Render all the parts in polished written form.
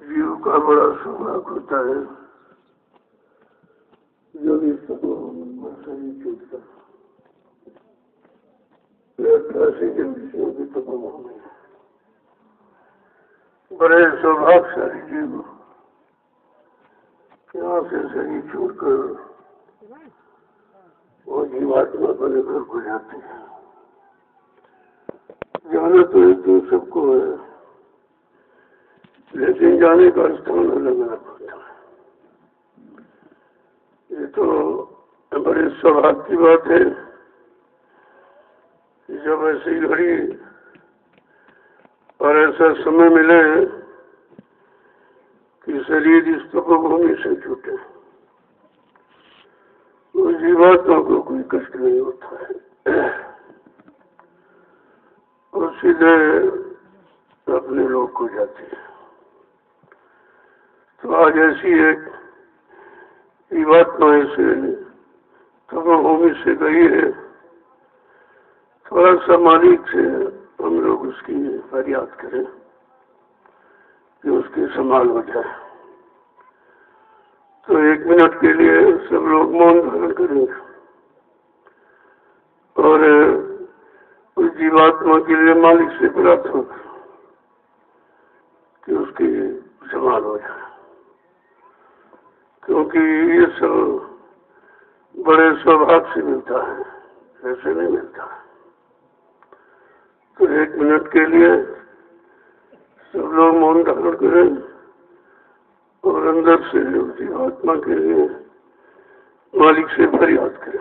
जीव का बड़ा सौभाग्य होता है जो इस शरीर छूटता ऐसे विषयों की तपस्या में बड़े सौभाग्यशाली जीव यहाँ से शरीर छोड़कर वो जीवात्मा बने घर को जाते हैं। जाना तो एक दूर सबको है, लेकिन जाने का स्थान अलग अलग होता है। ये तो बड़े सौभाग्य की बात है कि जब ऐसी घड़ी और ऐसा समय मिले कि शरीर इस तपोभूमि से छूटे, तो जीवात्मा को कोई कष्ट नहीं होता है और सीधे अपने लोक को जाती है। तो आज ऐसी एक जीवात्मा से तपोभूमि से गई है, थोड़ा सा मालिक से हम लोग उसकी फरियाद करें कि उसकी संभाल हो जाए। तो 1 मिनट के लिए सब लोग मौन धारण करेंगे और उस जीवात्मा के लिए मालिक से प्रार्थना करें कि उसकी संभाल हो जाए, क्योंकि ये सब बड़े सौभाग्य से मिलता है, ऐसे नहीं मिलता है। तो 1 मिनट के लिए सब लोग मौन धारण करें और अंदर से उसी आत्मा के लिए मालिक से फरियाद करें।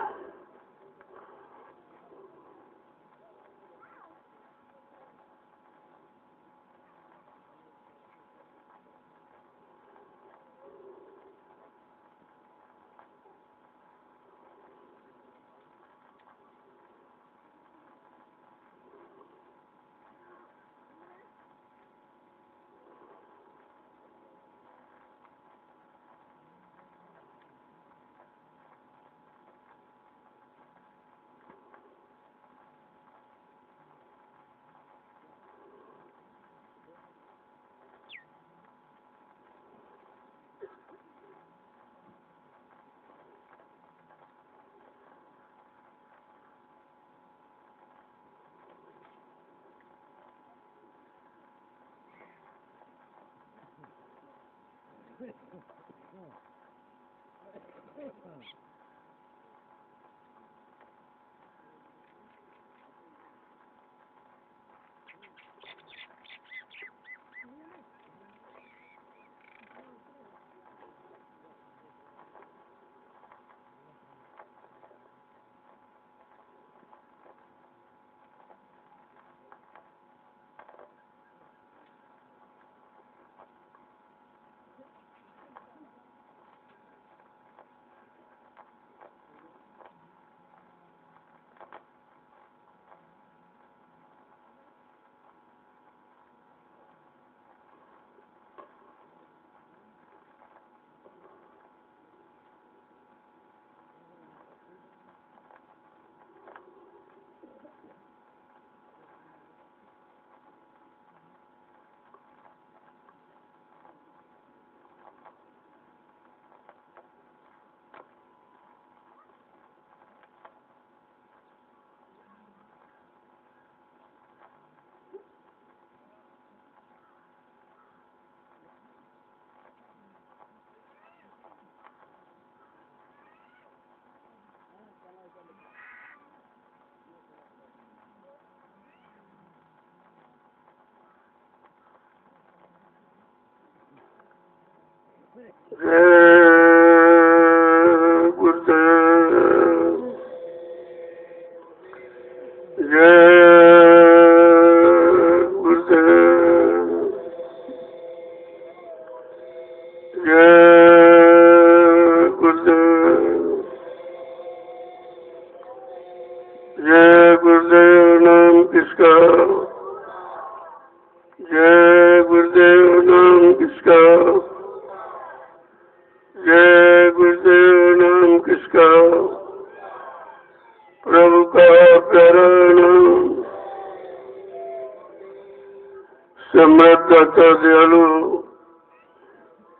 दाता दयालु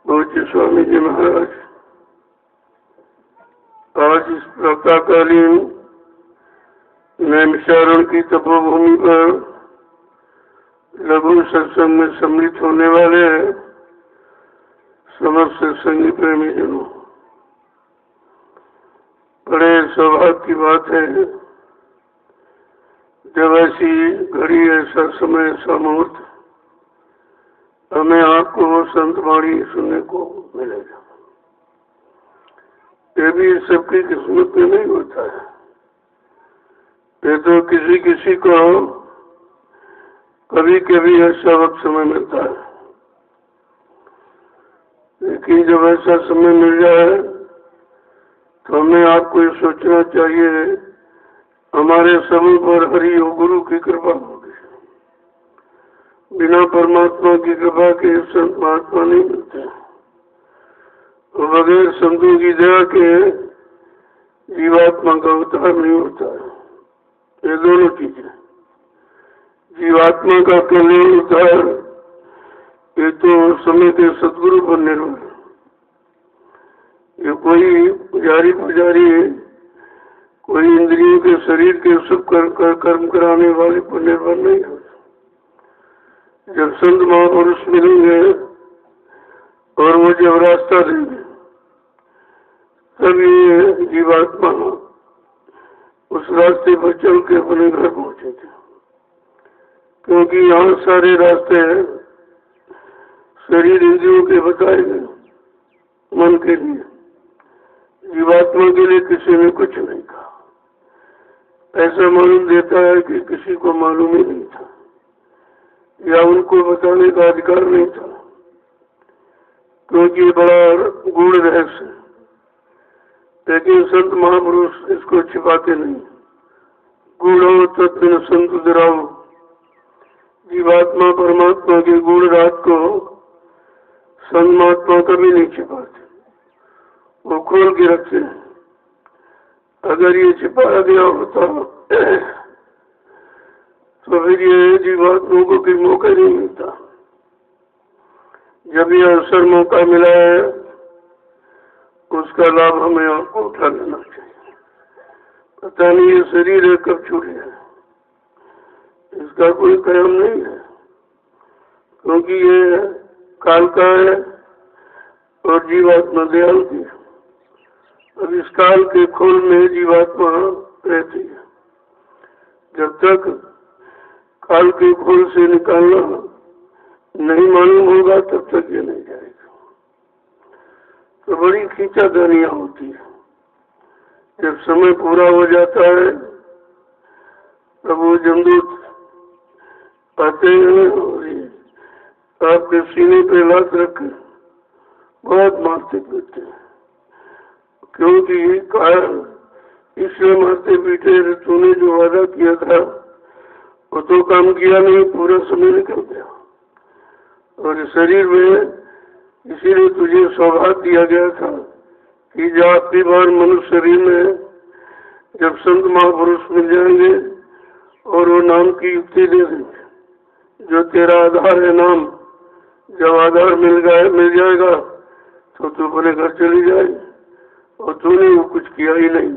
पूज्य स्वामी जी महाराज, आज इस प्रातःकालीन नैमिषारण्य की तपोभूमि पर लघु सत्संग में सम्मिलित होने वाले समस्त सत्संगी प्रेमी जनों, बड़े सौभाग्य की बात है जब ऐसी घड़ी, ऐसा समय, ऐसा मुहूर्त हमें आपको वो संत वाणी सुनने को मिलेगा। ये भी सबकी किस्मत में नहीं होता है। ये तो किसी किसी को कभी कभी ऐसा वक्त समय मिलता है, लेकिन जब ऐसा समय मिल जाए तो हमें आपको ये सोचना चाहिए हमारे समय पर हरि और गुरु की कृपा होगी। बिना परमात्मा की कृपा के संत महात्मा नहीं मिलते, और बगैर संतों की दया के जीवात्मा का उद्धार नहीं होता है। ये दोनों चीजें, जीवात्मा का कल्याण उद्धार, ये तो समय के सदगुरु पर निर्भर है। ये कोई पुजारी कोई इंद्रियों के शरीर के सुख कर्म कराने वाले पर निर्भर नहीं है। जब संत महापुरुष मिलेंगे और वो जब रास्ता देंगे तब ये जीवात्मा उस रास्ते पर चल के अपने घर पहुंचेंगे, क्योंकि यहाँ सारे रास्ते शरीर इंद्रियों के बताए गए, मन के लिए। जीवात्मा के लिए किसी ने कुछ नहीं कहा। ऐसा मालूम देता है कि किसी को मालूम ही नहीं था या उनको बताने का अधिकार नहीं था, क्योंकि ये बड़ा गूढ़ रहस्य। लेकिन संत महापुरुष इसको छिपाते नहीं। गूढ़ो तत्व संत दराओ, जीवात्मा परमात्मा की गूढ़ रात को संत महात्मा कभी नहीं छिपाते, वो खोल के रखते हैं। अगर ये छिपाया गया होता तो फिर ये जीवात्माओं को भी मौका नहीं मिलता। जब ये अवसर मौका मिला है उसका लाभ हमें आपको उठा लेना चाहिए। पता नहीं ये शरीर है कब छूटेगा, इसका कोई कयाम नहीं है, क्योंकि ये काल का है और जीवात्मा दयाल की। अब इस काल के खोल में जीवात्मा रहती है। जब तक काल के खोल से निकालना नहीं मालूम होगा तब तक ये नहीं जाएगा। तो बड़ी खींचातानियां होती है। जब समय पूरा हो जाता है तब वो जमदूत आते हैं और आपके सीने पे लात रख बहुत मारते पीटते हैं, क्योंकि कारण इसलिए मारते पीटे तूने जो वादा किया था वो तो काम किया नहीं, पूरा समय निकल गया। और शरीर में इसीलिए तुझे सौभाग्य दिया गया था कि जब आपकी बार मनुष्य शरीर में जब संत महापुरुष मिल जाएंगे और वो नाम की युक्ति दे देंगे, जो तेरा आधार है नाम, जब आधार मिल जाएगा तो तू अपने घर चली जाए। और तूने वो कुछ किया ही नहीं,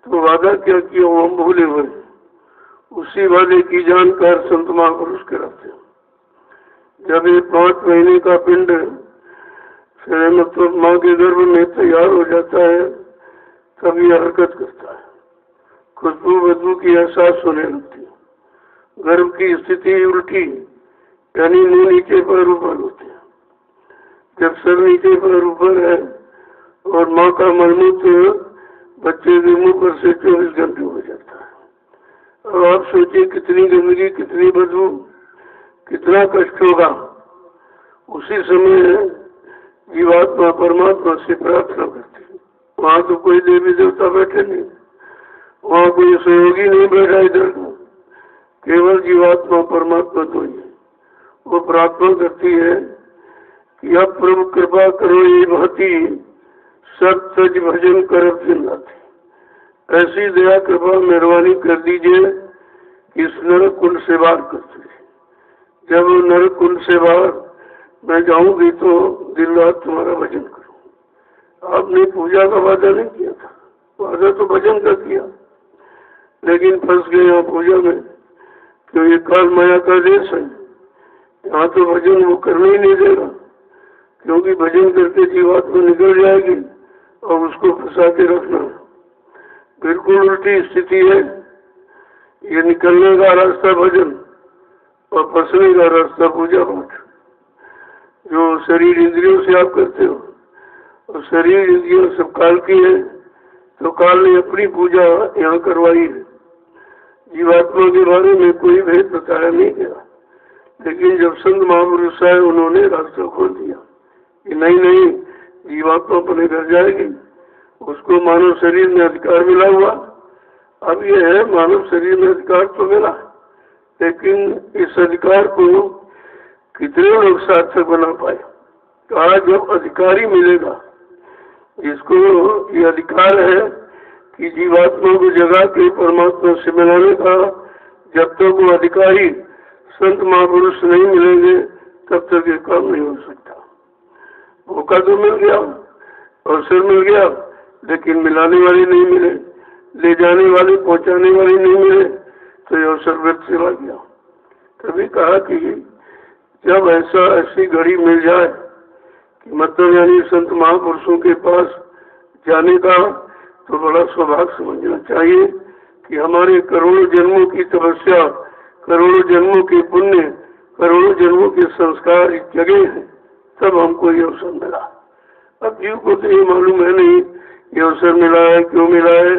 तो वादा क्या किया वो हम भूले हुए। उसी वादे की जानकार संत महापुरुष कराते हैं। जब ये 5 महीने का पिंड मतलब माँ के गर्भ में तैयार हो जाता है तब ये हरकत करता है, खुशबू बदबू की एहसास होने लगती है। गर्भ की स्थिति उल्टी, यानी मुंह नीचे पर ऊपर होते हैं। जब सर नीचे पर ऊपर है और माँ का मलमूत्र बच्चे के मुंह पर से 24 घंटे हो जाता है। अब आप सोचिए कितनी गंदगी, कितनी बदबू, कितना कष्ट होगा। उसी समय जीवात्मा परमात्मा से प्रार्थना करती है। वहाँ तो कोई देवी देवता बैठे नहीं, वहाँ कोई सहयोगी नहीं बैठा इधर, केवल जीवात्मा परमात्मा तो ही। वो प्रार्थना करती है कि अब प्रभु कृपा करो ये भांति सब सच भजन करब दिन राति। ऐसी दया कृपा मेहरबानी कर दीजिए कि इस नरक कुंड से बाहर कर दीजिए। जब नरक कुंड से बाहर मैं जाऊंगी तो दिन रात तुम्हारा भजन करूं। आपने पूजा का वादा नहीं किया था, वादा तो भजन का किया, लेकिन फंस गए यहाँ पूजा में, क्यों ये काल माया का देश है। यहाँ तो भजन वो करने ही नहीं देगा, क्योंकि भजन करके जीवात्मा निकल जाएगी और उसको फंसा के रखना। बिल्कुल उल्टी स्थिति है। ये निकलने का रास्ता भजन और फंसने का रास्ता पूजा पाठ, जो शरीर इंद्रियों से आप करते हो। और शरीर इंद्रियों सब काल की है, तो काल ने अपनी पूजा यहाँ करवाई है। जीवात्मा के बारे में कोई भेद बताया नहीं गया, लेकिन जब संत महापुरुष आए उन्होंने रास्ता खोल दिया कि नहीं, जीवात्मा अपने घर जाएगी, उसको मानव शरीर में अधिकार मिला हुआ। अब ये है, मानव शरीर में अधिकार तो मिला, लेकिन इस अधिकार को कितने लोग सार्थक बना पाए। कहा जब अधिकारी मिलेगा, जिसको ये अधिकार है कि जीवात्मा को जगा के परमात्मा से मिलाने का, जब तक वो अधिकारी संत महापुरुष नहीं मिलेंगे तब तक ये काम नहीं हो सकता। मौका तो मिल गया, अवसर मिल गया, लेकिन मिलाने वाले नहीं मिले, ले जाने वाले पहुंचाने वाले नहीं मिले, तो ये अवसर व्यर्थ चला गया। तभी कहा कि जब ऐसी घड़ी मिल जाए कि मतलब यानी संत महापुरुषों के पास जाने का, तो बड़ा सौभाग्य समझना चाहिए कि हमारे करोड़ों जन्मों की तपस्या, करोड़ों जन्मों के पुण्य, करोड़ों जन्मों के संस्कार जगे हैं, तब हमको ये अवसर मिला। अब जीव को तो ये मालूम है नहीं ये अवसर मिला है, क्यों मिला है,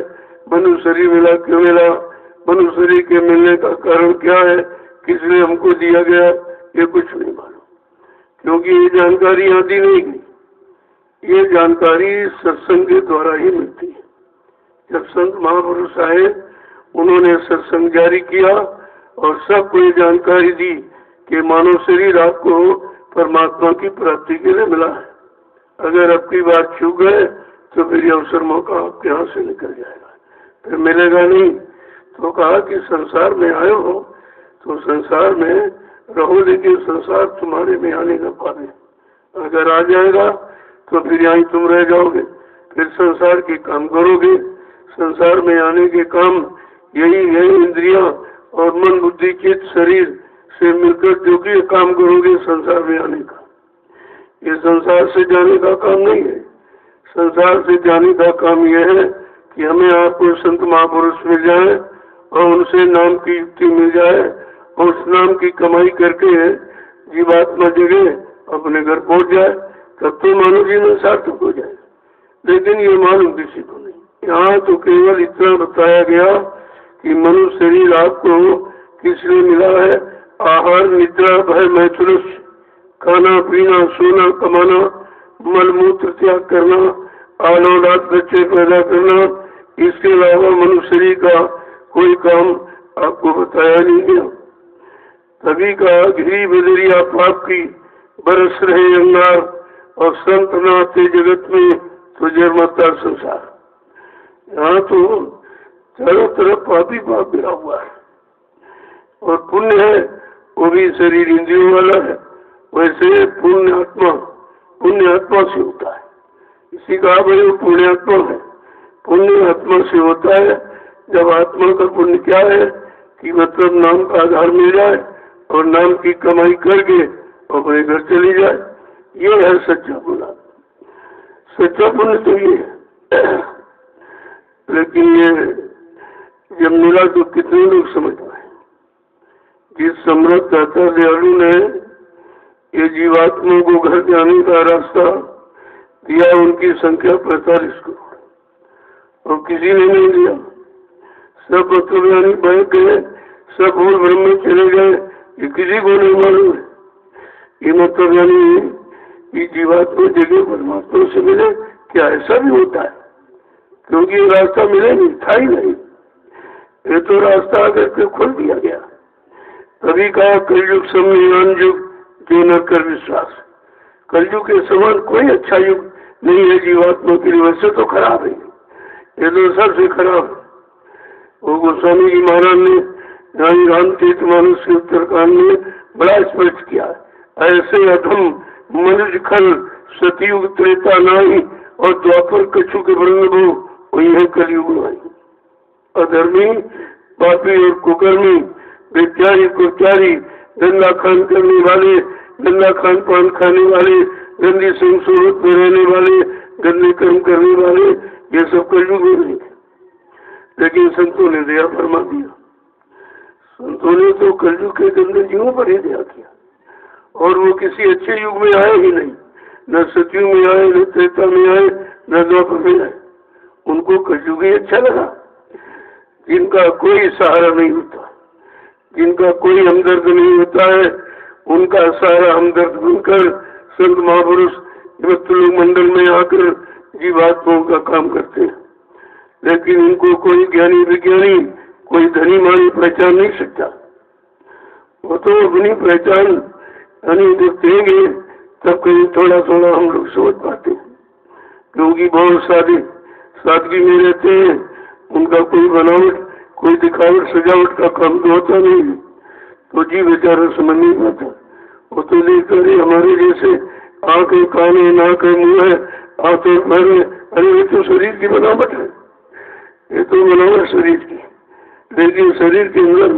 मनुष्य शरीर मिला क्यों मिला, मनुष्य शरीर के मिलने का कारण क्या है, किस लिए हमको दिया गया, ये कुछ नहीं मालूम, क्योंकि ये जानकारी आती नहीं गई। ये जानकारी सत्संग के द्वारा ही मिलती है। जब संत महापुरुष आए, उन्होंने सत्संग जारी किया और सबको ये जानकारी दी कि मानव शरीर आपको परमात्मा की प्राप्ति के लिए मिला है। अगर आपकी बात छू गए तो फिर ये अवसर मौका आपके हाथ से निकल जाएगा, फिर मिलेगा नहीं। तो कहा कि संसार में आए हो तो संसार में रहो, लेकिन संसार तुम्हारे में आने का पावे। अगर आ जाएगा तो फिर यहाँ तुम रह जाओगे, फिर संसार के काम करोगे। संसार में आने के काम यही इंद्रियां और मन बुद्धि चित्त शरीर से मिलकर जो भी काम करोगे संसार में आने का। ये संसार से जाने का काम नहीं है। संसार से जाने का काम यह है कि हमें आपको संत महापुरुष मिल जाए और उनसे नाम की युक्ति मिल जाए और उस नाम की कमाई करके जीवात्मा जगह अपने घर पहुंच जाए, तब तो मानव जीवन सार्थक हो जाए। लेकिन ये मालूम किसी को नहीं। यहाँ तो केवल इतना बताया गया कि मनुष्य शरीर आपको किस लिए मिला है। आहार निद्रा भय मैथुन, खाना पीना सोना कमाना, मलमूत्र त्याग करना, औलाद बच्चे पैदा करना, इसके अलावा मनुष्य शरीर का कोई काम आपको बताया नहीं गया। तभी कहा घी बदरिया पाप की बरस रहे अंगार और संत नाते जगत में तो जन्मता संसार। यहाँ तो चारों तरफ पापी पाप गिरा हुआ है और पुण्य है वो भी शरीर इंद्रियों वाला है। वैसे पुण्य आत्मा से होता है। इसी का भाई वो पुण्यात्मा है, पुण्य आत्मा से होता है। जब आत्मा का पुण्य क्या है कि मतलब नाम का आधार मिल जाए और नाम की कमाई करके अपने घर चली जाए, ये है सच्चा पुण्य। सच्चा पुण्य तो ये है। लेकिन ये जब मिला तो कितने लोग समझ पाए। जिस सम्राट दाता दयालु ने ये जीवात्मा को घर जाने का रास्ता दिया, उनकी संख्या 45 करोड़ और किसी ने नहीं दिया। सब तत्वज्ञानी बैठ गए, सब भूल भ्रम में चले गए, ये किसी को नहीं मालूम है। ये मतलब यानी कि जीवात्मा जगह परमात्मा से मिले, क्या ऐसा भी होता है? क्योंकि ये रास्ता मिले नहीं, था ही नहीं। ये तो रास्ता आकर के खोल दिया गया। तभी कहा कलयुग सम्मान युग जो न कर विश्वास। कलयुग के समान कोई अच्छा युग नहीं है जीवात्मा के लिए। वैसे तो खराब है, ये तो सबसे खराब है। वो गोस्वामी जी महाराज ने रामचरित मानस के उत्तरकांड में बड़ा स्पष्ट किया। ऐसे अधम मनुष्य खल सतयुग त्रेता नाई और द्वापर कछु के वर्ण वो वही है कलयुग आई। अधर्मी पापी और कुकर्मी, बेचारी कुचारी, गंदा खान करने वाले, गंदा खान पान खाने वाले, गंदी संसूरत में रहने वाले, गंदे कर्म करने वाले, ये सब कलयुग में नहीं। लेकिन संतों ने दया फरमा दिया। संतों ने तो कलयुग के गंदे जीवों पर ही दया किया और वो किसी अच्छे युग में आए ही नहीं, न सतयुग में आए, न त्रेता में आए, न द्वापर में आए। उनको कलयुग ही अच्छा लगा, जिनका कोई सहारा नहीं होता, जिनका कोई हमदर्द नहीं होता है, उनका सहारा हमदर्द बनकर संत महापुरुष लोग मंडल में आकर जीवात्माओं का काम करते हैं। लेकिन इनको कोई ज्ञानी विज्ञानी, कोई धनी मानी पहचान नहीं सकता। वो तो अपनी पहचान यानी जब देंगे तब कहीं थोड़ा थोड़ा हम लोग सोच पाते हैं, क्योंकि बहुत सादगी में रहते हैं। उनका कोई बनावट, कोई दिखावट, सजावट का काम तो होता नहीं, तो जी बेचारा समझ नहीं पाता। वो तो लेकर हमारे जैसे आंखें, कान है, नाक है, मुंह है, हाथ और पैर है, अरे ये तो शरीर की बनावट है, ये तो बनावट शरीर की। लेकिन शरीर के अंदर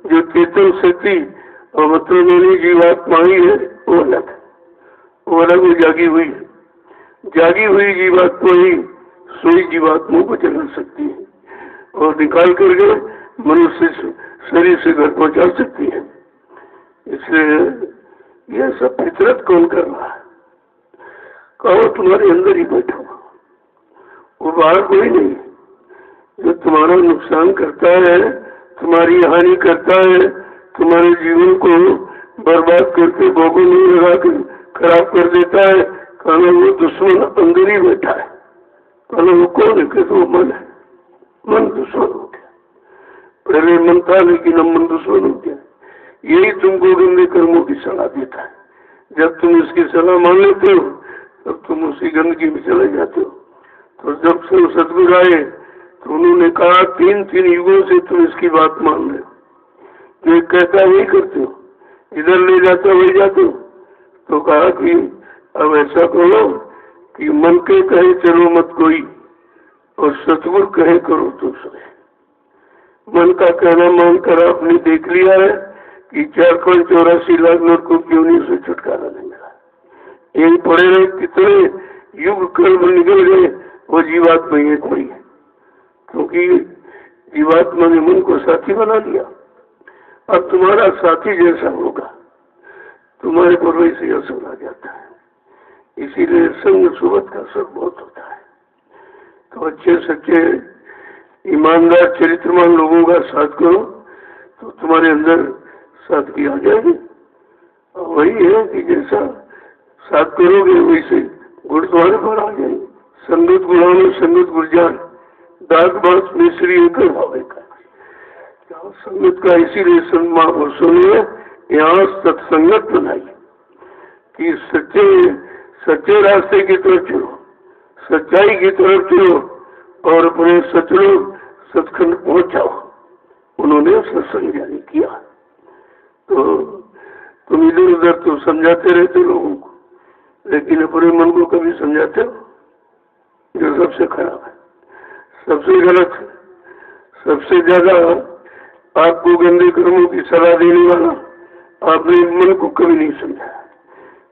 जो चेतन शक्ति और मतलब मेरी जीवात्मा ही है, वो अलग है, वो अलग वो जागी हुई है। जागी हुई जीवात्मा ही सोई जीवात्मा को चला सकती है और निकाल करके मनुष्य शरीर से घर पहुंचा सकती है। इसलिए यह सब फितरत कौन कर रहा है? कहो तुम्हारे अंदर ही बैठा हुआ, वो बाहर कोई नहीं। जो तुम्हारा नुकसान करता है, तुम्हारी हानि करता है, तुम्हारे जीवन को बर्बाद करके भोगों में लगा कर खराब कर देता है, कहना वो दुश्मन अंदर ही बैठा है। कहना वो कौन है? कहते वो मन है। मन दुश्मन हो गया। पहले मन था लेकिन अब मन दुश्मन हो गया। यही तुमको गंदे कर्मों की सलाह देता है। जब तुम इसकी सलाह मान लेते हो तब तुम उसी गंदगी में चले जाते हो। तो जब से सतगुरु आए तो उन्होंने कहा 3 युगों से तुम इसकी बात मान रहे हो, जो कहता वही करते हो, इधर ले जाता वही जाते हो। तो कहा कि अब ऐसा करो कि मन के कहे चलो मत कोई और सतगुरु कहे करो तो सोए। मन का कहना मानकर आपने देख लिया है कि 4.84 लाख नर को क्यों नहीं से छुटकारा नहीं मिला। यही पड़े रहे, कितने युग कर्म निकल गए, वो जीवात्मा एक हुई है, क्योंकि जीवात्मा ने मन को साथी बना लिया। अब तुम्हारा साथी जैसा होगा तुम्हारे पर वैसे असर आ जाता है। इसीलिए संग सुबत का असर बहुत होता है। तो अच्छे सच्चे ईमानदार चरित्रमान लोगों का साथ करो तो तुम्हारे अंदर सादगी आ जाएगी। और वही है कि जैसा साथ करोगे वैसे गुण तुम्हारे पर आ जाएंगे। संगत गुलाम संगत गुरजान, दाग बांस मिश्री एकर भावे का संगत का। इसीलिए संत महापुरुषों ने यहाँ सत्संगत बनाई कि सच्चे रास्ते की तरफ चलो, सच्चाई की तरफ चलो और अपने सचलोग सचखंड पहुंचाओ। उन्होंने सत्संग जारी किया। तो तुम इधर उधर तो समझाते रहते लोगों को, लेकिन अपने मन को कभी समझाते हो? जो सबसे खराब है, सबसे गलत है, सबसे ज्यादा आपको गंदे कर्मों की सलाह देने वाला आपने मन को कभी नहीं समझाया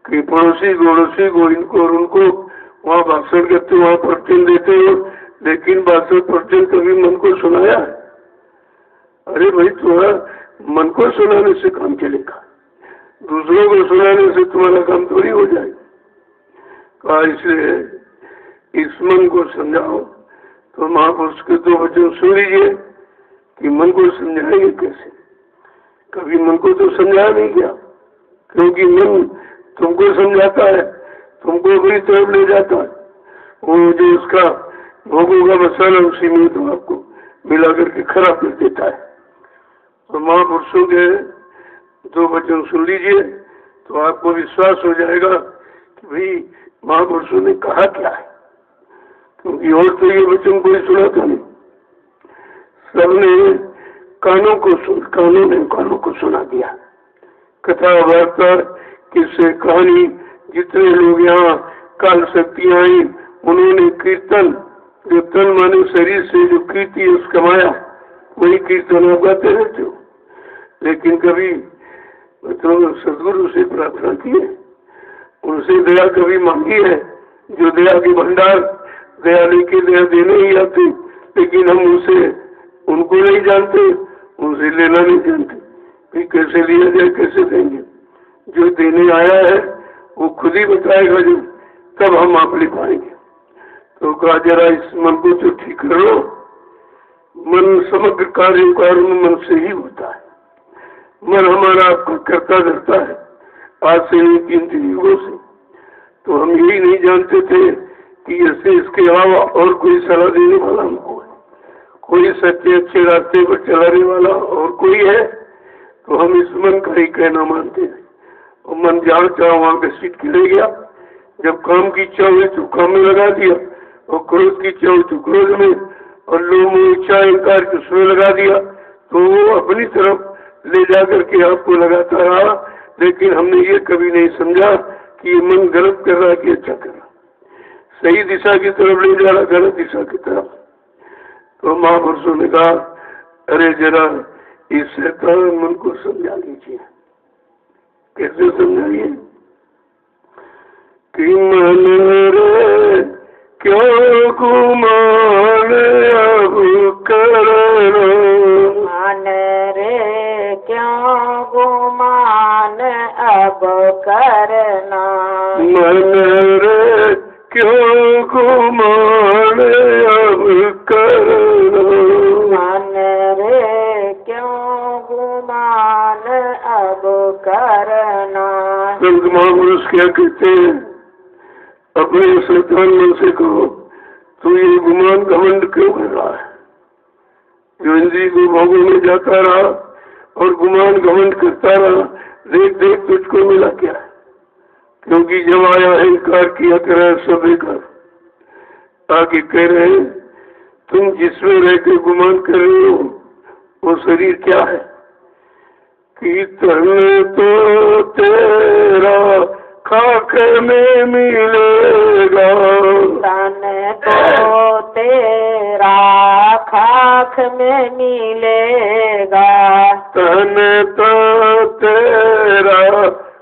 कि पड़ोसी को इनको और उनको वहाँ भाषण करते हो, वहाँ प्रवचन देते हो, लेकिन भाषण प्रवचन कभी मन को सुनाया है? अरे भाई तुम्हारा मन को सुनाने से काम चलेगा, दूसरों को सुनाने से तुम्हारा काम थोड़ी हो जाएगा। कहा इसलिए इस मन को समझाओ। तो महापुरुष के 2 वचन सुन लीजिए कि मन को समझाएंगे कैसे। कभी मन को तो समझाया नहीं गया, क्योंकि मन तुमको समझाता है, तुमको अपनी तरफ ले जाता है। वो जो उसका भोगों का मसाला उसी में तो आपको मिला करके खराब कर देता है। तो महापुरुषों के 2 वचन सुन लीजिए तो आपको विश्वास हो जाएगा कि भाई महापुरुषों ने कहा क्या है। क्योंकि और तो ये वचन कोई सुनाता नहीं, सबने कानों को सुना दिया कथा वार्ता किससे कहानी, जितने लोग यहाँ काल शक्तियाँ आई उन्होंने कीर्तन, जो तन माने शरीर से जो कीर्ति उस कमाया वही कीर्तन आप गाते रहते हो। लेकिन कभी तो सदगुरु से प्रार्थना की है, उनसे दया कभी मांगी है? जो दया के भंडार दया लेके दया देने ही आते, लेकिन हम उनसे उनको नहीं जानते, उनसे लेना नहीं जानते कि कैसे लिया जाए, कैसे देंगे। जो देने आया है वो खुद ही बताएगा, जो तब हम आप ले पाएंगे। तो कहा जरा इस मन को तो ठीक कर लो। मन समग्र कार्य कारण मन से ही होता है। मन हमारा आपका करता रहता है, आज से नहीं 3 युगों से। तो हम यही नहीं जानते थे कि ऐसे इसके अलावा और कोई सलाह देने वाला हमको है, कोई सच्चे अच्छे रास्ते पर चलाने वाला और कोई है। तो हम इस मन का ही कहना मानते हैं। और मन जहाँ चाहो वहाँ घसीट के ले गया। जब काम की इच्छा हुई तो काम में लगा दिया, और क्रोध की इच्छा हुई तो क्रोध में, और लोभ इच्छा इंकार उसमें लगा दिया। तो वो अपनी तरफ ले जा करके आपको लगाता रहा। लेकिन हमने ये कभी नहीं समझा कि ये मन गलत कर रहा है कि अच्छा कर रहा, सही दिशा की तरफ ले जा रहा, गलत दिशा की तरफ। तो महापुरुषों ने कहा अरे जरा इस शैतान मन को समझा लीजिए। कैसे समझाइए? कि मन रे क्यों गुमान अब करना, मन रे क्यों गुमान अब करना, मन रे क्यों गुमान अब करना, मन रे क्यों गुमान अब करना। संत महापुरुष क्या कहते हैं? अपने शैतान मन से कहो तू ये गुमान घमंड क्यों कर रहा है? जो इंद्री को भोगों में जाता रहा और गुमान घमंड करता रहा, देख देख तुझको मिला क्या? क्योंकि जब आया अहंकार किया करे सब बेकार। आगे कह रहे हैं तुम जिसमें रह के गुमान कर रहे हो वो शरीर क्या है? कि तन तो तेरा खाक में मिलेगा, तन तो तेरा खाक में मिलेगा, तन तो तेरा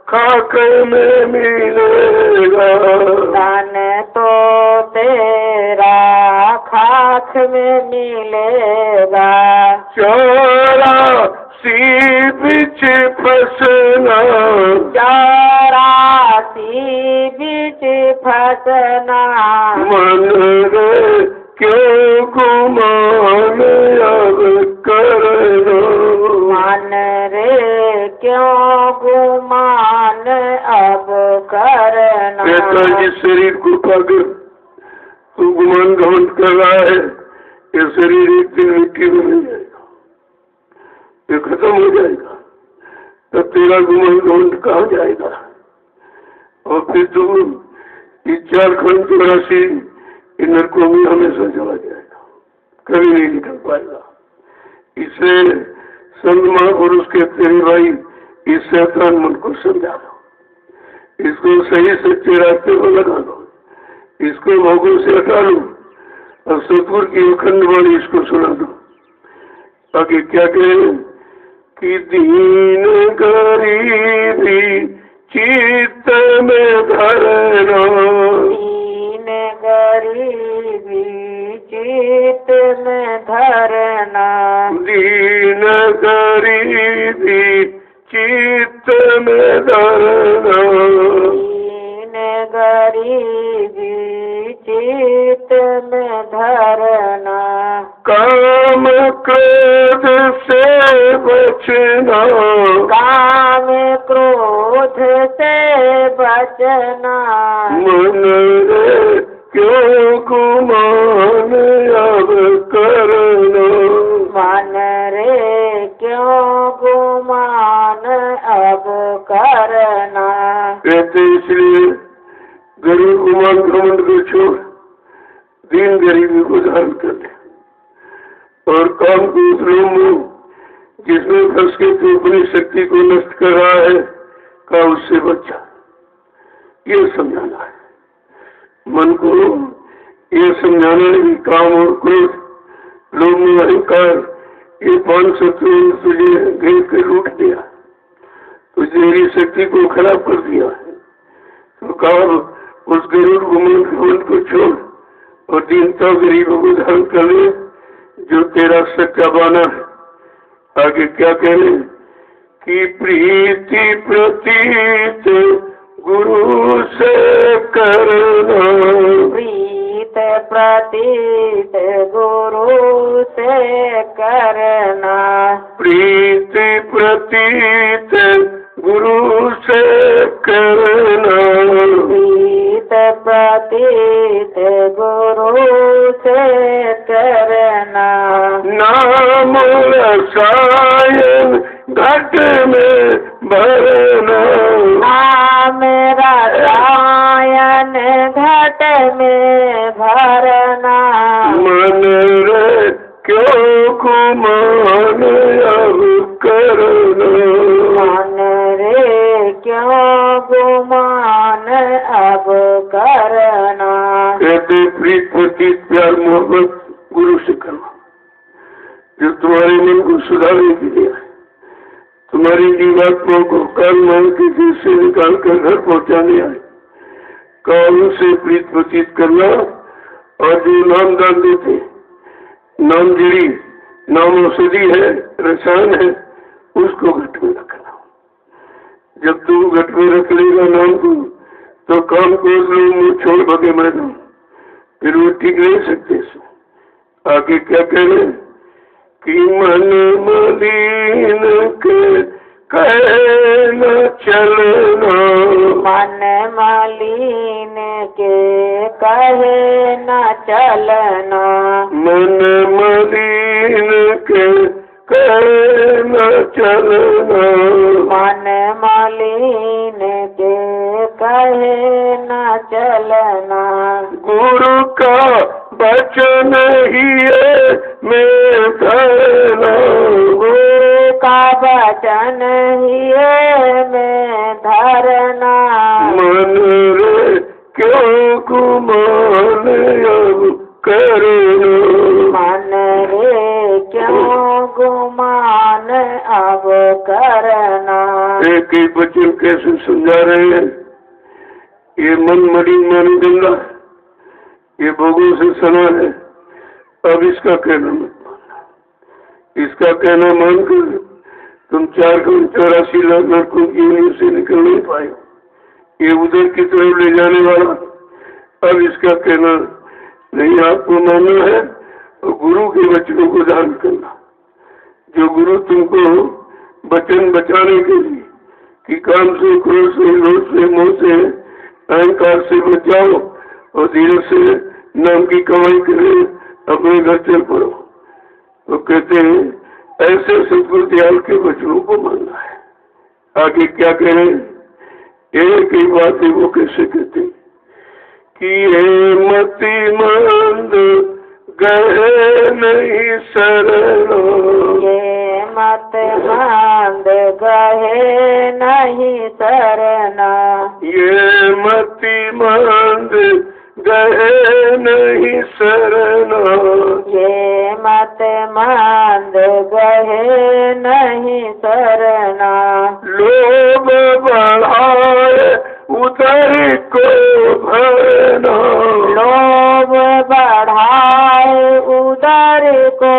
खाक में मिलेगा, तन तो तेरा खाक में मिलेगा। 84 बिच फसना, 84 बिच फसना, मन रे क्यों गुमान अब करना, मन रे क्यों गुमान अब करना। कहता जिस शरीर को पाकर तू गुमान घमंड कर रहा है, ये शरीर एक दिन मिट्टी में मिल जाएगा, ये खत्म हो जाएगा। तब तेरा गुमान घमंड कहाँ जाएगा? और फिर तू इस 4 खंड 84 इन नरकों में हमेशा चला जाएगा, कभी नहीं निकल पाएगा। इससे संत महापुरुष कहते हैं भाई इस शैतान मन को समझा दो, इसको सही सच्चे रास्ते को लगा दो, इसको भोगों से हटा लो और सतगुरु की अखंड वाणी इसको सुना दो। आगे क्या कहे कि दीन गरीबी चित्त में धरना, दीन गरीबी चित्त में धरना, दीन गरीबी चित्त में धरना, दीन गरीबी चित्त में धरना। काम क्रोध से बचना, काम क्रोध से बचना, मन रे क्यों गुमान अब करना, मन रे क्यों गुमान अब करना। कहते इसलिए गरीब गुमान घमंड को छोड़ दीन गरीबी को धारण कर ले, और काम को उस लोग जिसमें फंस के तू अपनी शक्ति को नष्ट कर रहा है का उससे बच्चा, ये समझाना है। मन को ये समझाना है कि काम और क्रोध, लोभ और अहंकार, ये 5 शत्रु तुझे घेर कर लूट दिया, तुझे शक्ति को खराब कर दिया है। तो कहा उस गरुड़ घमंड को छोड़ और दीनता गरीबों को धारण कर ले, जो तेरा सच्चा बाना है। आगे क्या कहने कि प्रीति प्रतीत गुरु से करना, प्रीत प्रतीत गुरु से करना, प्रीति प्रतीत गुरु से करना, प्रीत प्रतीत गुरु से करना, नाम रसायन घट में भरना, मेरा रसायन घट में भरना, मन रे क्यों गुमान अब करना, मन रे क्यों गुमान अब करना। कहते प्रीत प्रतीत प्यार मोहब्बत गुरु से करना, जो तुम्हारे मन को सुधारने के लिए है, तुम्हारी जीवात्मा को काल मान के जेल से निकाल कर घर पहुंचाने आए, काल से प्रीत प्रतीत करना। और जो नाम दान देते, नाम जड़ी, नाम औषधि है, रसायन है, उसको घट में रखना। जब तू घट में रख लेगा नाम को, तो काम को लोग मुंह छोड़ भगे मैदान, फिर वो ठीक नहीं सकते। आगे क्या कह रहे कि मन मलिन के कहे न चलना, मन मलिन के कहे न चलना, मन मलिन के कहे न चलना, मन मलिन के कहे न चलना, गुरु का वचन ही है मैं धरना, गुरु का वचन ही है मैं धरना, मन रे क्यों गुमान अब करना, मन रे क्यों गुमान अब करना। एक ही वचन कैसे समझा रहे हैं, ये मन मलिन माने गंदा है, ये भोगों से सना है। अब इसका कहना मत मानना, इसका कहना मानकर तुम 484 लाख लड़कों की यूनियन से निकल नहीं पाए, ये उधर की तरफ ले जाने वाला। अब इसका कहना नहीं, आपको मानना है और गुरु के वचनों को धारण करना। जो गुरु तुमको वचन बचाने के लिए कि काम से, क्रोध से, लोभ से, मोह से, अहंकार से बचाओ और धीरे से नाम की कमाई करे, अपने घर चल पड़ो, तो कहते हैं ऐसे सतगुरु दयाल के वचनों को मानना है। आगे क्या करें, एक ही बात है, वो कैसे कहते हैं कि हे मति मंद गए नहीं शरण, ये मत मंद गए नहीं शरणा, ये मति मंद गए नहीं शरण, ये मत मंद गए नहीं शरणा, लोभ बढ़ाए उधर को भरना, लोभ बढ़ाए उदर को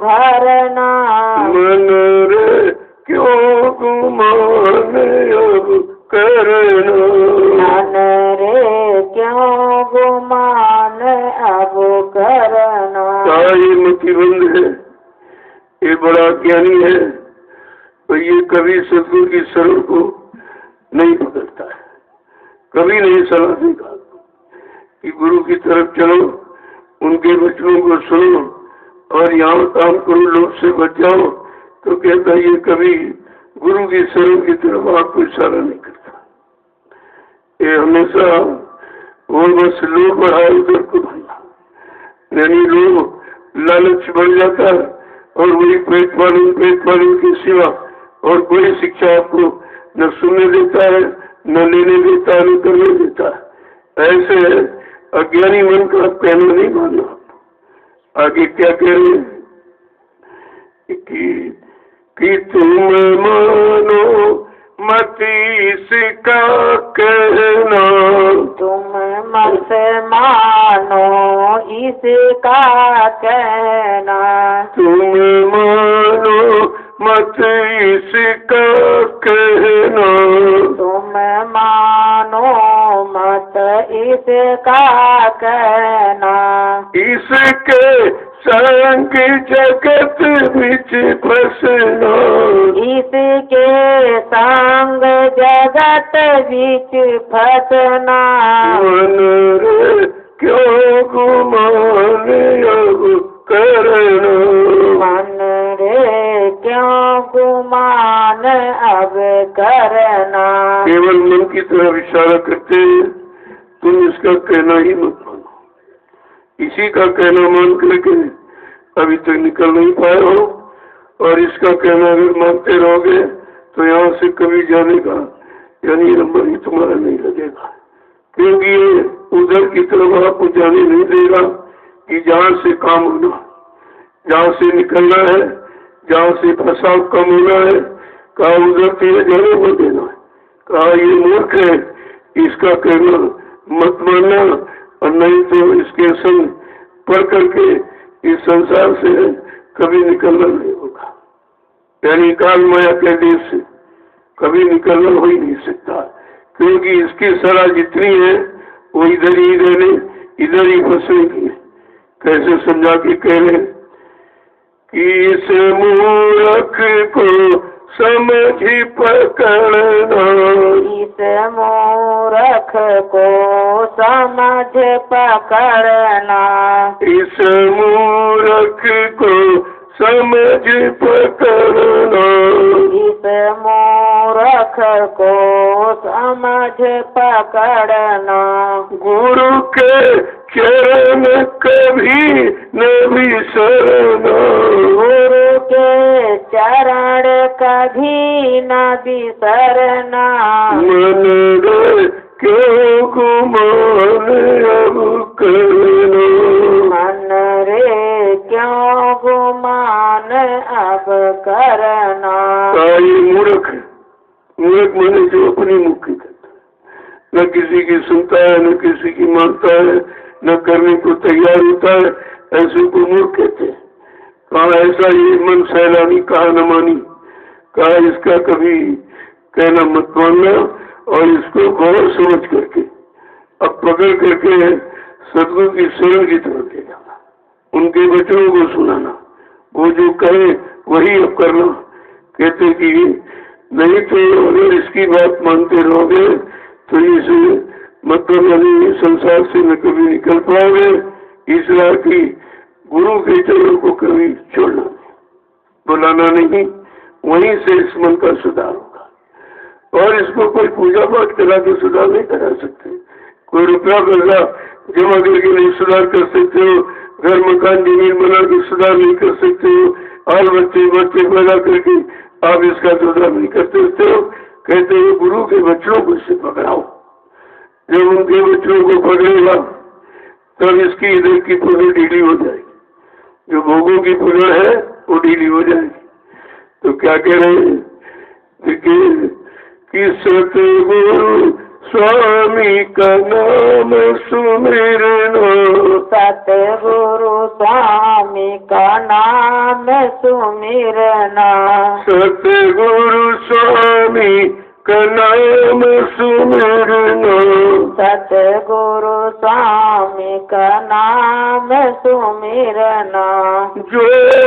भरना, मन रे क्यों गुमान अब करना, मन रे क्यों गुमान अब करना। ये मतिबंद है, ये बड़ा ज्ञानी है, तो ये कभी सतगुरु की शरण को नहीं बदलता है, कभी नहीं सलाह देगा कि गुरु की तरफ चलो, उनके वचनों को सुनो और यहाँ काम करो, लोभ से बच जाओ। तो कहता ये कभी गुरु की शरण की तरफ आपको इशारा नहीं करता, ये हमेशा वो बस लोभ बढ़ाए उधर को बढ़ना, यानी लोग लालच बढ़ जाता है और वही पेट पालन के सिवा और कोई शिक्षा आपको न सुनने देता है, न लेने देता है, न करने देता है। ऐसे अज्ञानी मन का कहना नहीं मानना। आगे क्या कह रहे हैं कि तुम मानो मत इसका कहना, तुम मत मानो इसका कहना, तुम मानो मत इसका कहना, तुम मानो मत इसका कहना। इसके संग जगत बिच फसना, इसके संग जगत बिच फसना। मन रे क्यों गुमान अब करना, मन रे क्यों गुमान अब करना। केवल मन की तरफ इशारा करते हैं, तुम इसका कहना ही मत मानो। इसी का कहना मान करके अभी तक निकल नहीं पाए हो, और इसका कहना अगर मानते रहोगे तो यहाँ से कभी जाने का यानी नंबर ही तुम्हारा नहीं लगेगा, क्योंकि ये उधर की तरफ आपको जाने नहीं देगा कि जहाँ से काम होना, जहाँ से निकलना है, जहाँ से फसाव कम होना है, कहा उधर तेरे जाने को देना है, कहा ये मूर्ख है, इसका कहना मत मानना, और नहीं तो इसके संग पढ़ करके इस संसार से कभी निकलना नहीं होगा। यानी काल माया के देश से कभी निकलना हो ही नहीं सकता, क्योंकि इसकी सलाह जितनी है वो इधर ही रहने, इधर ही फंसेगी। कैसे समझा के कह रहे कि इस मूर्ख को समझ पकड़ना, इस मूर्ख को समझ पकड़ना, इस मूर्ख को समझ पकड़ना, इस मूर्ख को समझ पकड़ना। गुरु के चरण कभी न बिसरना, गुरु के चरण कभी न बिसरना। मन रे क्यों गुमान अब करना, मन रे क्यों गुमान अब करना। ये मूर्ख मूर्ख माने जो अपनी मुक्ति करता है, न किसी की सुनता है, न किसी की मानता है, न करने को तैयार होता है, ऐसे को मूर्ख कहते हैं। कहा ऐसा ये मन सैलानी कहा न मानी, कहा इसका कभी कहना मत मानना, और इसको गौर समझ करके अब पकड़ करके सदगुरु की शरण की तरफ ले जाना, उनके वचनों को सुनाना, वो जो कहे वही अब करना। कहते कि नहीं तो अगर इसकी बात मानते रहोगे तो इस मतलब यानी संसार से न कभी निकल पाओगे। ईश्वर की गुरु के चरणों को कभी छोड़ना नहीं, बुलाना नहीं, वहीं से इस मन का सुधार होगा। और इसको कोई पूजा पाठ करा के सुधार नहीं करा सकते, कोई रुपया पैसा जमा करके नहीं सुधार कर सकते हो, घर मकान जमीन बना के सुधार नहीं कर सकते हो, और बच्चे पैदा करके आप इसका सुधार नहीं कर सकते हो। कहते हो गुरु के बच्चों को इससे पकड़ाओ, जब उनके बच्चों को पकड़ेगा तब इसकी इधर की पकड़ ढीली हो जाएगी, जो भोगों की पकड़ है वो ढीली हो जाएगी। तो क्या कह रहे हैं, देखिए कि सतगुरु स्वामी का नाम सुमिरना, सतगुरु स्वामी का नाम सुमिरना, सतगुरु स्वामी का नाम सुमिरना, सतगुरु स्वामी का नाम सुमिरना। जो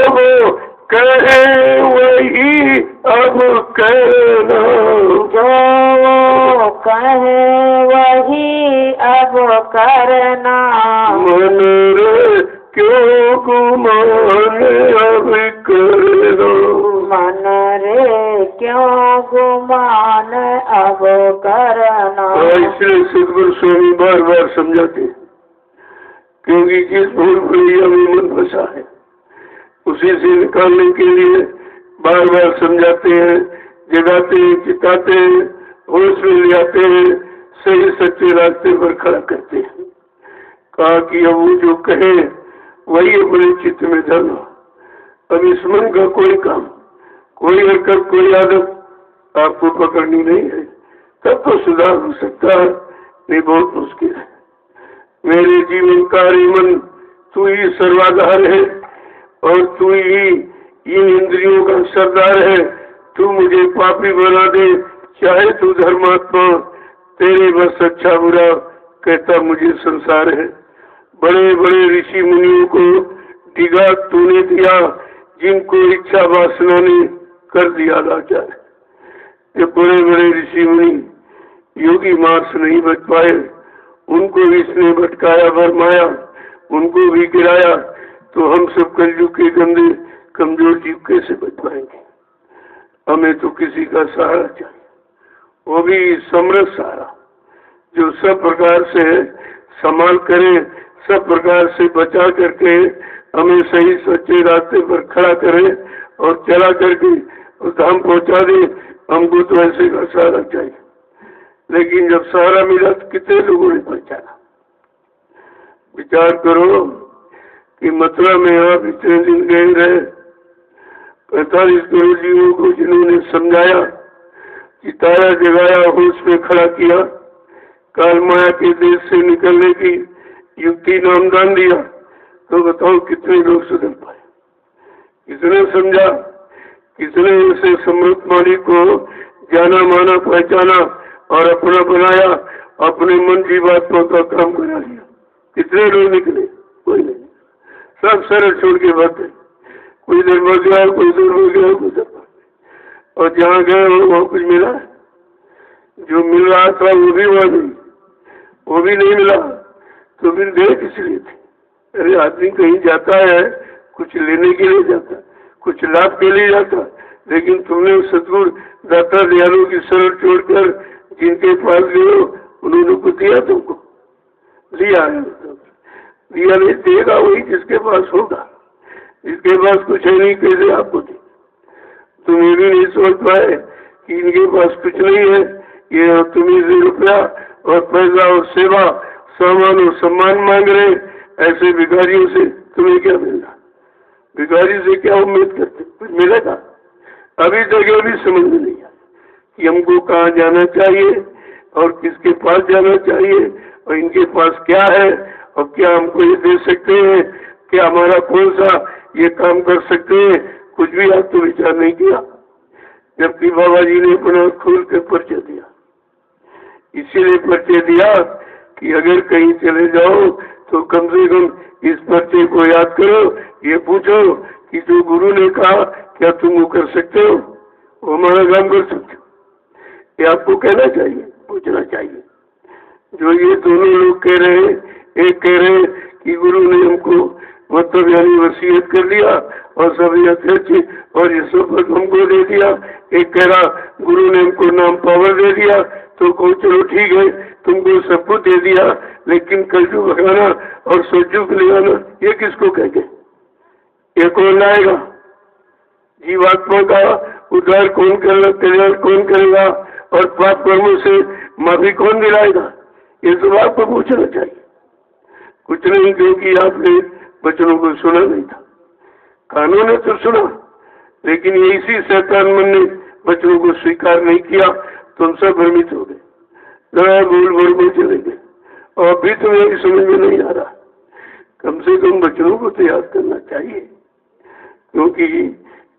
वो कहे वही अब कहना, जो वो कहे वही अब करना। मन रे क्यों गुमान अब करना, मन रे क्यों गुमान अब करना। इसलिए सदगुरु स्वामी बार बार समझाते हैं, क्योंकि जिस भूल भुलैया में मन फंसा है उसी से निकालने के लिए बार बार समझाते हैं। जगाते हैं, चिताते हैं, होश में ले आते हैं, सही सच्चे रास्ते पर खड़ा करते हैं। कहा कि अब वो जो कहे वही अपने चित्त में डालो। अब इस मन का कोई काम, कोई हरकत, कोई आदत आपको पकड़नी नहीं है, तब तो सुधार हो सकता है, नहीं बहुत मुश्किल है। मेरे जीवन कार्य मन तू ही सर्वाधार है और तू ही इन इंद्रियों का सरदार है। तू मुझे पापी बना दे, चाहे तू धर्मात्मा, तेरे बस अच्छा बुरा कहता मुझे संसार है। बड़े बड़े ऋषि मुनियों को डिगा तूने दिया, जिनको इच्छा वासना ने कर दिया लाचार। ये बड़े बड़े ऋषि मुनि योगी मार्ग से नहीं बच पाए, उनको भी इसने भटकाया भरमाया, उनको भी गिराया, तो हम सब कलयुग के गंदे कमजोर जीव कैसे बच पाएंगे? हमें तो किसी का सहारा चाहिए, वो भी समर्थ सहारा, जो सब प्रकार से संभाल करे, सब प्रकार से बचा करके हमें सही सच्चे रास्ते पर खड़ा करे और चला करके उस धाम पहुंचा दे। हमको तो ऐसे का सहारा चाहिए। लेकिन जब सहारा मिला तो कितने लोगों ने पहचाना? विचार करो कि मथुरा में आप इतने दिन गए रहे, 45 करोड़ जीवों को जिन्होंने समझाया, चिताया, जगाया, होश में खड़ा किया, काल माया के देश से निकलने की युक्ति नामदान दिया, तो बताओ कितने लोग सुधर पाए? किसने समझा? किसने ऐसे समृद्ध मालिक को जाना माना पहचाना और अपना बनाया, अपने मन जीवात्मा का काम करा लिया? कितने लोग निकले? कोई नहीं, सब सरल छोड़ के भागते। कोई इधर बढ़ गया, कोई इधर बढ़ गया, कोई इधर। और जहाँ गए वहाँ कुछ मिला? जो मिल रहा था वो भी वहाँ नहीं, वो भी नहीं मिला, तो फिर गए किस लिए थे? अरे आदमी कहीं जाता है कुछ लेने के लिए जाता, कुछ लाभ के लिए जाता, लेकिन तुमने सतगुरु दाता दयालु की शरण छोड़कर जिनके पास गए उन्होंने कुछ दिया तुमको? लिया है, दिया नहीं देगा वही जिसके पास होगा। जिसके पास कुछ है नहीं कैसे आपको दे? तुम ये भी नहीं सोच पाए कि इनके पास कुछ नहीं है, ये तुम्हें से रुपया और पैसा और सेवा, सामान और सम्मान मांग रहे। ऐसे भिखारियों से तुम्हें क्या मिलना? भिखारी से क्या उम्मीद करते? कुछ मिलेगा? अभी तक ये भी समझ में नहीं आया कि हमको कहाँ जाना चाहिए और किसके पास जाना चाहिए और इनके पास क्या है और क्या हमको ये दे सकते हैं, क्या हमारा कौन सा ये काम कर सकते हैं, कुछ भी आप तो विचार नहीं किया। जबकि बाबा जी ने अपना खोल के परिचय दिया, इसीलिए परिचय दिया कि अगर कहीं चले जाओ तो कम से कम इस परिचय को याद करो, ये पूछो कि जो गुरु ने कहा क्या तुम वो कर सकते हो, वो हमारा काम कर सकते हो? ये आपको कहना चाहिए, पूछना चाहिए। जो ये दोनों लोग कह रहे हैं, एक कह रहे हैं कि गुरु ने हमको मतलब यानी वसीयत कर दिया और सभी अध्यक्ष और ये सब हमको दे दिया। एक कह रहा गुरु ने हमको नाम पावर दे दिया, तो कहो चलो ठीक है तुमको सब कुछ दे दिया, लेकिन कलयुग भगाना और सतयुग ले आना ये किसको कहेंगे? ये कौन लाएगा? जीवात्मा का उद्धार कौन करेगा, कल्याण कौन करेगा और पाप कर्मों से माफी कौन दिलाएगा? ये सब आपको पूछना चाहिए। कुछ नहीं, क्योंकि आपने बच्चों को सुना नहीं था। कानून ने तो सुना, लेकिन ये इसी शैतान मन ने बच्चों को स्वीकार नहीं किया, तुम सब भ्रमित हो गए, नया भूल भूल में चले गए और अभी तो यही समझ में नहीं आ रहा। कम से कम बच्चों को तो याद करना चाहिए, क्योंकि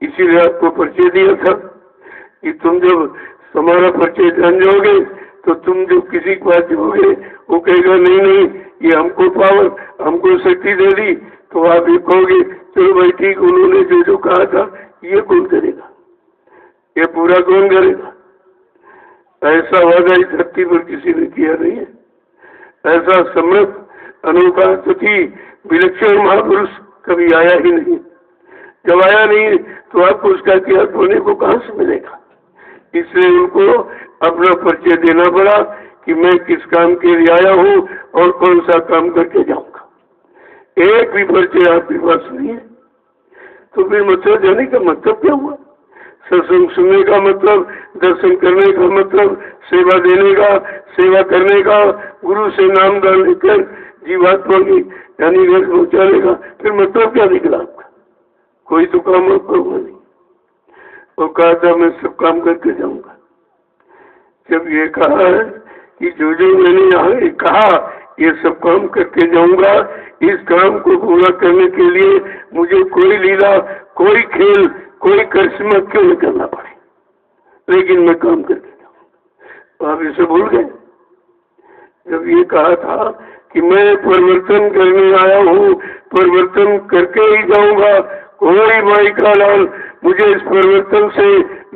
इसीलिए आपको परिचय दिया था कि तुम जब हमारा परिचय जान जाओगे तो तुम जो किसी के पास जाओगे वो कहेगा नहीं नहीं ये हमको पावर, हमको शक्ति दे दी, तो आप ये कहोगे चलो भाई ठीक, उन्होंने जो जो कहा था ये कौन करेगा, ये पूरा कौन करेगा? ऐसा वादा इस धरती पर किसी ने किया नहीं है। ऐसा समर्थ अनोखा अतिथि विलक्षण महापुरुष कभी आया ही नहीं। जब आया नहीं तो आपको उसका क्या होने को कहां से मिलेगा? इसलिए उनको अपना परिचय देना पड़ा कि मैं किस काम के लिए आया हूँ और कौन सा काम करके जाऊंगा। एक भी परिचय आपके पास नहीं है, तो फिर मथुरा जाने का मतलब क्या हुआ? सत्संग सुनने का मतलब, दर्शन करने का मतलब, सेवा देने का, सेवा करने का, गुरु से नाम दान लेकर जीवात्मा की यानी घर पहुँचाने का, फिर मतलब क्या निकला आपका? कोई तो काम आपका हुआ नहीं। और कहा था मैं सब काम करके जाऊंगा। जब ये कहा है कि जो जो मैंने यहाँ कहा ये सब काम करके जाऊंगा, इस काम को पूरा करने के लिए मुझे कोई लीला, कोई खेल, कोई करिश्मा क्यों नहीं करना पड़े, लेकिन मैं काम करके जाऊंगा। आप इसे भूल गए। जब ये कहा था कि मैं परिवर्तन करने आया हूँ, परिवर्तन करके ही जाऊंगा, कोई माई का लाल मुझे इस परिवर्तन से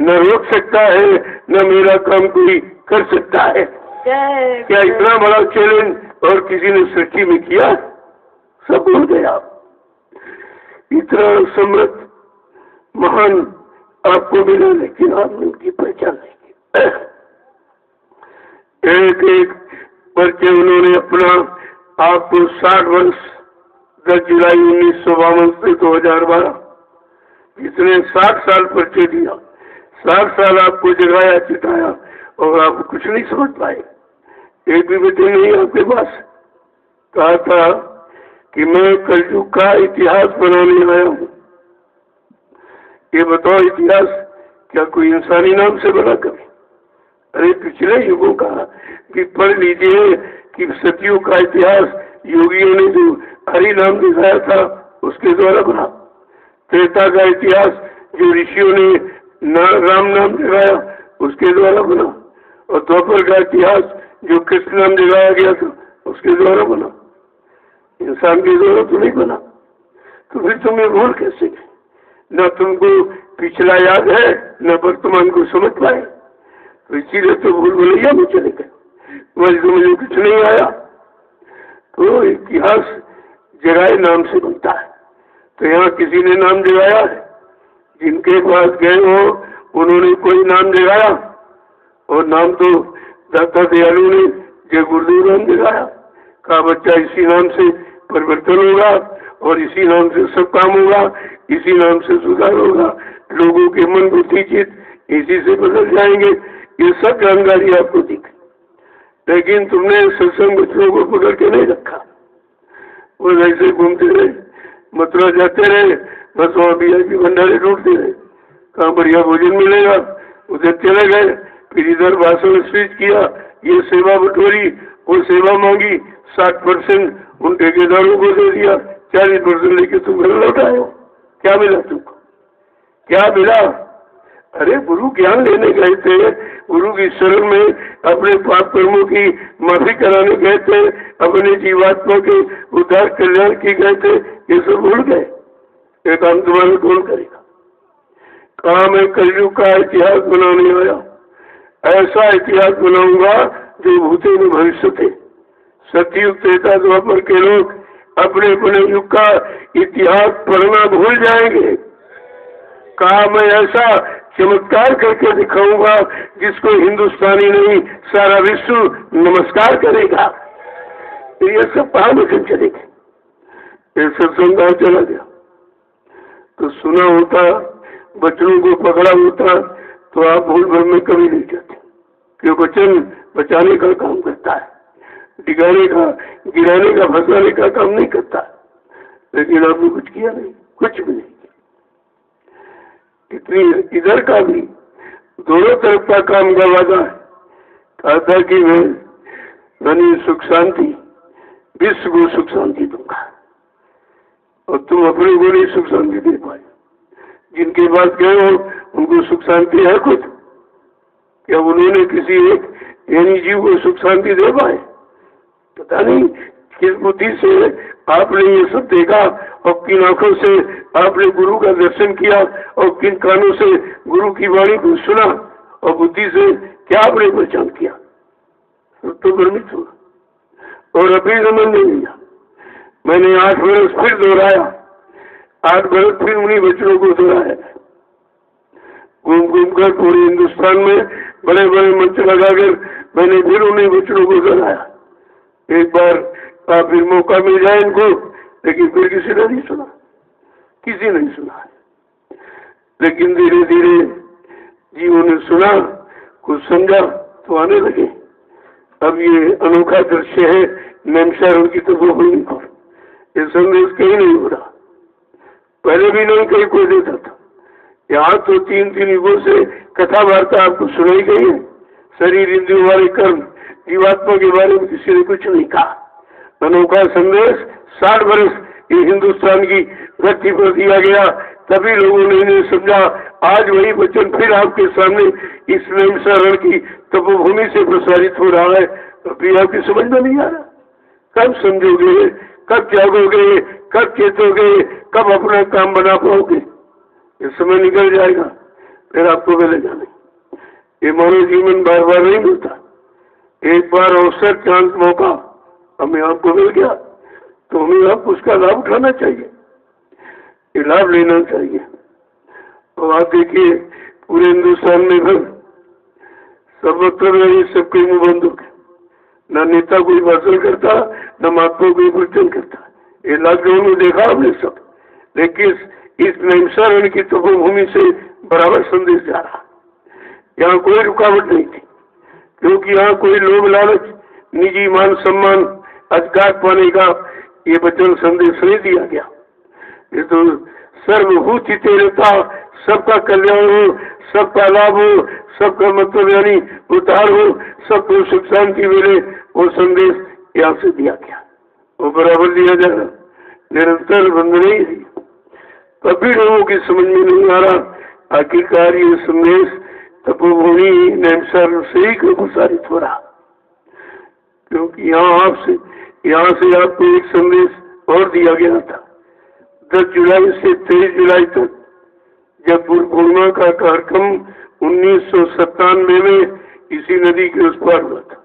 न रोक सकता है, न मेरा काम कोई कर सकता है। क्या इतना बड़ा चैलेंज और किसी ने सृष्टि में किया? सब भूल गए आप। इतना समृद्ध महान आपको मिला, लेकिन आपने उनकी पहचान नहीं की। एक एक पर्चे उन्होंने अपना आपको 60 वर्ष 10 जुलाई 1952 से 2012 जितने 60 साल पर्चे दिया, 60 साल आपको जगाया चिताया और आप कुछ नहीं समझ पाए। एक भी बेटे नहीं आपके पास। कहा था कि मैं कलयुग का इतिहास बनाने आया हूँ। ये बताओ इतिहास क्या कोई इंसानी नाम से बना कभी? अरे पिछले युगों का कि पढ़ लीजिए कि सतियों का इतिहास योगियों ने जो हरि नाम दिखाया था उसके द्वारा बना। त्रेता का इतिहास जो ऋषियों ने राम नाम दिखाया उसके द्वारा बना। और द्वापर का इतिहास जो कृष्ण नाम दिखाया गया था उसके द्वारा बना। इंसान के द्वारा तो नहीं बना। तो फिर तुम ये भूल कैसे गए? न तुमको पिछला याद है न वर्तमान को समझ पाए, तो इसीलिए तो भूल भुलैया में चले गए। वही तो मुझे कुछ नहीं आया। तो इतिहास जगाए नाम से बनता है। तो यहाँ किसी ने नाम जगाया है? जिनके पास गए हो उन्होंने कोई नाम जगाया, और नाम तो दाता दयालु ने जय गुरुदेव नाम जगाया। कहा बच्चा इसी नाम से परिवर्तन होगा और इसी नाम से सब काम होगा, इसी नाम से सुधार होगा, लोगों के मन बुद्धि चित्त इसी से बदल जाएंगे। ये सब जानकारी आपको दिखी, लेकिन तुमने सत्संग बच्चों को पकड़ के नहीं रखा। वो ऐसे घूमते रहे, मथुरा जाते रहे, बस वहाँ VIP भंडारे ढूंढते रहे, कहाँ बढ़िया भोजन मिलेगा उधर चले गए। फिर इधर भाषण स्पीच किया, ये सेवा बटोरी, वो सेवा मांगी, 60% उन ठेकेदारों को दे दिया, 40% लेके तुम घर लौट आए हो। क्या मिला तुमको? क्या मिला? अरे गुरु ज्ञान लेने गए थे, गुरु की शरण में अपने पाप कर्मों की माफी कराने गए थे, अपने जीवात्मा के उद्धार कल्याण की गए थे, ये सब भूल गए। ये काम तुम्हारा कौन करेगा? कहा मैं कलयुग का इतिहास बनाने आया, ऐसा इतिहास बनाऊंगा जो भूते में भविष्य थे। सतयुग त्रेता द्वापर के लोग अपने अपने युग का इतिहास पढ़ना भूल जाएंगे। कहा मैं ऐसा चमत्कार करके दिखाऊंगा जिसको हिंदुस्तानी नहीं सारा विश्व नमस्कार करेगा। तो ये सब कहां चलेगा? ये सत्संग चला गया। तो सुना होता, बच्चों को पकड़ा होता तो आप भूल भर में कभी नहीं जाते। कि वचन बचाने का काम करता है, डिगाने का, गिराने का, फंसाने का काम नहीं करता। लेकिन आपने कुछ किया नहीं, कुछ भी नहीं। इतनी इधर का भी दोनों तरफ का काम का वादा है। कहा था कि मैं सुख शांति, विश्व को सुख शांति दूंगा, और तुम अपने को नहीं सुख शांति दे पाए। जिनके पास गए हो उनको सुख शांति है कुछ? क्या उन्होंने किसी एक यानी जीव को सुख शांति दे पाए? पता नहीं किस बुद्धि से आपने ये सब देखा और किन आंखों से आपने गुरु का दर्शन किया और किन कानों से गुरु की वाणी को सुना और बुद्धि से क्या आपने पहचान किया? तो भ्रमित हुआ और अभी समझ नहीं लिया। मैंने 8 वर्ष फिर दोहराया, 8 वर्ष फिर उन्हीं बच्चों को दोहराया। घूम घूम कर पूरे हिंदुस्तान में बड़े बड़े मंच लगाकर मैंने फिर उन्हीं बच्चों को दोहराया। एक बार फिर मौका मिल जाए इनको, लेकिन फिर किसी ने नहीं सुना, किसी ने नहीं सुना। लेकिन धीरे धीरे जीवों ने सुना, कुछ समझा तो आने लगे। अब ये अनोखा दृश्य है नैमिषारण्य की तपोभूमि पर। ये संदेश कहीं नहीं हो रहा, पहले भी नहीं कहीं कोई देता था। यहाँ तो 3 युगों से कथा वार्ता आपको सुनाई गई है। शरीर, इंद्रियों वाले कर्म, जीवात्मा के बारे में किसी ने कुछ नहीं कहा। अनोखा संदेश 60 वर्ष ये हिंदुस्तान की धरती पर दिया गया, तभी लोगों ने इन्हें समझा। आज वही वचन फिर आपके सामने इस नैमिषारण्य की तपोभूमि से प्रसारित हो रहा है। अभी आपकी समझ में नहीं आ रहा। कब समझोगे, कब जागोगे, कब चेतोगे, कब अपना काम बना पाओगे? ये समय निकल जाएगा, फिर आपको मिलेगा नहीं। ये मानव जीवन बार बार नहीं मिलता। एक बार अवसर, चांस, मौका हमें आपको मिल गया तो हमें आप उसका लाभ उठाना चाहिए, ये लाभ लेना चाहिए। और आप देखिए पूरे हिंदुस्तान में भर सर्वत्र में सबके मुंह बंद हो गए। न नेता कोई भाषण करता, न महात्मा कोई प्रवचन करता। ये लॉकडाउन में देखा हमने सब। लेकिन इस नैमिषारण्य की तपोभूमि से बराबर संदेश जा रहा। यहाँ कोई रुकावट नहीं थी, क्योंकि यहाँ कोई लोभ लालच, निजी मान सम्मान, अधिकार पाने का ये वचन संदेश नहीं दिया गया। ये तो सर्वभूत हितेरता, सबका कल्याण हो, सबका लाभ हो, सबका मतलब यानी उद्धार हो, सबको सुख शांति मिले, वो संदेश यहाँ से दिया गया। वो बराबर दिया जा रहा, निरंतर बंद नहीं दी। कभी लोगों की समझ में नहीं आ रहा आखिरकार ये संदेश तपोभूमि नैमिषारण्य से ही क्यों प्रसारित हो रहा। क्योंकि यहाँ से आपको एक संदेश और दिया गया था। 10 जुलाई से 23 जुलाई तक जब गुरु पूर्णिमा का कार्यक्रम 1997 में इसी नदी के उस पार हुआ था।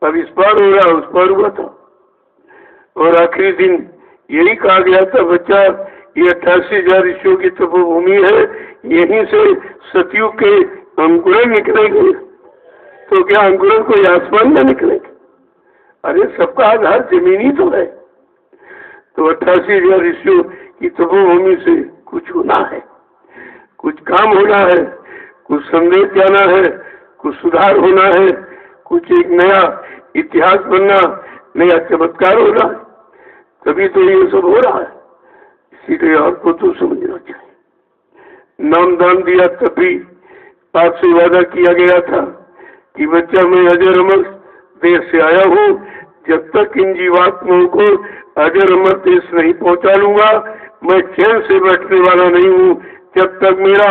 अब इस पार हो रहा, उस पार हुआ था। और आखिरी दिन यही कहा गया था, बच्चा ये 88,000 ऋषियों की तपोभूमि है, यहीं से सतयुग के अंकुरन निकलेंगे। तो क्या अंकुरन कोई आसमान में निकलेंगे? अरे सबका आधार जमीन ही तो है। तो 88,000 ऋषियों की तपोभूमि से कुछ होना है, कुछ काम होना है, कुछ संदेश जाना है, कुछ सुधार होना है, कुछ एक नया इतिहास बनना, नया चमत्कार होना है। तभी तो ये सब हो रहा है। इसीलिए आपको तो समझना चाहिए। नामदान दिया तभी आपसे वादा किया गया था कि बच्चा मैं अजर अमर देश से आया हूँ, जब तक इन जीवात्माओं को अजर अमर देश नहीं पहुँचा लूंगा मैं चैन से बैठने वाला नहीं हूँ। जब तक मेरा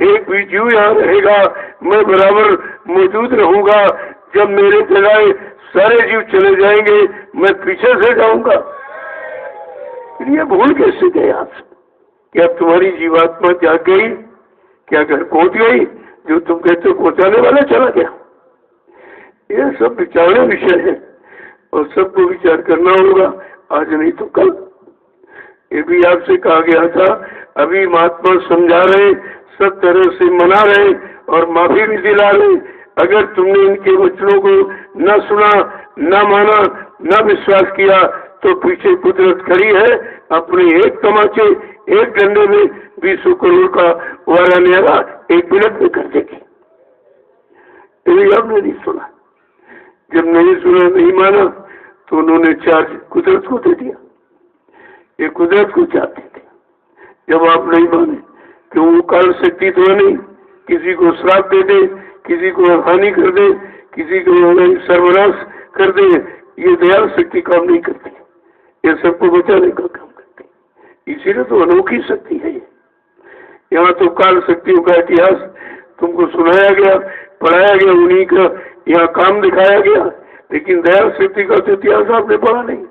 एक भी जीव यहाँ रहेगा मैं बराबर मौजूद रहूंगा। जब मेरे जगह सारे जीव चले जाएंगे मैं पीछे से जाऊंगा। ये भूल कैसे गए आप? क्या तुम्हारी जीवात्मा जाग गई? क्या घर पहुंच गई? जो तुम कहते हो पहुंचाने वाला चला गया? ये सब विचारने विषय है और सबको विचार करना होगा, आज नहीं तो कल। ये भी आपसे कहा गया था, अभी महात्मा समझा रहे, सब तरह से मना रहे और माफी भी दिला रहे। अगर तुमने इनके वचनों को न सुना, न माना, न विश्वास किया तो पीछे कुदरत खड़ी है, अपने एक तमाचे, एक डंडे में 20 करोड़ का वारा न्यारा 1 मिनट में कर देगी। यही आपने नहीं सुना। जब नहीं सुना, नहीं माना तो उन्होंने चार्ज कुदरत को दे दिया। ये कुदरत को चाहते थे। जब आप नहीं माने कि वो काल शक्ति तो नहीं, किसी को श्राप दे दे, किसी को हानि कर दे, किसी को सर्वनाश कर दे, ये दयाल शक्ति काम नहीं करती। ये सबको बचाने का काम करती। इसीलिए तो अनोखी शक्ति है ये। यहाँ तो काल शक्तियों का इतिहास तुमको सुनाया गया, पढ़ाया गया, उन्हीं का यहाँ काम दिखाया गया। लेकिन दयाल शक्ति का तो इतिहास आपने पढ़ा नहीं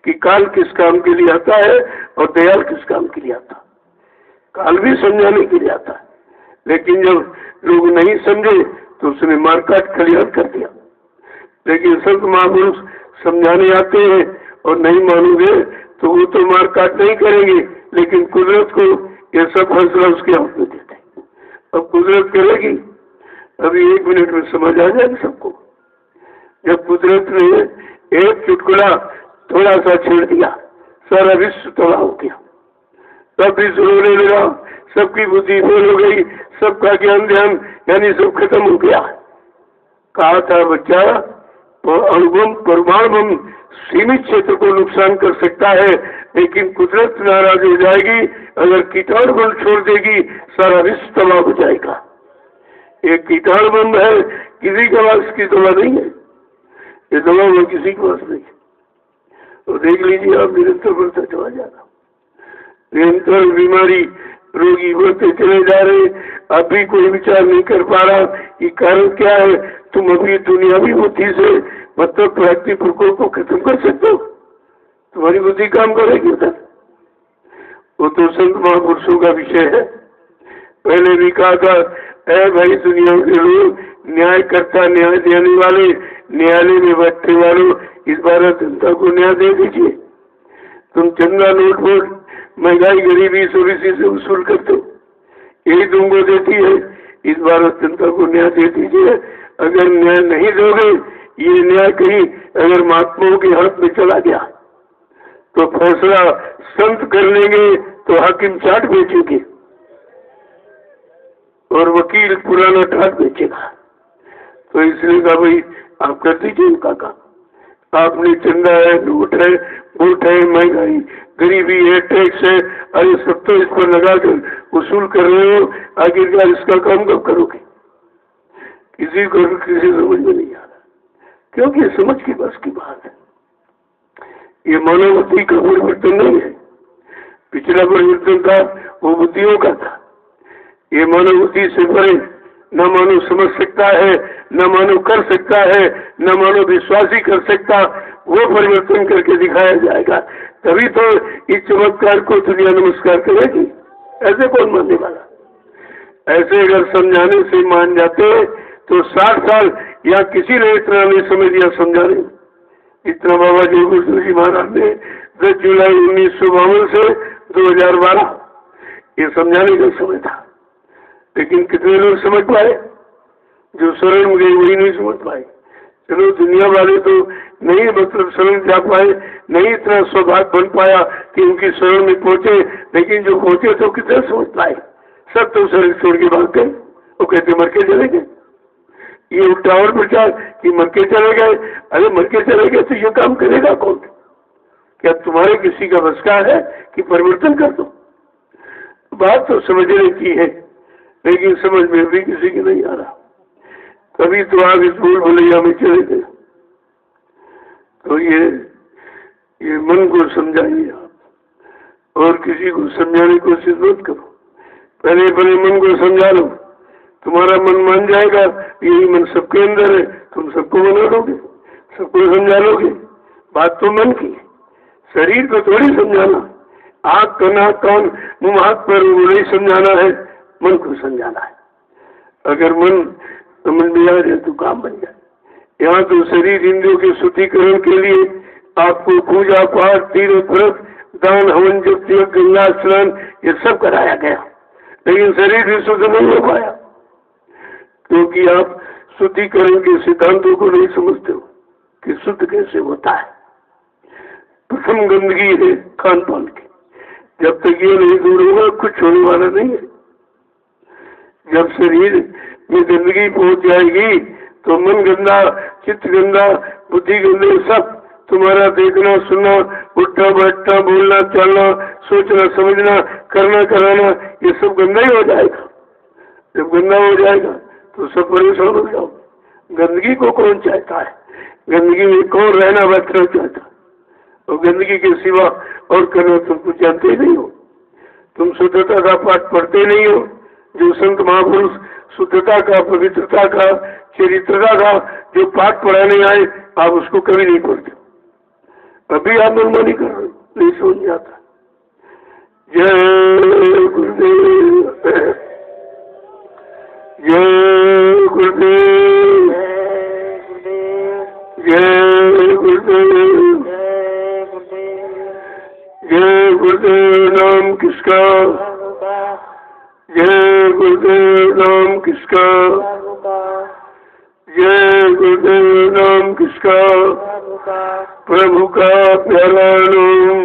कि काल किस काम के लिए आता है और दयाल किस काम के लिए आता है। काल भी समझाने के लिए आता है, लेकिन जब लोग नहीं समझे तो उसने मारकाट खलिहान कर दिया। लेकिन संत महापुरुष समझाने आते हैं और नहीं मानोगे तो वो तो मारकाट नहीं करेंगे, लेकिन कुदरत को ये सब फैसला उसके हाथ में देते हैं। अब कुदरत करेगी, अभी 1 मिनट में समझ आ जाएगा सबको। जब कुदरत ने एक चुटकुला थोड़ा सा छेड़ दिया, सारा विश्व तबाह हो गया। सब विश्व रोने लगा, सबकी बुद्धि फेल हो गई, सबका ज्ञान ध्यान यानी सब खत्म हो गया। कहा था बच्चा, अणुबम परमाणु बम सीमित क्षेत्र को नुकसान कर सकता है, लेकिन कुदरत नाराज हो जाएगी अगर कीटाणु बम छोड़ देगी, सारा विश्व तबाह हो जाएगा। एक कीटाणु बम है, किसी के पास की दवा नहीं है, ये दवा वो किसी के पास नहीं है। तो देख लीजिए आप, निरंतर बढ़ता चला जाएगा, निरंतर बीमारी, रोगी बढ़ते चले जा रहे। अभी कोई विचार नहीं कर पा रहा कि कारण क्या है। तुम अभी दुनियावी बुद्धि से मतलब प्राकृतिक प्रकोप को खत्म कर सकते हो, तुम्हारी बुद्धि काम करेगी उधर। वो तो संत महापुरुषों का विषय है। पहले भी कहा था, ऐ भाई दुनिया के लोग, न्याय करता, न्याय देने वाले, न्यायालय में बैठने वालों, इस बार जनता को न्याय दे दीजिए। तुम चंदा नोट वोट महंगाई गरीबी सब इसी से वसूल करते हो, यही तुमको देती है। इस बार जनता को न्याय दे दीजिए। अगर न्याय नहीं दोगे, ये न्याय कहीं अगर महात्माओं के हाथ में चला गया तो फैसला संत कर लेंगे, तो हाकिम चाट बेचेंगे और वकील पुराना टाट बेचेगा। तो इसलिए कहा भाई आप कर दीजिए उनका काम। आपने चंदा है, नोट है, वोट है, महंगाई गरीबी है, टैक्स है, अरे सब तो इस पर लगा कर वसूल कर रहे हो, आखिरकार इसका काम कब करोगे? किसी को किसी समझ में नहीं आ रहा, क्योंकि समझ की बस की बात है। ये मानव बुद्धि का परिवर्तन नहीं है। पिछला परिवर्तन था वो बुद्धियों का था। ये मानव बुद्धि से परे न मानो समझ सकता है, न मानो कर सकता है, न मानो विश्वासी कर सकता। वो परिवर्तन करके दिखाया जाएगा, तभी तो इस चमत्कार को दुनिया नमस्कार करेगी। ऐसे कौन मानने वाला? ऐसे अगर समझाने से मान जाते तो 60 साल या किसी ने इतना नहीं समझ दिया समझाने। इतना बाबा जोगेश्वर जी महाराज ने 10 जुलाई 1952 से 2012 ये समझाने का समय था, लेकिन कितने लोग समझ पाए? जो शरण में गए वही नहीं समझ पाए। चलो दुनिया वाले तो नहीं मतलब शरण जा पाए, नहीं इतना सौभाग्य बन पाया कि उनकी शरण में पहुंचे, लेकिन जो पहुंचे तो कितने समझ पाए? सब तो शरण छोड़ के भाग गए, वो कहते मर के चले गए। ये उल्टा और प्रचार कि मर के चले गए। अरे मर के चले गए तो ये काम करेगा कौन? क्या तुम्हारे किसी का बस का है कि परिवर्तन कर दो? बात तो समझने की है, लेकिन समझ में भी किसी की नहीं आ रहा। कभी तो आप इस भूल भुलैया में चले गए। तो ये मन को समझाइए आप, और किसी को समझाने की कोशिश मत करो। पहले मन को समझा लो, तुम्हारा मन मान जाएगा। यही मन सबके अंदर है, तुम सबको मना लोगे, सबको समझा लोगे। बात तो मन की, शरीर को थोड़ी समझाना। आँख कान कान मुँह हाथ पर वो नहीं समझाना है, मन को समझाना है। अगर मन समझ में आ जाए तो काम बन जाए। यहाँ तो शरीर इंद्रियों के शुद्धिकरण के लिए आपको पूजा पाठ, तीर्थ व्रत, दान हवन, जप, गंगा स्नान ये सब कराया गया, लेकिन शरीर भी शुद्ध नहीं हो पाया, क्योंकि आप शुद्धिकरण के सिद्धांतों को नहीं समझते हो कि शुद्ध कैसे होता है। प्रथम गंदगी है खान पान की, जब तक ये नहीं दूर होगा कुछ होने वाला नहीं है। जब शरीर में गंदगी पहुंच जाएगी तो मन गंदा, चित्त गंदा, बुद्धि गंदे, सब तुम्हारा देखना सुनना, उठना बैठना, बोलना चलना, सोचना समझना, करना कराना, ये सब गंदा ही हो जाएगा। जब गंदा हो जाएगा तो सब परेशान हो जाओ। गंदगी को कौन चाहता है? गंदगी में कौन रहना बैठना चाहता? और गंदगी के सिवा और करना तुम कुछ जानते नहीं हो। तुम शुद्धता का पाठ पढ़ते नहीं हो। जो संत महापुरुष शुद्धता का, पवित्रता का, चरित्रता का जो पाठ पढ़ाने आए, आप उसको कभी नहीं पढ़ते। अभी आप मनमानी कर रहे हो, नहीं समझ जाता। जय गुरुदेव, जय गुरुदेव, जय गुरुदेव, जय गुरुदेव। नाम किसका? जय गुरुदेव। नाम किसका? जय गुरुदेव। नाम किसका? प्रभु का प्यारा नाम।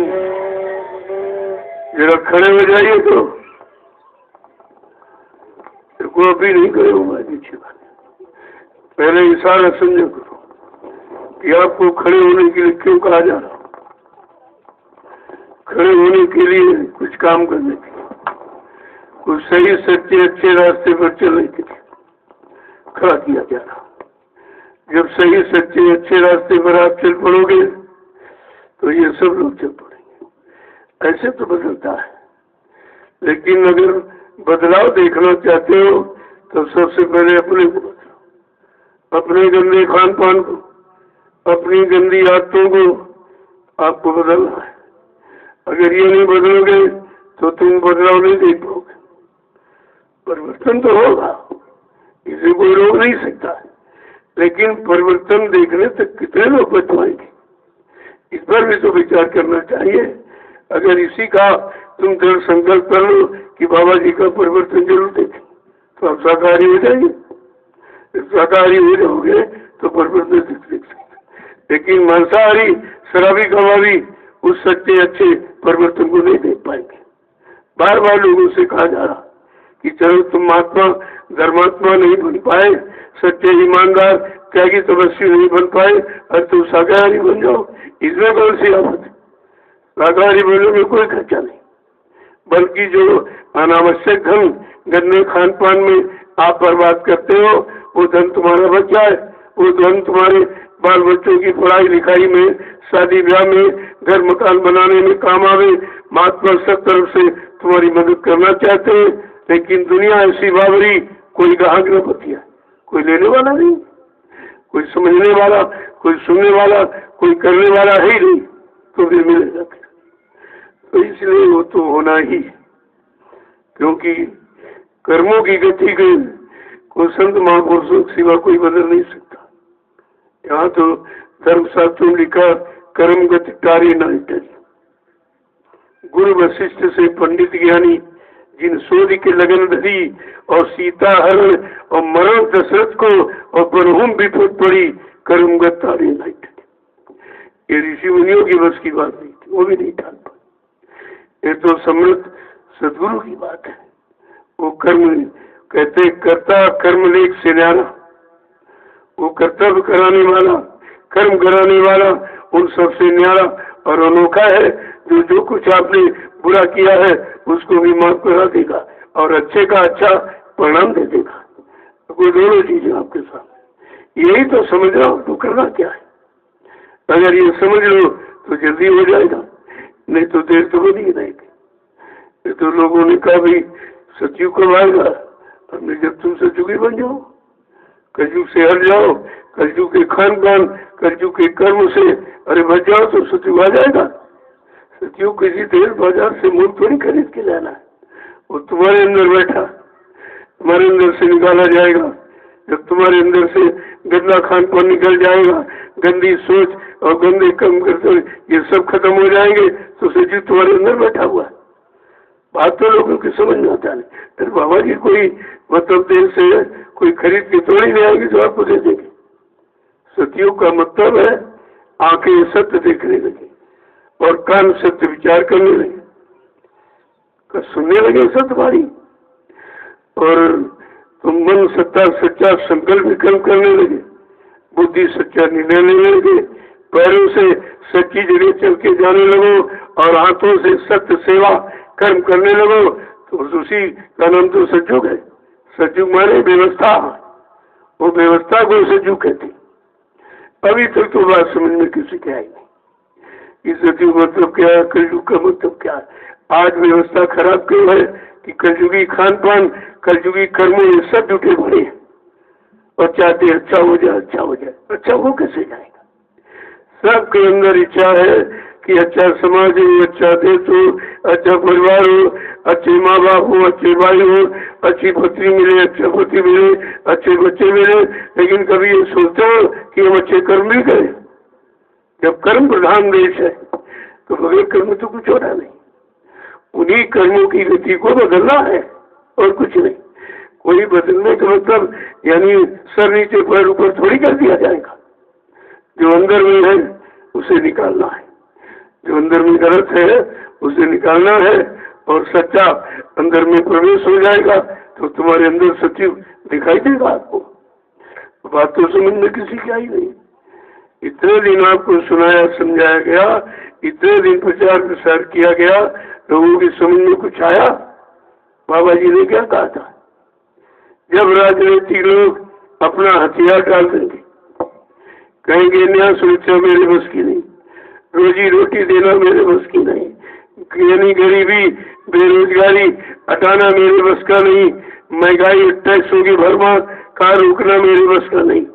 जरा खड़े हो जाइए तो। रुको, अभी नहीं करे वो बात अच्छी बात। पहले इशारा समझो करो कि आपको खड़े होने के लिए क्यों कहा जा रहा। खड़े होने के लिए, कुछ काम करने के लिए, कुछ सही सच्चे अच्छे रास्ते पर चलने के लिए खड़ा किया जा रहा। जब सही सच्चे अच्छे रास्ते पर आप चल पड़ोगे तो ये सब लोग चल पड़ेंगे। ऐसे तो बदलता है, लेकिन अगर बदलाव देखना चाहते हो तो सबसे पहले अपने को बदलो, अपने गंदे खान पान को, अपनी गंदी आदतों को आपको बदलना है। अगर ये नहीं बदलोगे तो तुम बदलाव नहीं देख पाओगे। परिवर्तन तो होगा, इसे कोई रोक नहीं सकता है, लेकिन परिवर्तन देखने तक कितने लोग बच पाएंगे, इस पर भी तो विचार करना चाहिए। अगर इसी का तुम दृढ़ संकल्प कर लो कि बाबा जी का परिवर्तन जरूर देखें तो आप शाकाहारी हो जाएंगे। शाकाहारी हो जाओगे तो परिवर्तन देख सकते, लेकिन मांसाहारी शराबी कबाबी उस सच्चे अच्छे परिवर्तन को नहीं देख पाएंगे। बार बार लोगों से कहा जा रहा कि चलो तुम महात्मा धर्मात्मा नहीं बन पाए, सच्चे ईमानदार त्यागी तपस्वी नहीं बन पाए, और तुम शाकाहारी बन जाओ। इसमें कौन सी आफत है? शाकाहारी बनने में कोई खर्चा नहीं, बल्कि जो अनावश्यक धन गंदे खान पान में आप बर्बाद करते हो वो धन तुम्हारा बच जाए, वो धन तुम्हारे बाल बच्चों की पढ़ाई लिखाई में, शादी ब्याह में, घर मकान बनाने में काम आवे। महात्मा सब तरफ से तुम्हारी मदद करना चाहते हैं, लेकिन दुनिया ऐसी बावरी, कोई ग्राहक न बतिया, कोई लेने वाला नहीं, कोई समझने वाला, कोई सुनने वाला, कोई करने वाला है ही नहीं, तो फिर मिलेगा। तो इसलिए वो तो होना ही, क्योंकि कर्मों की गति को संत महापुरुषों के सिवा कोई बदल नहीं सकता। यहाँ तो धर्मशास्त्रों में लिखा, कर्म गति कार्य न टली। गुरु वशिष्ठ से पंडित ज्ञानी, जिन शोध के लगन धरी, और सीता हरण और मरण दशरथ को, और बरहुम विपद पड़ी, कर्म गति कार्य न टली। ये ऋषि मुनियों की बस की बात नहीं थी, वो भी नहीं ठान पाए। ये तो समृद्ध सदगुरु की बात है। वो कर्म कहते कर्ता कर्म लेख से न्यारा, वो कर्तव्य कराने वाला, कर्म कराने वाला उन सबसे न्यारा और अनोखा है, जो कुछ आपने बुरा किया है उसको भी माफ करा देगा और अच्छे का अच्छा परिणाम दे देगा। कोई दोनों चीजें आपके सामने, यही तो समझ रहा हूँ तो करना क्या है। अगर ये समझ लो तो जल्दी हो जाएगा, नहीं तो देर तो बनी रहेगी। तो लोगों ने कहा भाई सतयुग कब आएगा? हमने जब तुम सतयुगी बन जाओ, कलयुग से हट जाओ, कलयुग के खान पान, कलयुग के कर्म से अरे बच जाओ तो सतयुग आ जाएगा। सतयुग किसी तेल बाजार से मूल थोड़ी खरीद के लाना है, वो तुम्हारे अंदर बैठा, तुम्हारे अंदर से निकाला जाएगा। जब तुम्हारे अंदर से गंदा खान पान निकल जाएगा, गंदी सोच और गंदे कर्म करते ये सब खत्म हो जाएंगे तो सतयुग तुम्हारे अंदर बैठा हुआ है। बात तो लोगों की समझ में आता नहीं। फिर बाबा जी कोई मतलब तेल से कोई खरीद के थोड़ी ले आएगी जो आपको दे देंगे। सतयुग का मतलब है आंखें सत्य देखने लगे और कान सत्य विचार करने लगे, सुनने लगे सत्य वाणी, और तुम मन सत्ता सच्चा संकल्प विकल्प करने लगे, बुद्धि सच्चा निर्णय लेने लगे, पैरों से सच्ची जगह चल के जाने लगो और हाथों से सत्य सेवा कर्म करने लगो, तो उसी का नाम तो सतयुग है। सतयुग माने व्यवस्था, वो व्यवस्था को सतयुग कहती। अभी तक तो बात समझ में किसी के आई नहीं, सतयुग मतलब क्या है, कलयुग का मतलब क्या है। आज व्यवस्था खराब क्यों है कि कलयुगी खान पान, कलयुगी कर्मों ये सब जुटे पड़े हैं और चाहते अच्छा हो जाए, अच्छा हो जाए। अच्छा वो कैसे जाएगा? सबके अंदर इच्छा है कि अच्छा समाज हो, अच्छा देश हो, अच्छा परिवार हो, अच्छे माँ बाप हो, अच्छे भाई हो, अच्छी पत्नी मिले, अच्छा पति मिले, अच्छे बच्चे मिले, लेकिन कभी ये सोचते हो कि हम अच्छे कर्म भी करें? जब कर्म प्रधान देश है तो बगैर कर्म तो कुछ हो रहा नहीं। उन्हीं कर्मों की गति को बदलना है और कुछ नहीं। कोई बदलने का मतलब यानी सर नीचे पैर ऊपर थोड़ी कर दिया जाएगा। जो अंदर में है उसे निकालना है, जो अंदर में गलत है उसे निकालना है, और सच्चा अंदर में प्रवेश हो जाएगा तो तुम्हारे अंदर सचिव दिखाई देगा आपको। बात तो समझ में किसी की आई नहीं। इतने दिन आपको सुनाया समझाया गया, इतने दिन प्रचार प्रसार किया गया, लोगों की समझ में कुछ आया? बाबा जी ने क्या कहा था? जब राजनीतिक लोग अपना हथियार डाल देंगे, कहेंगे न्याय सुरक्षा मेरे बस की नहीं, रोजी रोटी देना मेरे बस की नहीं, यानी गरीबी बेरोजगारी हटाना मेरे बस का नहीं, महंगाई टैक्सों की भरमार कार रोकना मेरे बस का नहीं,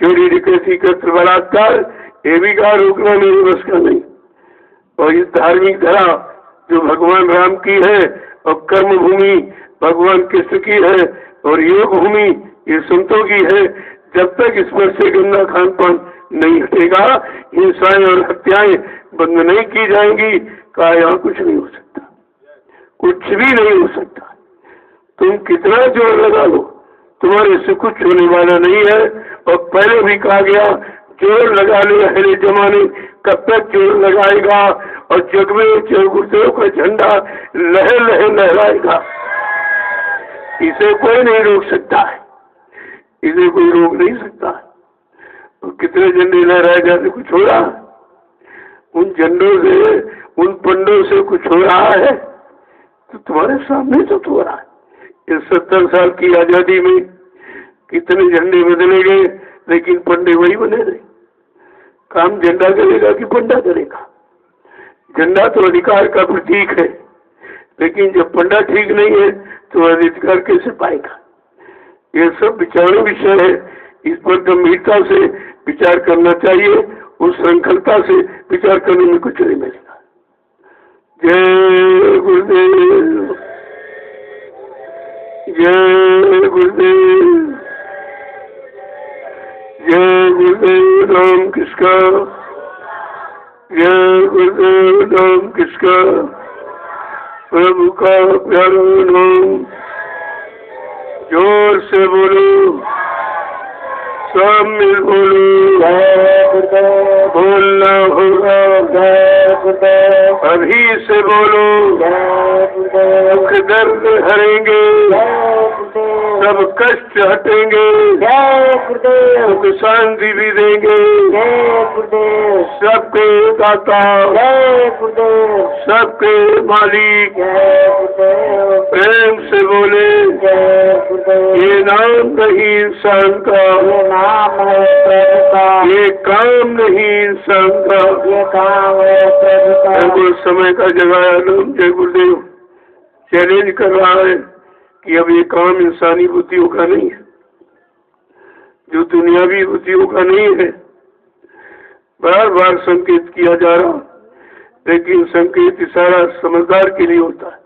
चोरी डकैती कत्ल बलात्कार ये भी कार रोकना मेरे बस का नहीं। और इस धार्मिक धरा जो भगवान राम की है और कर्म भूमि भगवान कृष्ण की है और योग भूमि ये संतों की है, जब तक इस पर से गंदा खान पान नहीं हटेगा, हिंसाएं और हत्याएं बंद नहीं की जाएंगी, कहा यहाँ कुछ नहीं हो सकता, कुछ भी नहीं हो सकता। तुम कितना जोर लगा लो, तुम्हारे से कुछ होने वाला नहीं है। और पहले भी कहा गया, जोर लगा ले अहले जमाने, कब तक जोर लगाएगा, और जग में गुरुदेव का झंडा लहर लहर लहराएगा। इसे कोई नहीं रोक सकता है, इसे कोई रोक नहीं सकता। और कितने झंडे लहराए जाते, कुछ हो रहा? उन झंडों से, उन पंडों से कुछ हो रहा है? तो तुम्हारे सामने तो हो रहा है। इस 70 साल की आजादी में कितने झंडे बदले गए, लेकिन पंडे वही बने रहे। काम झंडा करेगा कि पंडा करेगा? झंडा तो अधिकार का प्रतीक है, लेकिन जब पंडा ठीक नहीं है तो अधिकार कैसे पाएगा? ये सब विचारों विषय है। इस पर गंभीरता से विचार करना चाहिए, उस श्रृंखलता से विचार करने में कुछ नहीं मिलेगा। जय गुरुदेव, जय गुरुदेव, जय गुरुदेव। नाम किसका? जय गुरुदेव। नाम किसका? प्रभु का प्यारा नाम। जोर से बोलो, सब मिल बोलो, बोलना होगा। अभी से बोलो, दुख दर्द हरेंगे, सब कष्ट हटेंगे, सुख शांति भी देंगे, सबके दाता, सबके मालिक। प्रेम से बोले, ये नाम नहीं इंसान का, नाम है प्रभु का, ये काम नहीं इंसान का, ये काम है प्रभु का। वो समय का जगाया नाम जय गुरुदेव चैलेंज कर रहा है कि अब ये काम इंसानी बुद्धियों का नहीं है, जो दुनियावी बुद्धियों का नहीं है। बार बार संकेत किया जा रहा, लेकिन संकेत इशारा समझदार के लिए होता है।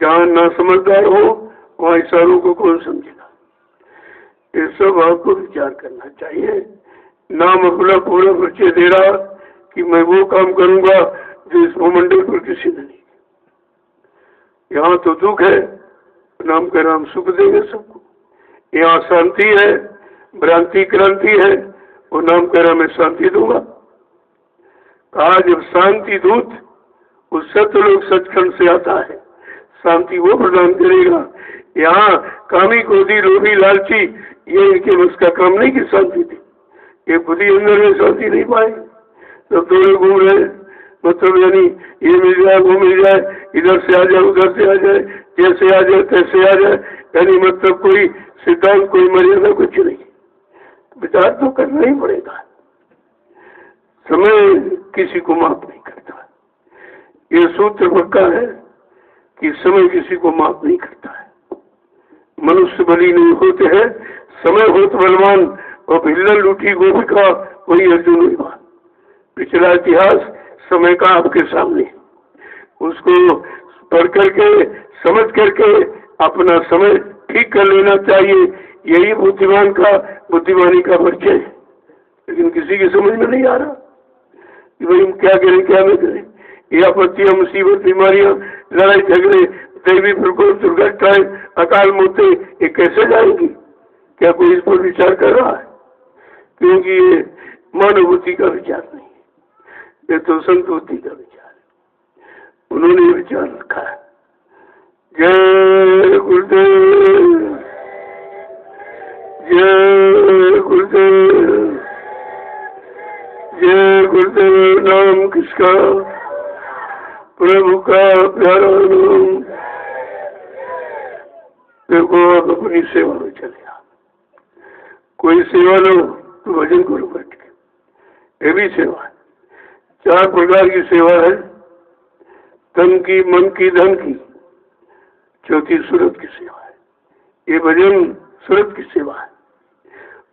जहाँ ना समझदार हो वहाँ इशारों को कौन समझेगा? ये सब आपको विचार करना चाहिए। नाम अपना पूरा परिचय दे रहा कि मैं वो काम करूंगा जो इस भूमंडल पर किसी ने नहीं। यहाँ तो दुख है, नाम का नाम सुख देंगे सबको। यहाँ शांति है, भ्रांति क्रांति है, वो नाम का नाम मैं शांति दूंगा। कहा जब शांति दूत उस सत्यलोक सचखंड से आता है, शांति वो प्रदान करेगा। यहाँ कामी क्रोधी लोभी लालची ये इनके बस का काम नहीं कि शांति थी, ये खुद ही अंदर में शांति नहीं पाएंगे। सब दौड़े घूम रहे, मतलब यानी ये मिल जाए वो मिल जाए, इधर से आ जाए उधर से आ जाए, जैसे आ जाए तैसे आ जाए, यानी मतलब कोई सिद्धांत कोई मर्यादा कुछ नहीं। विचार तो करना ही पड़ेगा। समय किसी को माफ नहीं करता, ये सूत्र पक्का है कि समय किसी को माफ नहीं करता है। मनुष्य बली नहीं होते हैं, समय होत बलवान, और भिल्लन लूटी गोपिका वही अर्जुन हुआ। पिछला इतिहास समय का आपके सामने, उसको पढ़ करके समझ करके अपना समय ठीक कर लेना चाहिए। यही बुद्धिमान का बुद्धिमानी का परिचय है। लेकिन किसी की समझ में नहीं आ रहा कि भाई हम क्या करें क्या न करें। ये आपत्तियां, मुसीबत, बीमारियां, लड़ाई झगड़े, दैवी प्रकोप, दुर्घटनाएं, अकाल मौतें ये कैसे जाएंगी? क्या कोई इस पर विचार कर रहा है? क्योंकि ये मानव बुद्धि का विचार नहीं है, ये तो संत बुद्धि का विचार है। उन्होंने विचार रखा है। जय गुरुदेव। जिसका प्रभु का प्यारा नाम। देखो आप अपनी सेवा में चले आओ। कोई सेवा लो तो भजन करो बैठ के, ये भी सेवा है। 4 प्रकार की सेवा है, तन की, मन की, धन की। चौथी सूरत की सेवा है। ये भजन सूरत की सेवा है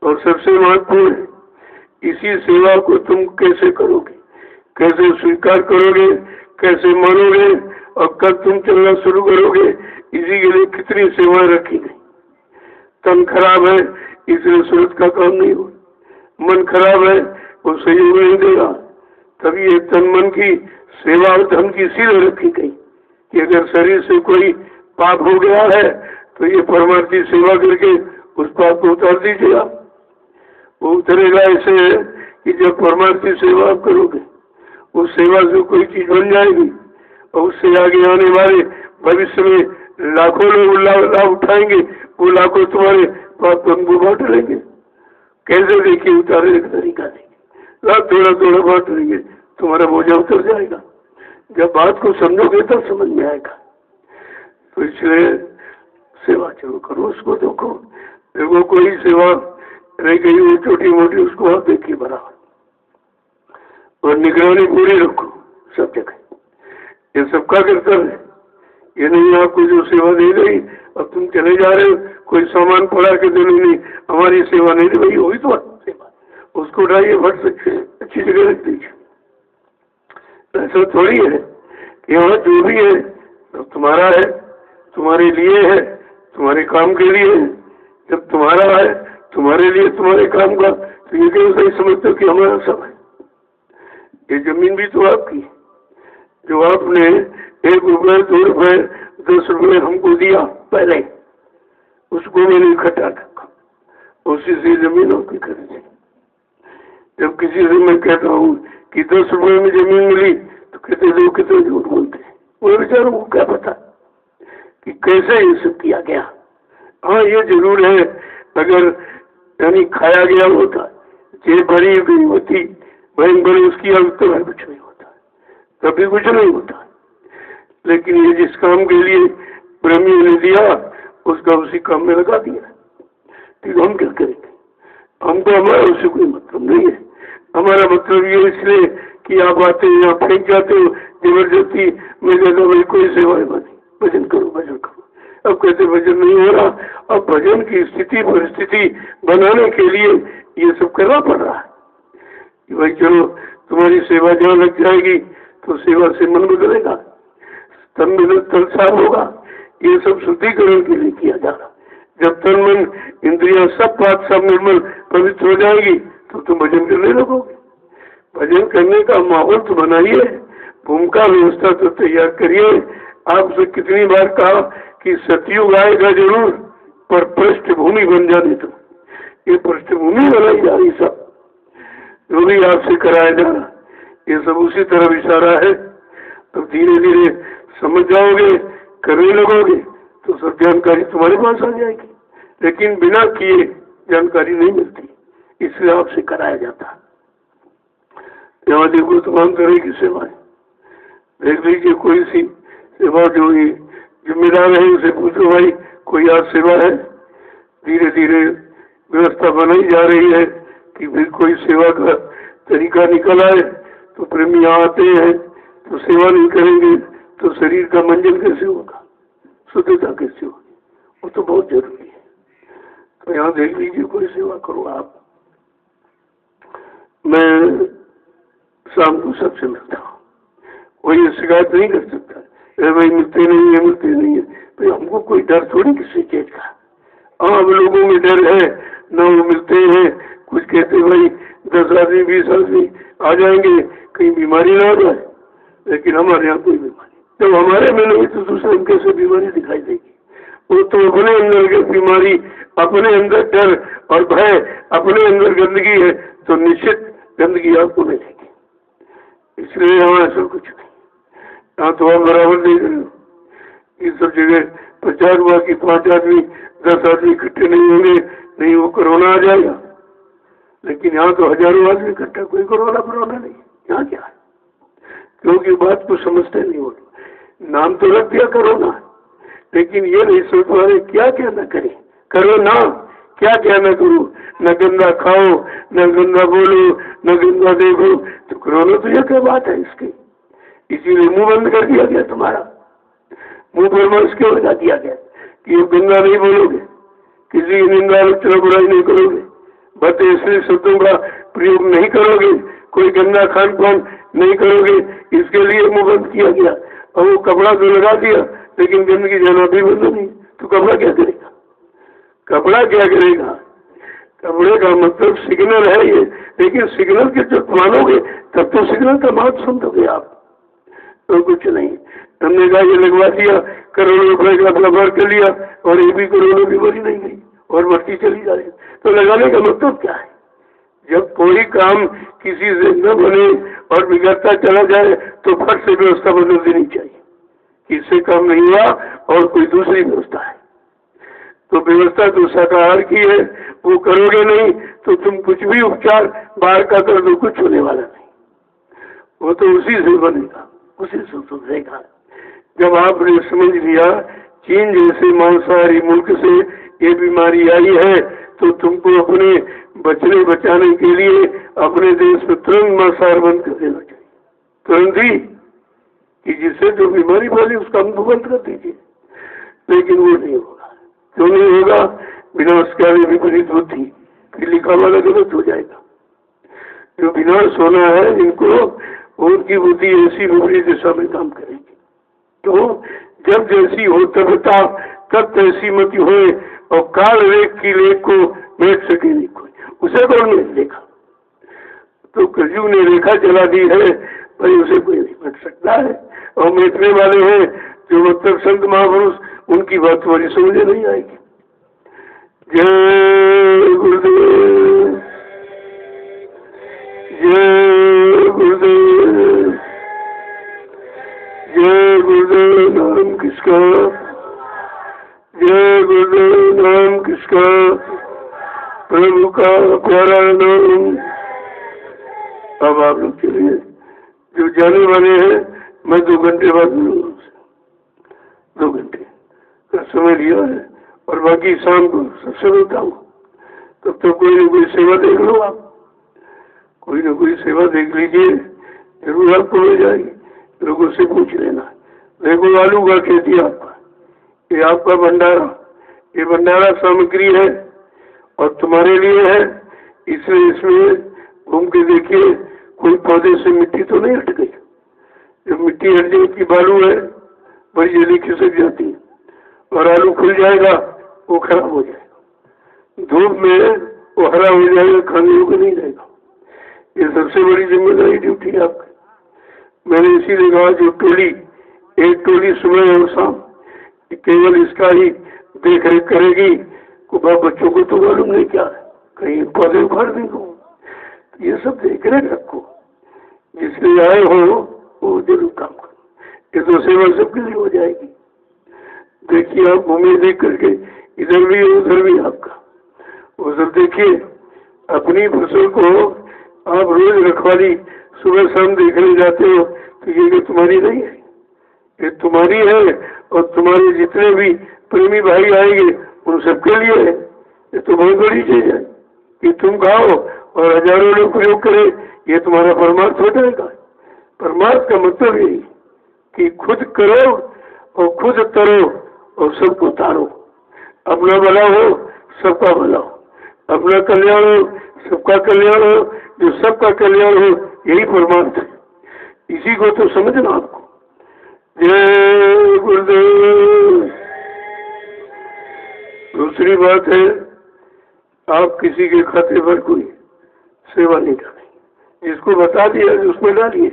और सबसे महत्वपूर्ण है। इसी सेवा को तुम कैसे करोगे, कैसे स्वीकार करोगे, कैसे मानोगे और कब तुम चलना शुरू करोगे, इसी के लिए कितनी सेवाएं रखी गई। तन खराब है इसलिए सूरत का काम नहीं हो, मन खराब है वो सहयोग नहीं देगा। तभी ये तन मन की सेवा और धन की इसीलिए रखी गई कि अगर शरीर से कोई पाप हो गया है तो ये परमार्थी सेवा करके उस पाप को उतार दीजिएगा। वो उतरेगा ऐसे है कि जब परमार्थी सेवा आप करोगे उस सेवा से कोई चीज बन जाएगी और उससे आगे आने वाले भविष्य में लाखों लोग लाभ उठाएंगे। वो लाखों तुम्हारे पाप को बांट लेंगे। कैसे देखिए उतारने का तरीका देखिए, लाख थोड़ा बांट लेंगे, तुम्हारा बोझा उतर जाएगा। जब बात को समझोगे तब समझ में आएगा। तो इसलिए सेवा चलो करो, उसको देखो कोई सेवा रह गई वो छोटी मोटी, उसको आप देखिए बराबर और निगरानी पूरी रखो सब जगह। ये सबका कर्तव्य है। ये नहीं आपको जो सेवा दे गई अब तुम चले जा रहे हो, कोई सामान पड़ा के देने नहीं, हमारी सेवा नहीं दे, वही तो सेवा, उसको उठाइए फट से अच्छी जगह रख दीजिए। ऐसा थोड़ी है कि यहाँ जो भी है तो तुम्हारा है, तुम्हारे लिए है, तुम्हारे काम के लिए है। जब तुम्हारा है, तुम्हारे लिए, तुम्हारे काम का, तो ये क्यों सही समझते हो कि हमारा सब है। ये जमीन भी तो आपकी, जो आपने 1 रुपये, 2 रुपये, 10 रुपये हमको दिया पहले, उसको मैंने इकट्ठा रखा, उसी से जमीन आपकी खरीदी। जब किसी से मैं कहता हूँ कि 10 रुपये में जमीन मिली तो कहते लोग कितने झूठ बोलते हैं। वो बेचारों को क्या पता कि कैसे ये सब किया गया। हाँ ये जरूर है, अगर यानी खाया गया होता, जेब भरी गई होती, बैंक भरी उसकी अब तो कुछ नहीं होता, कभी कुछ नहीं होता। लेकिन ये जिस काम के लिए ब्रह्मी ने दिया उसका उसी काम में लगा दिया। तो हम क्या करेंगे, हमको हमारा उससे कोई मतलब नहीं है। हमारा मतलब ये इसलिए कि आप आते हो यहाँ फेंक जाते हो जबरदस्ती। मैं कहता भाई कोई सेवाएं बनी, भजन करो भजन करो। अब कहते भजन नहीं हो रहा, अब भजन की स्थिति परिस्थिति बनाने के लिए ये सब करना पड़ रहा है कि भाई चलो तुम्हारी सेवा जहाँ लग जाएगी तो सेवा से मन बदलेगा, तन में तन साफ होगा। ये सब शुद्धिकरण के लिए किया जा रहा। जब तन मन इंद्रियां सब बात सब निर्मल पवित्र हो जाएगी तो तुम भजन करने लगोगे। भजन करने का माहौल तो बनाइए, भूमिका व्यवस्था तो तैयार करिए। आपसे कितनी बार कहा कि सतयुग आएगा जरूर, पर पृष्ठभूमि बन जाने दो। ये पृष्ठभूमि बनाई जा रही सब जो भी आपसे कराया जा रहा, ये सब उसी तरफ इशारा है। तो धीरे धीरे समझ जाओगे, करने लगोगे तो सब जानकारी तुम्हारे पास आ जाएगी। लेकिन बिना किए जानकारी नहीं मिलती, इसलिए आपसे कराया जाता। यहाँ देखो तमाम तरह की सेवाएं देख लीजिए, कोई सी सेवा जो जिम्मेदार है उसे पूछो भाई कोई आज सेवा है। धीरे धीरे व्यवस्था बनाई जा रही है कि भाई कोई सेवा का तरीका निकल आए तो प्रेमी यहाँ आते हैं तो सेवा नहीं करेंगे तो शरीर का मंजन कैसे होगा, शुद्धता कैसे होगी, वो तो बहुत जरूरी है। तो यहाँ देख लीजिए कोई सेवा करो आप। मैं शाम को सबसे मिलता हूँ, कोई ये शिकायत नहीं कर सकता भाई मिलते नहीं है मिलते नहीं है। भाई हमको कोई डर थोड़ी किसी चीज का। हाँ हम लोगों में डर है न, वो मिलते हैं कुछ कहते भाई 10 आदमी 20 आदमी आ जाएंगे कहीं बीमारी ना आ जाए, लेकिन हमारे यहाँ कोई बीमारी जब हमारे में नहीं तो दूसरे में कैसे बीमारी दिखाई देगी। वो तो अपने अंदर की बीमारी, अपने अंदर डर और भय, अपने अंदर गंदगी है तो निश्चित गंदगी आपको मिलेगी। इसलिए यहाँ ऐसा कुछ नहीं। यहाँ तो आप बराबर देख रहे हो, इस सब जगह 50 हुआ कि 5 आदमी 10 आदमी इकट्ठे नहीं होंगे, नहीं वो कोरोना आ जाएगा। लेकिन यहाँ तो हजारों आदमी इकट्ठा, कोई कोरोना नहीं। यहाँ क्या है, क्योंकि बात को समझते नहीं हो। नाम तो रख दिया करो ना, लेकिन ये नहीं सोच पा रहे क्या क्या न करें। करो ना, क्या क्या न करो, न गंदा खाओ, न गंदा बोलो, न गंदा देखो, तो करो ना। तो ये क्या बात है इसकी? इसीलिए मुंह बंद कर दिया गया तुम्हारा। मुंह पर इसके लगा दिया गया कि ये गंदा नहीं बोलोगे, किसी की निंदा आलोचना बुराई नहीं करोगे, बातें इसलिए शब्दों का प्रयोग नहीं करोगे, कोई गंदा खान पान नहीं करोगे, इसके लिए मुंह बंद किया गया। और वो कपड़ा तो लगा दिया, लेकिन गंदगी जाना भी बंद नहीं, तो कपड़ा क्या करेगा? कपड़ा क्या करेगा? कपड़े का मतलब सिग्नल है ये, लेकिन सिग्नल के जब मानोगे तब तो सिग्नल का महत्व समझोगे आप। तो कुछ नहीं, हमने कहा ये लगवा दिया, करोड़ों रुपए का अपना भर कर लिया, और ये भी करोड़ों की भरी नहीं गई और बढ़ती चली जा रही। तो लगाने का मतलब क्या है? जब कोई काम किसी से न बने और बिगड़ता चला जाए तो फट से व्यवस्था बदल देनी चाहिए। इससे काम नहीं हुआ और कोई दूसरी व्यवस्था है, तो व्यवस्था तो शाकाहार की है, वो करोगे नहीं तो तुम कुछ भी उपचार बाहर का कर दो, कुछ होने वाला नहीं। वो तो उसी से बनेगा, उसी से सुधरेगा। जब आपने समझ लिया चीन जैसे मांसाहारी मुल्क से ये बीमारी आई है, तो तुमको अपने बचने बचाने के लिए अपने देश में तुरंत मांसाहार बंद कर देना चाहिए, तुरंत ही, कि जिससे जो बीमारी फैली उसका मुंह बंद कर दीजिए। लेकिन वो नहीं होगा। क्यों नहीं होगा? विनाश क्या विपरीत बुद्धि, फिर लिखा वाला गलत हो जाएगा। जो विनाश होना है इनको, उनकी बुद्धि ऐसी विपरीत दिशा में काम करेगी। तो जब जैसी हो तबता तब तैसी मति होए, और काल रेख की लेख को मेट सके नहीं कोई, उसे कौन नहीं देखा? तो कलयुग ने रेखा चला दी है, पर उसे कोई नहीं मेट सकता है। और मेटने वाले हैं जो मतलब संत महापुरुष, उनकी बात वाली समझे नहीं आएगी। जय गुरुदेव, जय गुरुदेव, जय गुरुदेव। नाम किसका? जय गुरुदेव। नाम किसका? प्रभु का प्यारा नाम। अब आप लोग चलिए, जो जाने वाले हैं मैं 2 घंटे बाद मिलूंगा, 2 घंटे का समय लिया है, और बाकी शाम को सबसे मिलता हूँ। तब तो कोई न कोई सेवा देख लो आप, कोई न कोई सेवा देख लीजिए, जरूर आपको मिल जाएगी। लोगों से पूछ लेना। देखो आलू का खेती आपका, ये आपका भंडारा, ये भंडारा सामग्री है और तुम्हारे लिए है, इसलिए इसमें घूम के देखिए कोई पौधे से मिट्टी तो नहीं हट गई। जब मिट्टी हट जाएगी, बालू है, बड़ी जल्दी खिसक जाती है, और आलू खुल जाएगा, वो खराब हो जाएगा, धूप में वो हरा हो जाएगा, खाने योग्य नहीं रहेगा। ये सबसे बड़ी जिम्मेदारी ड्यूटी है आपकी। मैंने इसीलिए कहा जो टोली, एक टोली सुबह और शाम केवल इसका ही देख रेख करेगी, बच्चों को तो मालूम नहीं क्या है, कहीं पौधे उखाड़ देंगे, ये सब देख रेख रखो। जिसलिए आए हो वो जरूर काम करो, ये तो सेवा सबके लिए हो जाएगी। देखिए आप घूमे देख करके, इधर भी उधर भी आपका, वो सब देखिए। अपनी फसल को आप रोज रखवाली सुबह शाम देखने जाते हो, तो ये तुम्हारी नहीं है, ये तुम्हारी है, और तुम्हारे जितने भी प्रेमी भाई आएंगे उन सबके लिए है। ये तो बहुत बड़ी चीज है कि तुम खाओ और हजारों लोग प्रयोग करें, ये तुम्हारा परमार्थ हो जाएगा। परमार्थ का मतलब यही कि खुद करो और खुद तरो और सबको तारो। अपना भला हो, सबका भला हो, अपना कल्याण हो, सबका कल्याण हो, जो सबका कल्याण हो, यही परमार्थ है। इसी को तो समझना आपको। जय गुरुदेव। दूसरी बात है, आप किसी के खाते पर कोई सेवा नहीं करें, जिसको बता दिया उसमें डालिए,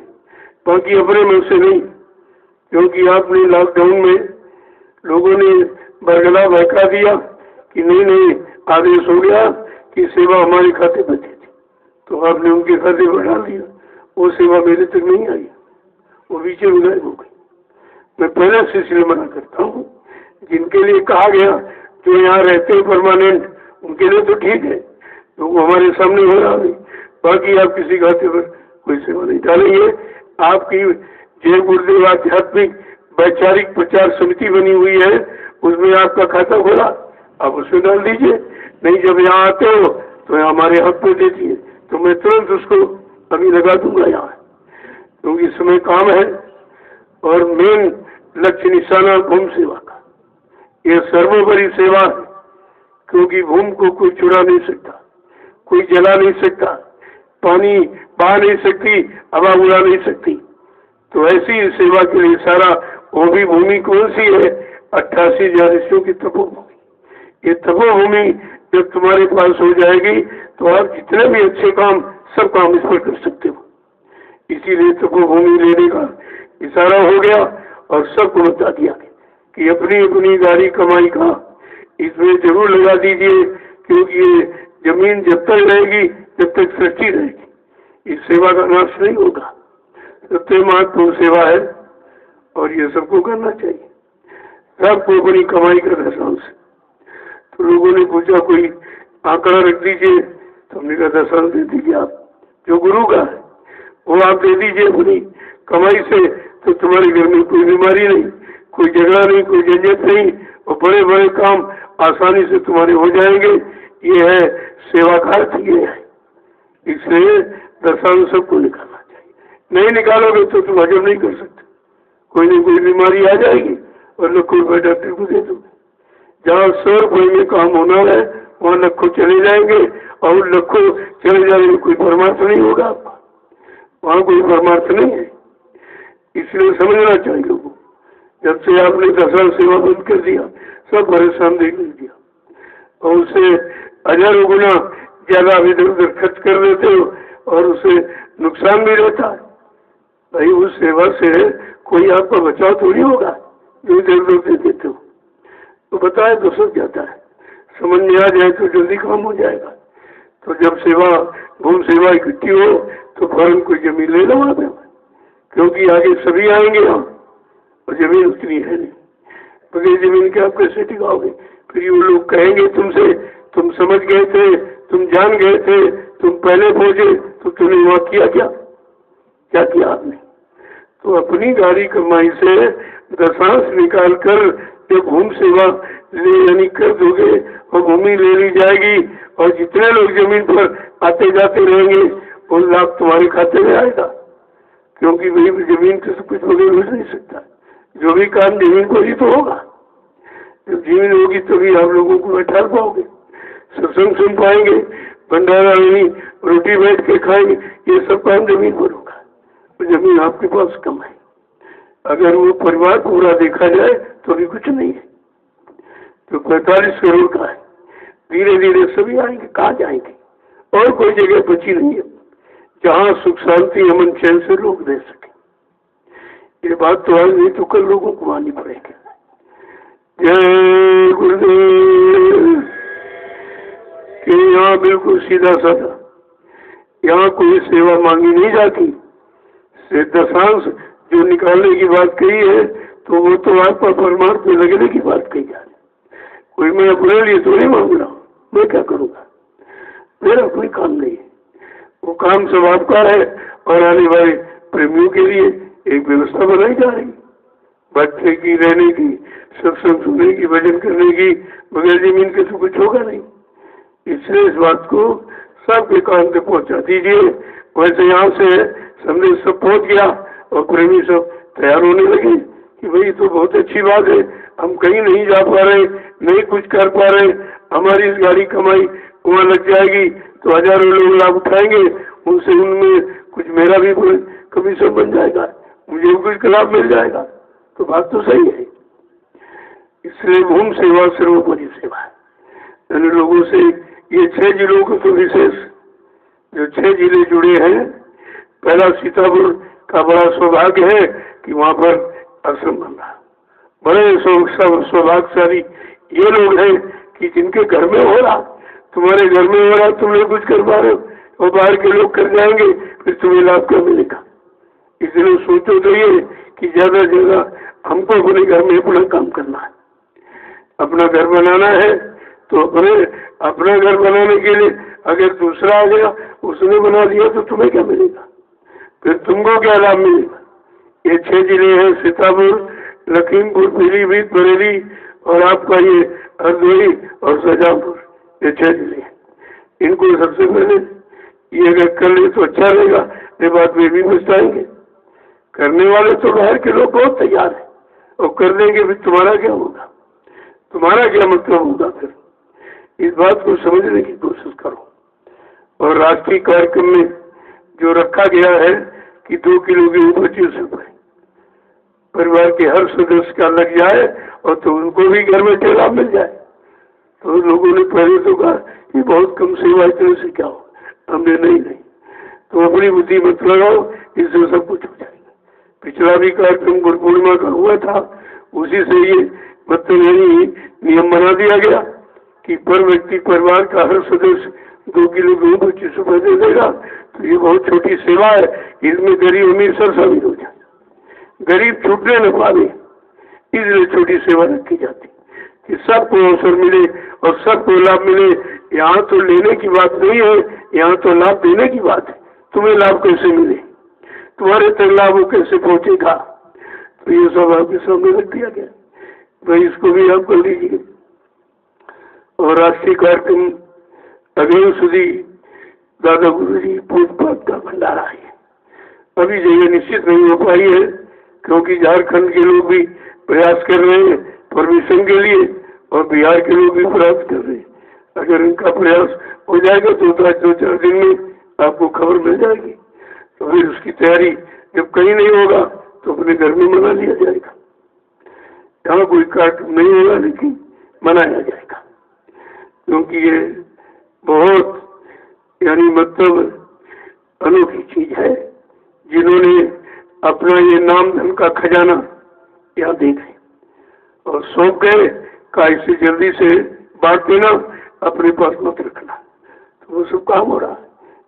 बाकी अपने मन से नहीं। क्योंकि आपने लॉकडाउन में लोगों ने बरगला बहका दिया कि नहीं आदेश हो गया कि सेवा हमारे खाते पर थी, तो आपने उनके खाते पर डाल दिया। वो सेवा मेरे तक नहीं आई, वो बीचे में गायब हो गई। मैं पहले से इसलिए मना करता हूँ, जिनके लिए कहा गया जो यहाँ रहते हैं परमानेंट, उनके लिए तो ठीक है, तो वो हमारे सामने हो रहा है। बाकी आप किसी खाते पर कोई सेवा नहीं डालेंगे। आपकी जय गुरुदेव आध्यात्मिक वैचारिक प्रचार समिति बनी हुई है, उसमें आपका खाता खोला, आप उसमें डाल दीजिए। नहीं, जब यहाँ आते हो तो यहाँ हमारे हाथ में दे दिए, तो मैं तुरंत उसको अभी लगा दूंगा यहाँ, क्योंकि इस समय काम है। और मेन लक्ष्य निशाना भूमि सेवा का, यह सर्वोपरि सेवा है, क्योंकि भूमि को कोई चुरा नहीं सकता, कोई जला नहीं सकता, पानी बहा नहीं सकती, हवा उड़ा नहीं सकती। तो ऐसी सेवा के लिए सारा, वो भी भूमि कौन सी है? 88,000 ऋषियों की तपोभूमि। ये तपोभूमि जब तुम्हारे पास हो जाएगी तो आप जितने भी अच्छे काम, सब काम इस पर कर सकते हो। इसीलिए तपोभूमि लेने का इशारा हो गया और सबको बता दिया कि अपनी अपनी गाड़ी कमाई का इसमें जरूर लगा दीजिए, क्योंकि ये जमीन जब तक रहेगी जब तक सृष्टि रहेगी, इस सेवा का नाश नहीं होगा। सबसे महत्वपूर्ण सेवा है और ये सबको करना चाहिए, सबको अपनी कमाई का दशांश। तो लोगों ने पूछा कोई आंकड़ा रख दीजिए, तो हमने कहा दशांश दे दीजिए आप, जो गुरु का है वो आप दे दीजिए अपनी कमाई से, तो तुम्हारे घर में कोई बीमारी नहीं, कोई झगड़ा नहीं, कोई झंझट नहीं, और बड़े बड़े काम आसानी से तुम्हारे हो जाएंगे। ये है सेवा का अर्थ, ये है। इसलिए दशांश सबको निकालना चाहिए, नहीं निकालोगे तो तुम हजम नहीं कर सकते, कोई न कोई बीमारी आ जाएगी और लखों रुपये डॉक्टर को दे दोगे। जहाँ 100 रुपये में काम होना है वहाँ लखों चले जाएंगे, और लखों चले जाएंगे, कोई परमार्थ नहीं होगा आपका, वहाँ कोई परमार्थ नहीं है। इसलिए समझना चाहिए लोगों, जब से आपने दशांश सेवा बंद कर दिया, सब परेशान देखने दिया, और उससे हजारों गुना ज्यादा इधर उधर खर्च कर देते हो और उससे नुकसान भी रहता है। भाई उस सेवा से कोई आपका बचाव थोड़ी होगा, जो इधर उधर दे देते हो। तो बताए तो सब जाता है, समझ में आ जाए तो जल्दी काम हो जाएगा। तो जब सेवा भूमि सेवा इकट्ठी हो तो फौरन कोई जमीन ले लो वहाँ पे, क्योंकि आगे सभी आएंगे हम, और जमीन उतनी है नहीं। बगैर जमीन के आप कैसे टिकाओगे? फिर वो लोग कहेंगे तुमसे, तुम समझ गए थे, तुम जान गए थे, तुम पहले पहुंचे, तो तुमने वहाँ किया क्या किया आपने? तो अपनी गाड़ी कमाई से दशांश निकाल कर जब भूमि सेवा ले यानी कर दोगे और भूमि ले ली जाएगी, और जितने लोग जमीन पर आते जाते रहेंगे वो लाभ तुम्हारे खाते में आएगा, क्योंकि वही जमीन से कुछ बगैर हो नहीं सकता। जो भी काम जमीन को ही तो होगा, जब जमीन होगी तभी आप लोगों को बैठा पाओगे, सत्संग सुन पाएंगे, भंडारा नहीं, रोटी बैठ के खाएंगे, ये सब काम जमीन पर होगा। तो जमीन आपके पास कम है, अगर वो परिवार पूरा देखा जाए तो भी कुछ नहीं है। तो 45 करोड़ का है, धीरे धीरे सभी आएंगे, कहाँ जाएंगे? और कोई जगह बची नहीं है जहाँ सुख शांति अमन चैन से लोग रह सके। ये बात तो आज नहीं तो कल लोगों को माननी पड़ेगी। जय गुरुदेव। कि यहाँ बिल्कुल सीधा साधा, यहाँ कोई सेवा मांगी नहीं जाती। दशांश जो निकालने की बात कही है तो वो तो आपका परमार्थ में लगने की बात कही जा रही। कोई मैं अपने लिए तो नहीं मांग रहा हूँ, मैं क्या करूँगा, मेरा कोई काम नहीं है। वो काम सब आपका है, और आने वाले प्रेमियों के लिए एक व्यवस्था बनाई जा रही, बैठने की, रहने की, सत्संग सुनने की, भजन करने की। बगैर जमीन के तो कुछ होगा नहीं। इसलिए इस बात को सबके कान तक पहुँचा दीजिए। वैसे यहाँ से संदेश सब पहुँच गया और प्रेमी सब तैयार होने लगे कि भाई तो बहुत अच्छी बात है, हम कहीं नहीं जा पा रहे, नहीं कुछ कर पा रहे, हमारी इस गाड़ी कमाई वहाँ लग जाएगी तो हजारों लोग लाभ उठाएंगे, उनसे उनमें कुछ मेरा भी कमीशन बन जाएगा, मुझे भी कुछ लाभ मिल जाएगा। तो बात तो सही है। इसलिए भूमि सेवा सर्वोपरि सेवा है। यानी लोगों से ये 6 जिलों को तो विशेष, जो 6 जिले जुड़े हैं, पहला सीतापुर का बड़ा सौभाग्य है कि वहाँ पर आश्रम बन रहा। बड़े सौभाग्यशाली ये लोग हैं कि जिनके घर में हो रहा, तुम्हारे घर में हो रहा, तुम लोग कुछ कर पा रहे हो, और बाहर के लोग कर जाएंगे, फिर तुम्हें लाभ क्या मिलेगा? इसलिए सोचो तो ये कि ज्यादा से ज्यादा हमको अपने घर में अपना काम करना है, अपना घर बनाना है। तो अपना घर बनाने के लिए अगर दूसरा आ गया, उसने बना दिया, तो तुम्हें क्या मिलेगा? फिर तुमको क्या लाभ मिलेगा? ये 6 जिले हैं, सीतापुर, लखीमपुर, पीलीभीत, बरेली और आपका ये हरदोई और शाहजहांपुर, ये 6 जिले हैं। इनको सबसे पहले ये अगर कर ले तो अच्छा रहेगा, ये बात वे भी पछताएंगे। करने वाले तो बाहर के लोग बहुत तैयार हैं, और कर देंगे फिर तुम्हारा क्या होगा, तुम्हारा क्या मतलब होगा। फिर इस बात को समझने की कोशिश करो। और राष्ट्रीय कार्यक्रम में जो रखा गया है कि 2 किलो गेहूं 25 रुपए परिवार के हर सदस्य का लग जाए, और तो उनको भी घर में ठेला मिल जाए। तो लोगों ने पहले तो कहा ये बहुत कम सेवा, इतने से क्या हो। हमने नहीं तो अपनी बुद्धि मत लगाओ, इससे सब कुछ हो जाएगा। पिछला भी कार्यक्रम गुरु पूर्णिमा का हुआ था, उसी से ये मतलब यही नियम बना दिया गया कि पर व्यक्ति परिवार का हर सदस्य 2 किलो गेहूं 25 रुपए दे देगा। तो ये बहुत छोटी सेवा है, इसमें गरीब अमीर सब शामिल हो जाए, गरीब छूटने न पावे, इसलिए छोटी सेवा रखी जाती कि सबको अवसर मिले और सबको लाभ मिले। यहाँ तो लेने की बात नहीं है, यहाँ तो लाभ देने की बात है। तुम्हें लाभ कैसे मिले, तुम्हारे तक लाभ वो कैसे पहुंचेगा, तो ये सब आपके सामने रख दिया गया। भाई इसको भी आप कर लीजिए। और राष्ट्रीय कार्यक्रम अगले सुधी दादा गुरु जी पूजपाठ का भंडारा है। अभी जगह निश्चित नहीं हो पाई है, क्योंकि झारखंड के लोग भी प्रयास कर रहे हैं परमिशन के लिए, और बिहार के लोग भी प्रयास कर रहे हैं। अगर इनका प्रयास हो जाएगा तो 2-4 दिन में आपको खबर मिल जाएगी। तो फिर उसकी तैयारी जब कहीं नहीं होगा तो अपने घर में मना लिया जाएगा। यहाँ कोई कार्यक्रम नहीं होगा, लेकिन मनाया जाएगा, क्योंकि ये बहुत यानी मतलब अनोखी चीज है। जिन्होंने अपना ये नाम धन का खजाना यहाँ देखे और सौंप गए, का इसे जल्दी से बांट देना, अपने पास मत रखना। तो वो सब काम हो रहा है।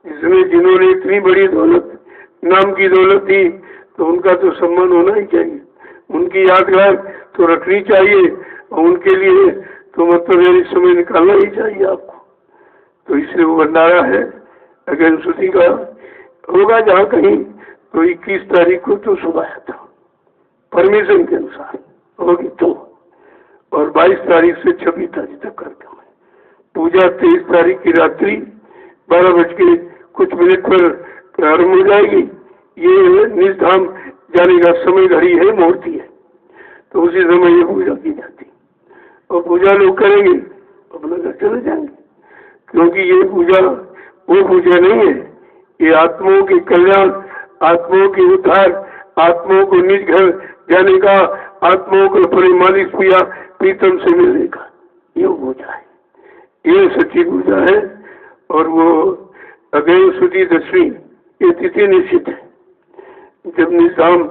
इसमें जिन्होंने इतनी बड़ी दौलत, नाम की दौलत दी, तो उनका तो सम्मान होना ही चाहिए, उनकी यादगार तो रखनी चाहिए, और उनके लिए तो मतलब ये समय निकालना ही चाहिए आपको। तो इसलिए वो भंडारा है अगन सुधी का होगा जहाँ कहीं, तो 21 तारीख को तो सुबह था परमिशन के अनुसार होगी तो, और 22 तारीख से 26 तारीख तक कार्यक्रम है। पूजा 23 तारीख की रात्रि 12:00 पर प्रारंभ हो जाएगी। ये निज धाम जाने का समय घड़ी है, मूर्ति है, तो उसी समय ये पूजा की जाती है। और पूजा लोग करेंगे अपना घर चले जाएंगे, क्योंकि ये पूजा वो पूजा नहीं है, ये आत्माओं के कल्याण, आत्माओं के उद्धार, आत्माओं को निज घर जाने का, आत्माओं को अपने मालिक पिया प्रीतम से मिलने का ये पूजा है, ये सच्ची पूजा है। और वो अगले सुधी 10वीं ये तिथि निश्चित है। जब निजाम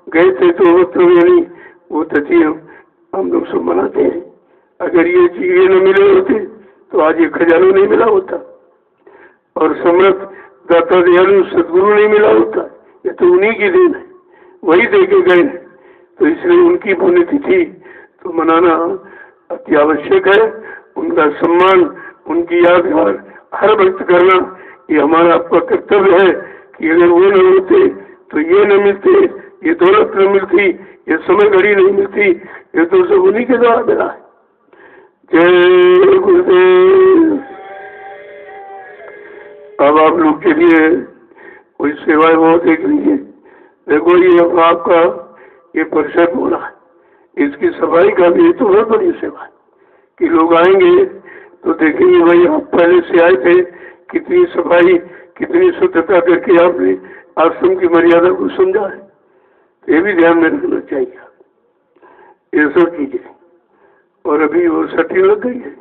गए थे तो मतलब यानी वो तिथि हम लोग सब मनाते हैं। अगर ये चीजें न मिले होते तो आज ये खजाना नहीं मिला होता, और समर्थ दाता दयालु सदगुरु नहीं मिला होता। ये तो उन्हीं की देन है, वही दे के गए। तो इसलिए उनकी पुण्यतिथि तो मनाना अति आवश्यक है। उनका सम्मान, उनकी यादगार हर वक्त करना ये हमारा आपका कर्तव्य है कि अगर वो न होते तो ये न मिलते, ये दौलत न मिलती, ये समय घड़ी नहीं मिलती, ये तो सब उन्हीं के द्वारा मिला है। जय गुरुदेव। अब आप लोग के लिए कोई सेवाएं वो देख लीजिए। देखो ये अब आपका ये परिषद हो रहा है, इसकी सफाई का भी तो बहुत बड़ी सेवा है कि लोग आएंगे तो देखेंगे भाई आप पहले से आए थे, कितनी सफाई कितनी शुद्धता करके आपने आश्रम की मर्यादा को समझा है। ये भी ध्यान में रखना चाहिए ये सब चीजें। और अभी वो सटी लग गई है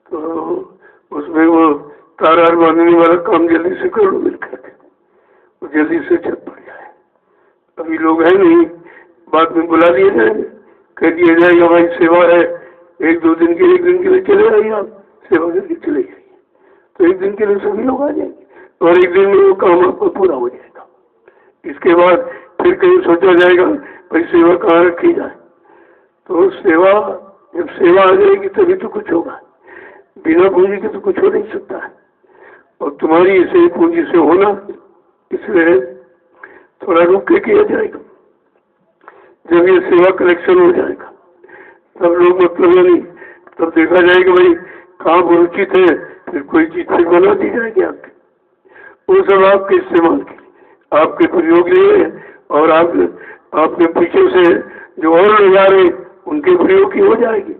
तो उसमें वो तार बांधने वाला काम जल्दी से कर लो मिल करके, वो जल्दी से छत पड़ जाए। अभी लोग हैं नहीं, बाद में बुला लिए जाएंगे, कह दिया जाएगा भाई सेवा है, 1-2 दिन के लिए चले आइए, आप सेवा करके चले जाइए। तो 1 दिन के लिए सभी लोग आ जाएंगे और 1 दिन में वो काम आपका पूरा हो जाएगा। इसके बाद फिर कहीं सोचा जाएगा भाई सेवा कहाँ रखी जाए। तो सेवा, जब सेवा आ जाएगी तभी तो कुछ होगा, बिना पूंजी के तो कुछ हो नहीं सकता है। और तुम्हारी इसे पूंजी से होना, इसलिए थोड़ा रुक के किया जाएगा। जब ये सेवा कलेक्शन हो जाएगा तब लोग मतलब नहीं, तब देखा जाएगा भाई कहाँ उचित है, फिर कोई चीज फिर बना दी जाएगी आपकी। वो सब आपके इस्तेमाल के लिए, आपके प्रयोग लिए, और आपके पीछे से जो और लोग आ रहे उनके प्रयोग की हो जाएगी।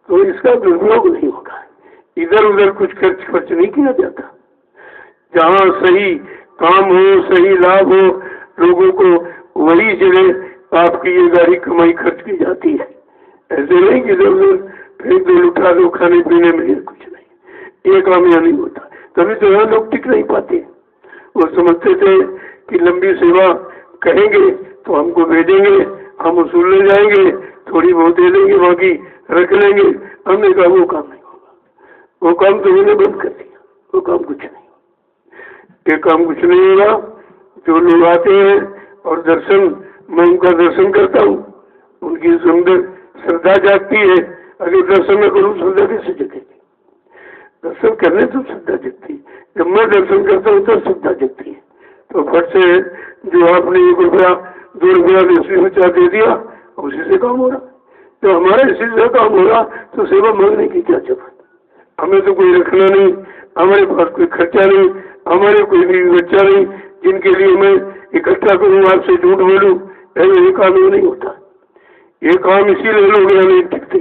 तो इसका दुरुपयोग नहीं होगा, इधर उधर कुछ खर्च नहीं किया जाता। जहाँ सही काम हो, सही लाभ हो लोगों को, वही जगह आपकी ये गाड़ी कमाई खर्च की जाती है। ऐसे नहीं कि इधर उधर फेंक दो, लुटा दो, खाने पीने में कुछ नहीं, ये काम यहाँ नहीं होता। तभी तो यहाँ लोग टिक नहीं पाते। वो समझते थे कि लंबी सेवा कहेंगे तो हमको भेजेंगे, हम वसूल ले जाएंगे, थोड़ी बहुत दे देंगे, बाकी रख लेंगे। हमने कहा वो काम नहीं होगा, वो काम तो मैंने बंद कर दिया, वो काम कुछ नहीं, ये काम कुछ नहीं होगा। जो लोग आते हैं और दर्शन, मैं उनका दर्शन करता हूँ, उनकी सुंदर श्रद्धा जागती है। अगर दर्शन न करूँ श्रद्धा कैसे जगेगी? दर्शन करने तो श्रद्धा जगती है, जब मैं दर्शन करता हूँ तो श्रद्धा जगती है। तो फट से जो आपने 1 रुपया 2 रुपया 20 दे दिया, उसी से काम हो रहा। तो हमारा इसी से काम हो रहा तो सेवा मांगने की क्या जरूरत? हमें तो कोई रखना नहीं, हमारे पास कोई खर्चा नहीं, हमारे कोई भी बच्चा नहीं जिनके लिए मैं इकट्ठा करूँ, आपसे झूठ बोलूँ। ये काम नहीं होता। ये काम इसीलिए लोग नहीं टिकते,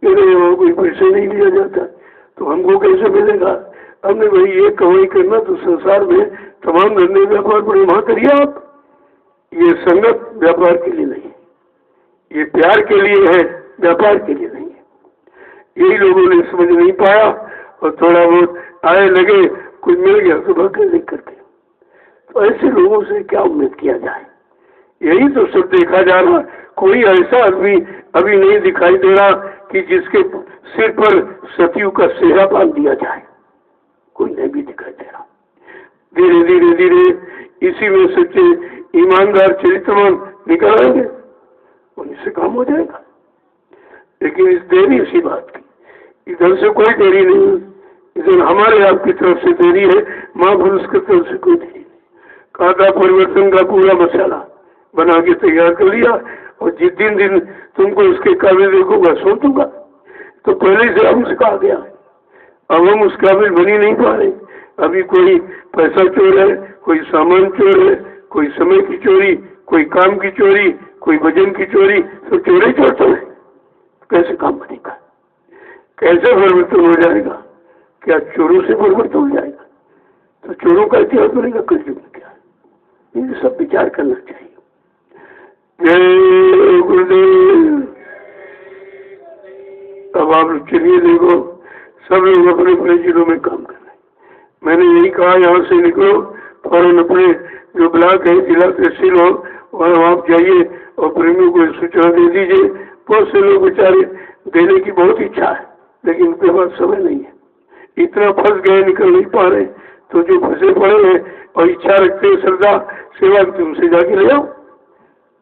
कोई पैसे नहीं लिया जाता तो हमको कैसे मिलेगा? हमने भाई ये कमाई करना तो संसार में तमाम धंधे व्यापार बड़े वहां करिए आप। ये संगत व्यापार के लिए नहीं, ये प्यार के लिए है, व्यापार के लिए नहीं है। यही लोगों ने समझ नहीं पाया और थोड़ा बहुत आए लगे, कुछ मिल गया तो बाकी नहीं करते। तो ऐसे लोगों से क्या उम्मीद किया जाए? यही तो सब देखा जा रहा। कोई ऐसा आदमी अभी नहीं दिखाई दे रहा कि जिसके सिर पर सतयुग का सेहरा बांध दिया जाए, कोई नहीं भी दिखाई दे रहा। धीरे धीरे धीरे इसी में सच्चे ईमानदार चरित्रवान निकल आएंगे, उनसे काम हो जाएगा। लेकिन इस देरी इसी बात की, इधर से कोई देरी नहीं, इधर हमारे आपकी तरफ से देरी है, महापुरुष की तरफ से कोई देरी नहीं। कादा परिवर्तन का पूरा मसाला बना के तैयार कर लिया, और जिस दिन तुमको उसके काबिल देखूंगा सो दूंगा। तो पहले से हमसे कहा गया, अब हम उस काबिल बनी नहीं पा रहे। अभी कोई पैसा चोर है, कोई सामान चोर है, कोई समय की चोरी, कोई काम की चोरी, कोई वजन की चोरी, तो चोरी चोर तो है। कैसे काम बनेगा? कैसे परिवर्तन हो जाएगा? क्या चोरों से परिवर्तन हो जाएगा? तो चोरों का इतिहास बनेगा कलयुग में क्या? ये सब विचार करना चाहिए। जय गुरुदेव। अब आप चलिए, देखो सब लोग अपने अपने जिलों में काम कर रहे हैं। मैंने यही कहा यहाँ से निकलो, फौरन अपने जो ब्लॉक है, जिला तहसील हो, वहाँ आप जाइए और प्रेमियों को सूचना दे दीजिए। बहुत से लोग बेचारे देने की बहुत इच्छा है, लेकिन उनके पास समय नहीं है, इतना फंस गए, निकल नहीं पा रहे। तो जो फंसे पड़े हैं और इच्छा रखते हैं श्रद्धा सेवा, तुमसे जाके ले आओ,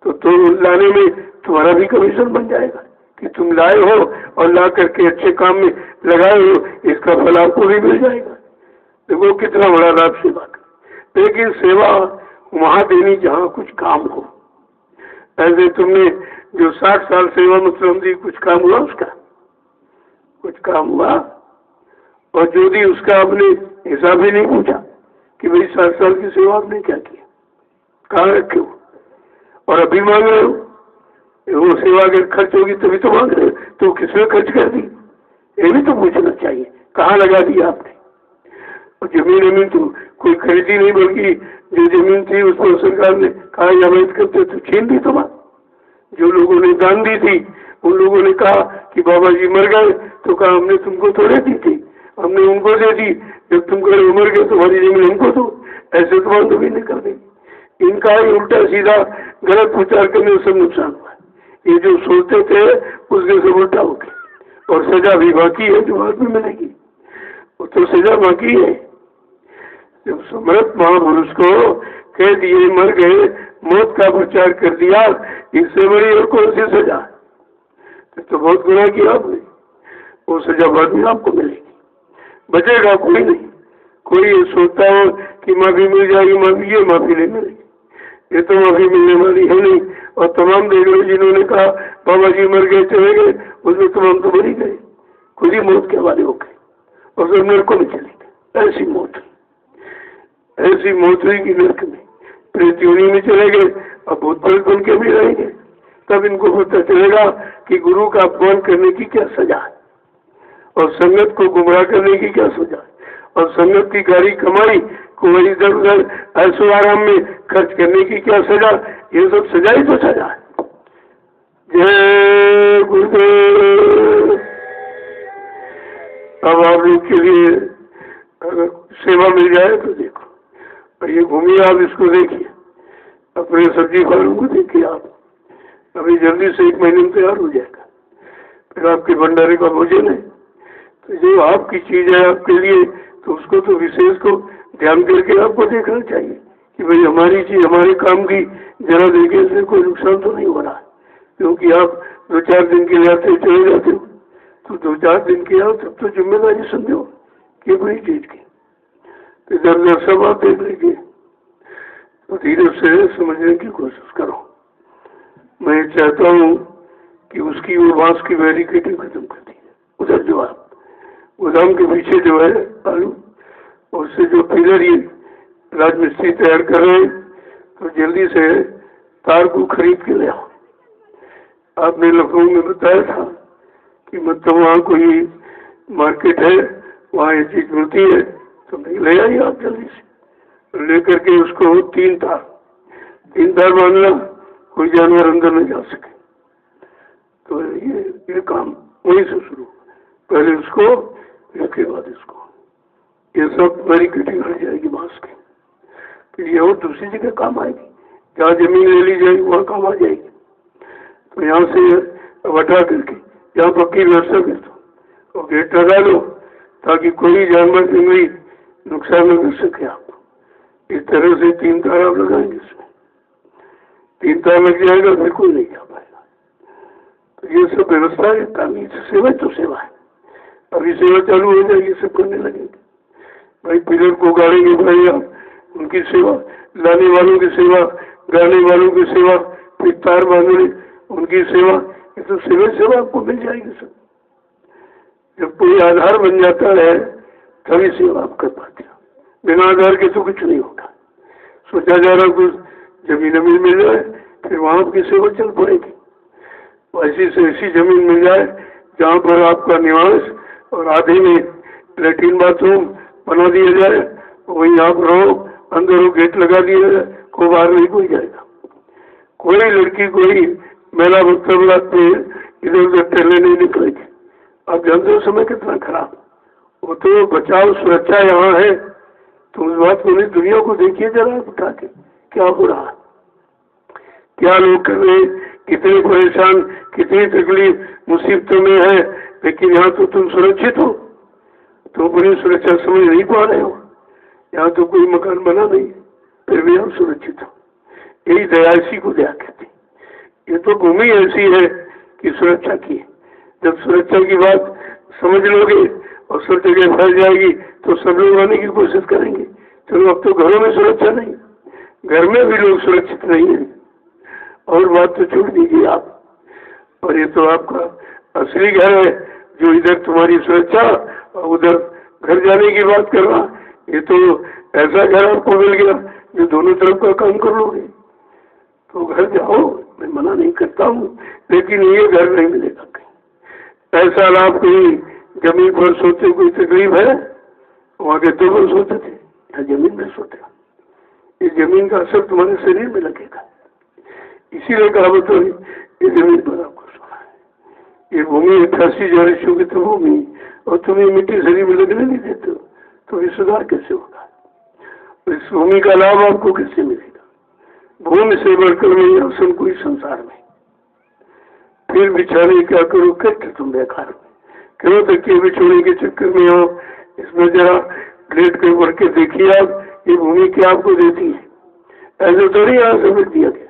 तो लाने में तुम्हारा भी कमीशन बन जाएगा कि तुम लाए हो और ला करके अच्छे काम में लगाए हो, इसका फल आपको भी मिल जाएगा। देखो कितना बड़ा लाभ सेवा का। लेकिन सेवा वहां देनी जहाँ कुछ काम हो। ऐसे तुमने जो 60 साल सेवा मतलब दी, कुछ काम हुआ उसका? कुछ काम हुआ? और जो दी उसका आपने हिसाब ही नहीं पूछा कि भाई 60 साल की सेवा आपने क्या किया, कहाँ रखे हो, और अभी मांग रहे हो। वो सेवा अगर खर्च होगी तभी तो मांग रहे हो, तो किसने खर्च कर दी ये भी तो पूछना चाहिए, कहाँ लगा दिया आपने। और जमीन तो कोई खरीदी नहीं, बल्कि जो जमीन थी उस पर सरकार ने कहा जमानत करते तो छीन दी तुम्हारा। जो लोगों ने दान दी थी उन लोगों ने कहा कि बाबा जी मर गए तो कहा हमने तुमको थोड़े दी थी, हमने उनको दे दी, जब तुम कहे मर गए तुम्हारी जमीन हमको दो, ऐसे तो मांग भी नहीं कर देगी। इनका ही उल्टा सीधा गलत प्रचार करने से नुकसान हुआ। ये जो सोचते थे उसके सब उल्टा हो गया, और सजा भी बाकी है जो बाद में मिलेगी, वो तो सजा बाकी है। जब समर्थ महापुरुष को कह दिए मर गए, मौत का प्रचार कर दिया, इससे बड़ी और कौन सी सजा? तो बहुत गुनाह किया आपने, वो सजा बाद में आपको मिलेगी, बचेगा कोई नहीं। कोई ये सोचता हो कि माफी मिल जाएगी, माफी ये माफी नहीं मिलेगी। ये तो माफी मिलने वाली है नहीं। और तमाम देख लो जिन्होंने कहा बाबा जी मर गए चले गए, उसमें तमाम तो मरी गए, खुद ही मौत के हवाले हो गए और सब नरकों में चले गए। ऐसी मौत हुई कि नरक में प्रेत योनि में चले गए, अब भूत प्रेत बन के भी रहेंगे। तब इनको पता चलेगा कि गुरु का अपमान करने की क्या सजा है और संगत को गुमराह करने की क्या सजा है, और संगत की गाड़ी कमाई को वही इधर उधर ऐशो आराम में खर्च करने की क्या सजा। ये सब सजा ही तो सजा है। जय गुरुदेव। अब आप लोग के लिए अगर सेवा मिल जाए तो देखो, और ये घूमिए, आप इसको देखिए, अपने सब्जी फार्म को देखिए। आप अभी जल्दी से 1 महीने में तैयार हो जाएगा, फिर आपके भंडारे का भोजन है। तो जो आपकी चीज है आपके लिए, तो उसको तो विशेष को ध्यान करके आपको देखना चाहिए कि भाई हमारी चीज हमारे काम की जरा देखे से कोई नुकसान तो नहीं हो रहा है। क्योंकि आप 2-4 दिन के लिए आते चले जाते हो, तो 2-4 दिन के आओ तब तो जिम्मेदारी समझो कि बड़ी चीज की, तो इधर उधर सब आप देख लीजिए, तो धीरे से समझने की कोशिश करो। मैं चाहता हूँ कि उसकी वो बांस की बैरिकेडिंग खत्म कर दी। उधर जो आप गोदाम के पीछे जो है आलू, उससे जो पिलर ये राजमिस्त्री तैयार कर रहे हैं, तो जल्दी से तार को खरीद के ले आओ। आपने लखनऊ में बताया था कि मतलब वहाँ कोई मार्केट है, वहाँ ये चीज मिलती है, तो नहीं ले आइए आप जल्दी से। लेकर के उसको 3 तार बांधना, कोई जानवर अंदर न जा सके। तो ये काम वहीं से शुरू, पहले उसको, इसके बाद इसको। ये सब मेरी कटिंग हट जाएगी बांस की, फिर ये और दूसरी जगह काम आएगी। जहाँ जमीन ले ली जाएगी वहाँ काम आ जाएगी। तो यहाँ से हटा करके यहाँ पक्की व्यवस्था कर दो और गेट लगा लो, ताकि कोई जानवर जंगली नुकसान न कर सके आपको। इस तरह से 3 तार आप लगाएंगे, इसमें 3 तार लग जाएगा, फिर कोई नहीं जा पाएगा। तो ये सब व्यवस्था है, कानूनी सेवा तो सेवा है। अभी सेवा चालू हो जाएगी, सब करने लगेंगे। भाई पिलर को गाड़ेंगे, भाई आप उनकी सेवा, लाने वालों की सेवा, गाने वालों की सेवा, फिर तार बांधने उनकी सेवा, ये तो सेवा आपको मिल जाएगी सब। जब कोई आधार बन जाता है तभी सेवा आप कर पाते हो, बिना आधार के तो कुछ नहीं होगा। सोचा जा रहा कुछ जमीन मिल जाए, फिर वहां आपकी सेवा चल पड़ेगी। ऐसी से ऐसी जमीन मिल जाए जहाँ पर आपका निवास और आधे में लैट्रिन बाथरूम बना दिया जाए, वहीं आप रहो, अंदर वो गेट लगा दिया जाए, कोई बाहर नहीं कोई जाएगा। कोई लड़की कोई मेला भक्त में इधर उधर टहलने नहीं निकलेगी। आप जानते हो समय कितना खराब, वो तो बचाव सुरक्षा यहाँ है, तो उस बात को नहीं, दुनिया को देखिए जरा उठा के क्या हो रहा है, क्या लोग कर रहे, कितने परेशान, कितनी तकलीफ मुसीबतों में है। लेकिन यहाँ तो तुम सुरक्षित हो, तो अपनी सुरक्षा समझ नहीं पा रहे हो। यहाँ तो कोई मकान बना नहीं, फिर भी हम सुरक्षित हो। यही दया इसी को दया कहते। ये तो भूमि ऐसी है कि सुरक्षा की है। जब सुरक्षा की बात समझ लोगे और सब जगह फैल जाएगी, तो सब लोग आने की कोशिश करेंगे। चलो अब तो घरों में सुरक्षा नहीं, घर में भी लोग सुरक्षित नहीं है, और बात तो छोड़ दीजिए आप। और ये तो आपका असली घर है, जो इधर तुम्हारी सुरक्षा और उधर घर जाने की बात कर रहा। ये तो ऐसा घर आपको मिल गया जो दोनों तरफ का काम कर लोगे। तो घर जाओ, मैं मना नहीं करता हूँ, लेकिन ये घर नहीं मिलेगा कहीं। ऐसा लाभ कहीं जमीन पर सोते कोई तकलीफ है, वहाँ के तो सोते थे, या जमीन में सोते। ये जमीन का असर तुम्हारे शरीर में लगेगा। इसीलिए कहा तो ये जमीन पर आपको सोना है। ये भूमि 88,000 ईस्वी की तो भूमि, और तुम्हें मिट्टी शरीर में लगने नहीं देते हो, तो ये सुधार कैसे होगा? इस भूमि का लाभ आपको कैसे मिलेगा? भूमि से बढ़कर नहीं अवसर कोई संसार में। फिर बिछाने क्या करो, कट तुम बेकार में, क्यों तक के बिछोने के चक्कर में हो? इसमें जरा लेट कर बढ़ के देखिए आप, ये भूमि क्या आपको देती है। ऐसे तो नहीं यहाँ समझ दिया गया,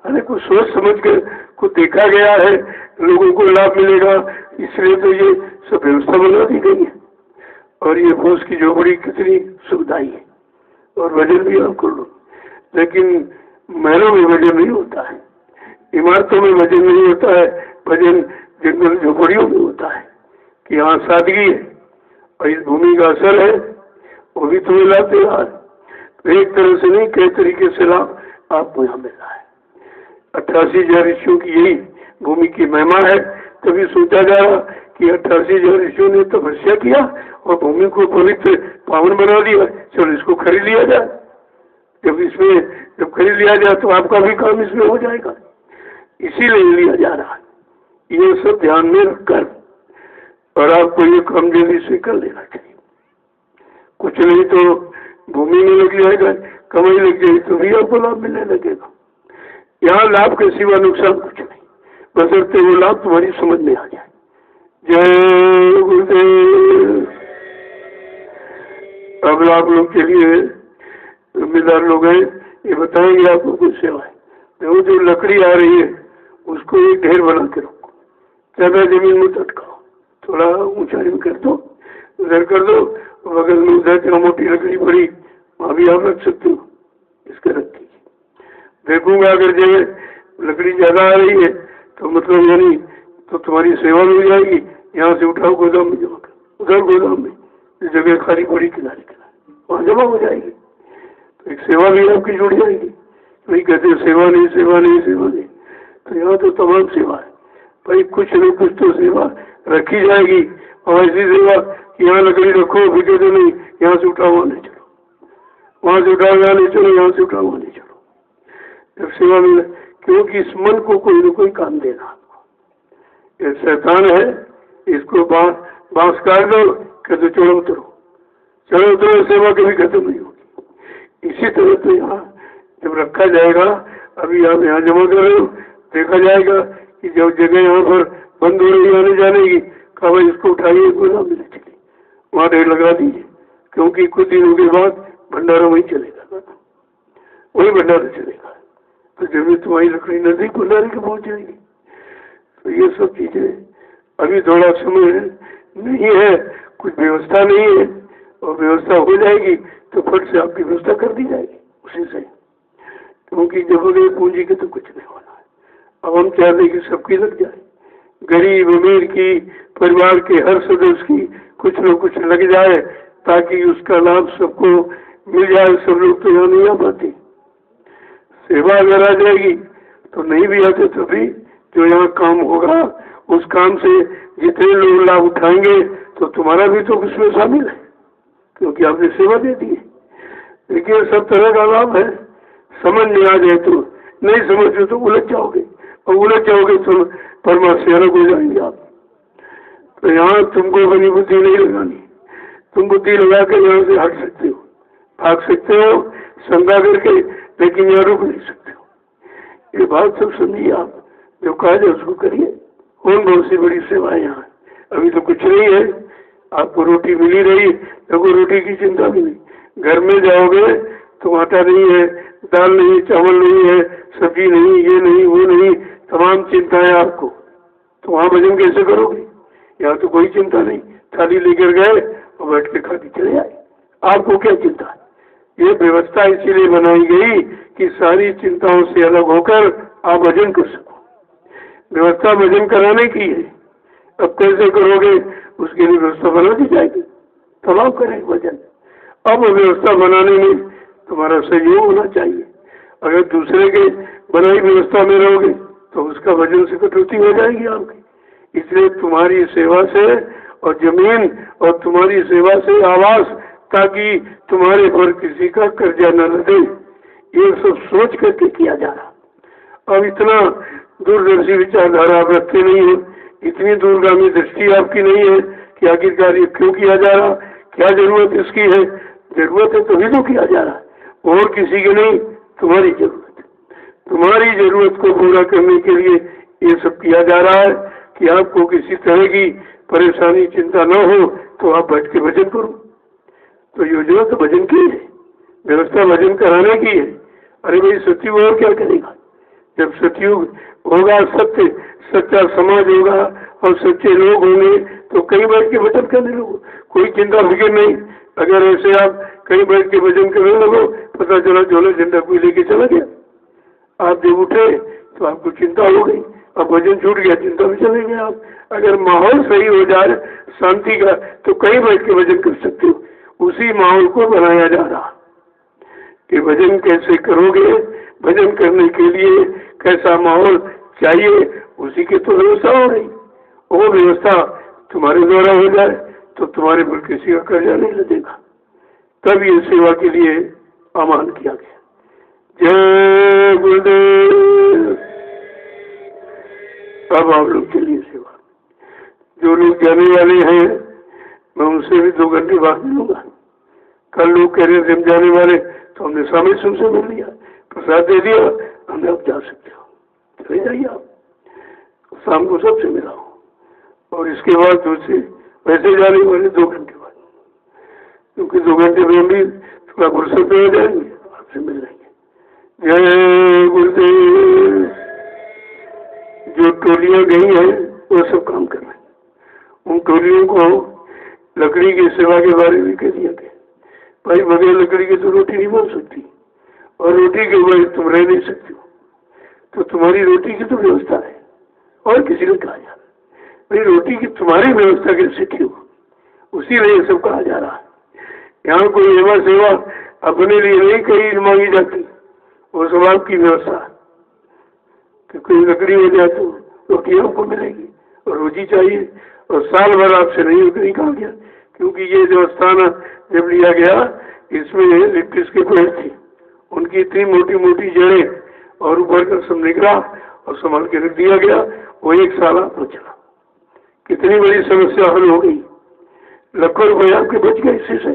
अरे कुछ सोच समझ कर कुछ देखा गया है, लोगों को लाभ मिलेगा, इसलिए तो ये सब व्यवस्था बना दी गई है। और ये फूस की झोपड़ी कितनी सुविधाई है, और वजन भी आप कर लो। लेकिन महलों में भजन नहीं होता है, इमारतों में भजन नहीं होता है, भजन जंगल झोपड़ियों में होता है कि यहाँ सादगी है और इस भूमि का असर है, वो भी तुम्हें लाभ दे रहा है। तो एक तरह से नहीं, कई तरीके से लाभ आपको यहाँ मिल रहा है। 88,000 ऋषियों की यही भूमि की महिमा है। तभी सोचा जा रहा कि 88,000 ऋषियों ने तपस्या किया और भूमि को पवित्र पावन बना दिया, चलो इसको खरीद लिया जाए। जब खरीद लिया जाए तो आपका भी काम इसमें हो जाएगा, इसीलिए लिया जा रहा है। ये सब ध्यान में रखकर और आपको ये काम जल्दी से कर लेना चाहिए। कुछ नहीं तो भूमि में लग जाएगा, कमाई लग जाएगी तो भी आपको लाभ मिलने लगेगा। यहाँ लाभ के सिवा नुकसान कुछ नहीं, बशर्ते वो लाभ तुम्हारी समझ में आ जाए। जय गुरुदेव। अब आप लोग के लिए जिम्मेदार लोग हैं, ये बताएंगे आपको कुछ सेवाएं। देखो जो लकड़ी आ रही है उसको एक ढेर बना के रखो, ज्यादा जमीन में तटकाओ, थोड़ा ऊंचाई में कर दो, उधर कर दो, बगल में उधर जहाँ मोटी लकड़ी पड़ी वहाँ भी आप रख सकते हो, इसका रख दीजिए। देखूंगा अगर जगह लकड़ी ज्यादा आ रही है तो मतलब यानी तो तुम्हारी सेवा मिल जाएगी। यहाँ से उठाओ गोदाम में जमा कर, उधर गोदाम में जगह खाली पड़ी किनारे किनारे वहाँ जमा हो जाएगी, तो एक सेवा भी आपकी जुड़ जाएगी। वही कहते हैं सेवा नहीं सेवा नहीं सेवा नहीं, तो यहाँ तो तमाम सेवा है भाई, कुछ न कुछ तो सेवा रखी जाएगी। और ऐसी सेवा कि यहाँ लकड़ी रखो फिर कहते नहीं यहाँ से उठाओ वहाँ नहीं चलो, वहाँ से उठाओ यहाँ नहीं चलो, यहाँ से उठाओ वहाँ नहीं चलो। जब सेवा मिले, क्योंकि इस मन को कोई न कोई काम देना आपको। ये शैतान है, इसको बांस काट दो, कहते चलो उतरो, चलो उतरो, सेवा कभी खत्म नहीं होगी। इसी तरह तो यहाँ जब रखा जाएगा, अभी आप यहाँ जमा कर रहे हो, देखा जाएगा कि जब जगह यहाँ पर बंद हो रही आने जाने की, कहा भाई इसको उठाइए गोदाम में चले, वहाँ ढेर लगा दीजिए, क्योंकि कुछ दिनों के बाद भंडारा वही चलेगा, वही भंडारा चलेगा। तो जब भी तुम्हारी लकड़ी नजदीक भंडारे के पहुँच जाएगी। तो ये सब चीजें अभी थोड़ा समय नहीं है, कुछ व्यवस्था नहीं है, और व्यवस्था हो जाएगी तो फट से आपकी व्यवस्था कर दी जाएगी उसी से, क्योंकि जब गए पूंजी के तो कुछ नहीं होना है। अब हम चाहते हैं कि सबकी लग जाए, गरीब अमीर की, परिवार के हर सदस्य की कुछ न कुछ लग जाए, ताकि उसका लाभ सबको मिल जाए। सब लोग तो यहाँ नहीं आ पाते, सेवा अगर आ जाएगी तो नहीं भी आते तो भी जो यहाँ काम होगा उस काम से जितने लोग लाभ उठाएंगे तो तुम्हारा भी तो उसमें शामिल है, क्योंकि आपने सेवा दे दी है। देखिए सब तरह का लाभ है, समझ में आ जाए तो, नहीं समझते तो उलझ जाओगे, और उलझ जाओगे तो परमात्मा से अलग हो जाएंगे आप। तो यहाँ तुमको अपनी बुद्धि नहीं लगानी, तुम बुद्धि लगा कर यहाँ से हट सकते हो, भाग सकते हो शंका करके, लेकिन यहाँ रुक नहीं सकते हो। ये बात सब समझिए आप, जो कहा जाए उसको करिए। कौन बहुत सी बड़ी सेवा है यहाँ, अभी तो कुछ नहीं है, आपको रोटी मिली रही, देखो रोटी की चिंता भी नहीं। घर में जाओगे तो आटा नहीं है, दाल नहीं, चावल नहीं है, सब्जी नहीं, ये नहीं वो नहीं, तमाम चिंता है आपको, तो वहाँ भजन कैसे करोगे? यहाँ तो कोई चिंता नहीं, थाली लेकर गए और बैठ के खा के चले आए, आपको क्या चिंता है? ये व्यवस्था इसीलिए बनाई गई कि सारी चिंताओं से अलग होकर आप भजन कर सको। व्यवस्था भजन कराने की है, अब कैसे करोगे उसके लिए व्यवस्था बना दी जाएगी, तब आप करेंगे भजन। अब व्यवस्था बनाने में तुम्हारा सहयोग होना चाहिए। अगर दूसरे के बनाई व्यवस्था में रहोगे तो उसका भजन से कटौती हो जाएगी आपकी। इसलिए तुम्हारी सेवा से और जमीन और तुम्हारी सेवा से आवास, ताकि तुम्हारे पर किसी का कर्जा न लगे, ये सब सोच करके किया जा रहा। अब इतना दूरदर्शी विचारधारा आप रखते नहीं हो, इतनी दूरगामी दृष्टि आपकी नहीं है कि आखिरकार ये क्यों किया जा रहा, क्या जरूरत इसकी है। जरूरत है तभी तो किया जा रहा है, और किसी की नहीं, तुम्हारी जरूरत है। तुम्हारी जरूरत को पूरा करने के लिए ये सब किया जा रहा है कि आपको किसी तरह की परेशानी चिंता न हो, तो आप बैठ के भजन करो। तो योजना तो भजन की है, व्यवस्था भजन कराने की है। अरे भाई सतयुग और क्या करेगा? जब सतयुग होगा, सत्य सच्चा समाज होगा और सच्चे लोग होंगे तो कहीं बैठ के भजन करने लगो, कोई चिंता फिक्र नहीं। अगर ऐसे आप कहीं बैठ के भजन करने लगो, पता चला झोला झंडा कोई लेके चला गया, आप जब उठे तो आपको चिंता हो गई, अब वजन छूट गया, चिंता में चले गए आप। अगर माहौल सही हो जाए शांति का तो कहीं बैठ के वजन कर सकते हो। उसी माहौल को बनाया जा रहा कि वजन कैसे करोगे, वजन करने के लिए कैसा माहौल चाहिए, उसी की तो व्यवस्था हो रही। वो व्यवस्था तुम्हारे द्वारा हो जाए तो तुम्हारे पर किसी का कर्जा नहीं लगेगा। तब ये सेवा के लिए आह्वान किया गया। जय गुरुदेव। अब आप लोग के लिए सेवा। जो लोग जाने वाले हैं मैं उनसे भी 2 घंटे बाद मिलूंगा। कल लोग कह रहे थे हम जाने वाले, तो हमने सामने से उनसे मिल लिया, प्रसाद दे दिया, हमने अब जा सकते हो, चले जाइए आप। शाम को सबसे मिला हूँ और इसके बाद दूसरे वैसे जाने वाले 2 घंटे बाद, क्योंकि 2 घंटे में हम भी थोड़ा फुर्सत में हो जाएंगे, आपसे मिल लेंगे। जय गुरुदेव। जो टोलियां गई हैं वो सब काम कर रहे हैं। उन टोलियों को लकड़ी की सेवा के बारे में कह दिया गया, भाई बगैर लकड़ी की तो रोटी नहीं बन सकती, और रोटी के बगैर तुम रह नहीं सकते हो, तो तुम्हारी रोटी की तो व्यवस्था है। और किसी ने कहा जा रहा भाई रोटी की तुम्हारी व्यवस्था कैसे की हो, उसी लिए सब कहा जा रहा है। यहाँ कोई एवं सेवा अपने लिए नहीं कहीं मांगी जाती, वो सब आपकी व्यवस्था है कि कोई लकड़ी हो जाए तो रोटी आपको मिलेगी और रोजी चाहिए, और साल भर आपसे नहीं कहा गया, क्योंकि ये जो स्थान जब लिया गया इसमें लिप्टिस के पेड़ थे, उनकी इतनी मोटी मोटी जड़ें और ऊपर का सब निकला और संभाल के रख दिया गया। वो 1 साल आपको चला। कितनी बड़ी समस्या हल हो गई, लाखों रुपये आपके बच गए इससे से,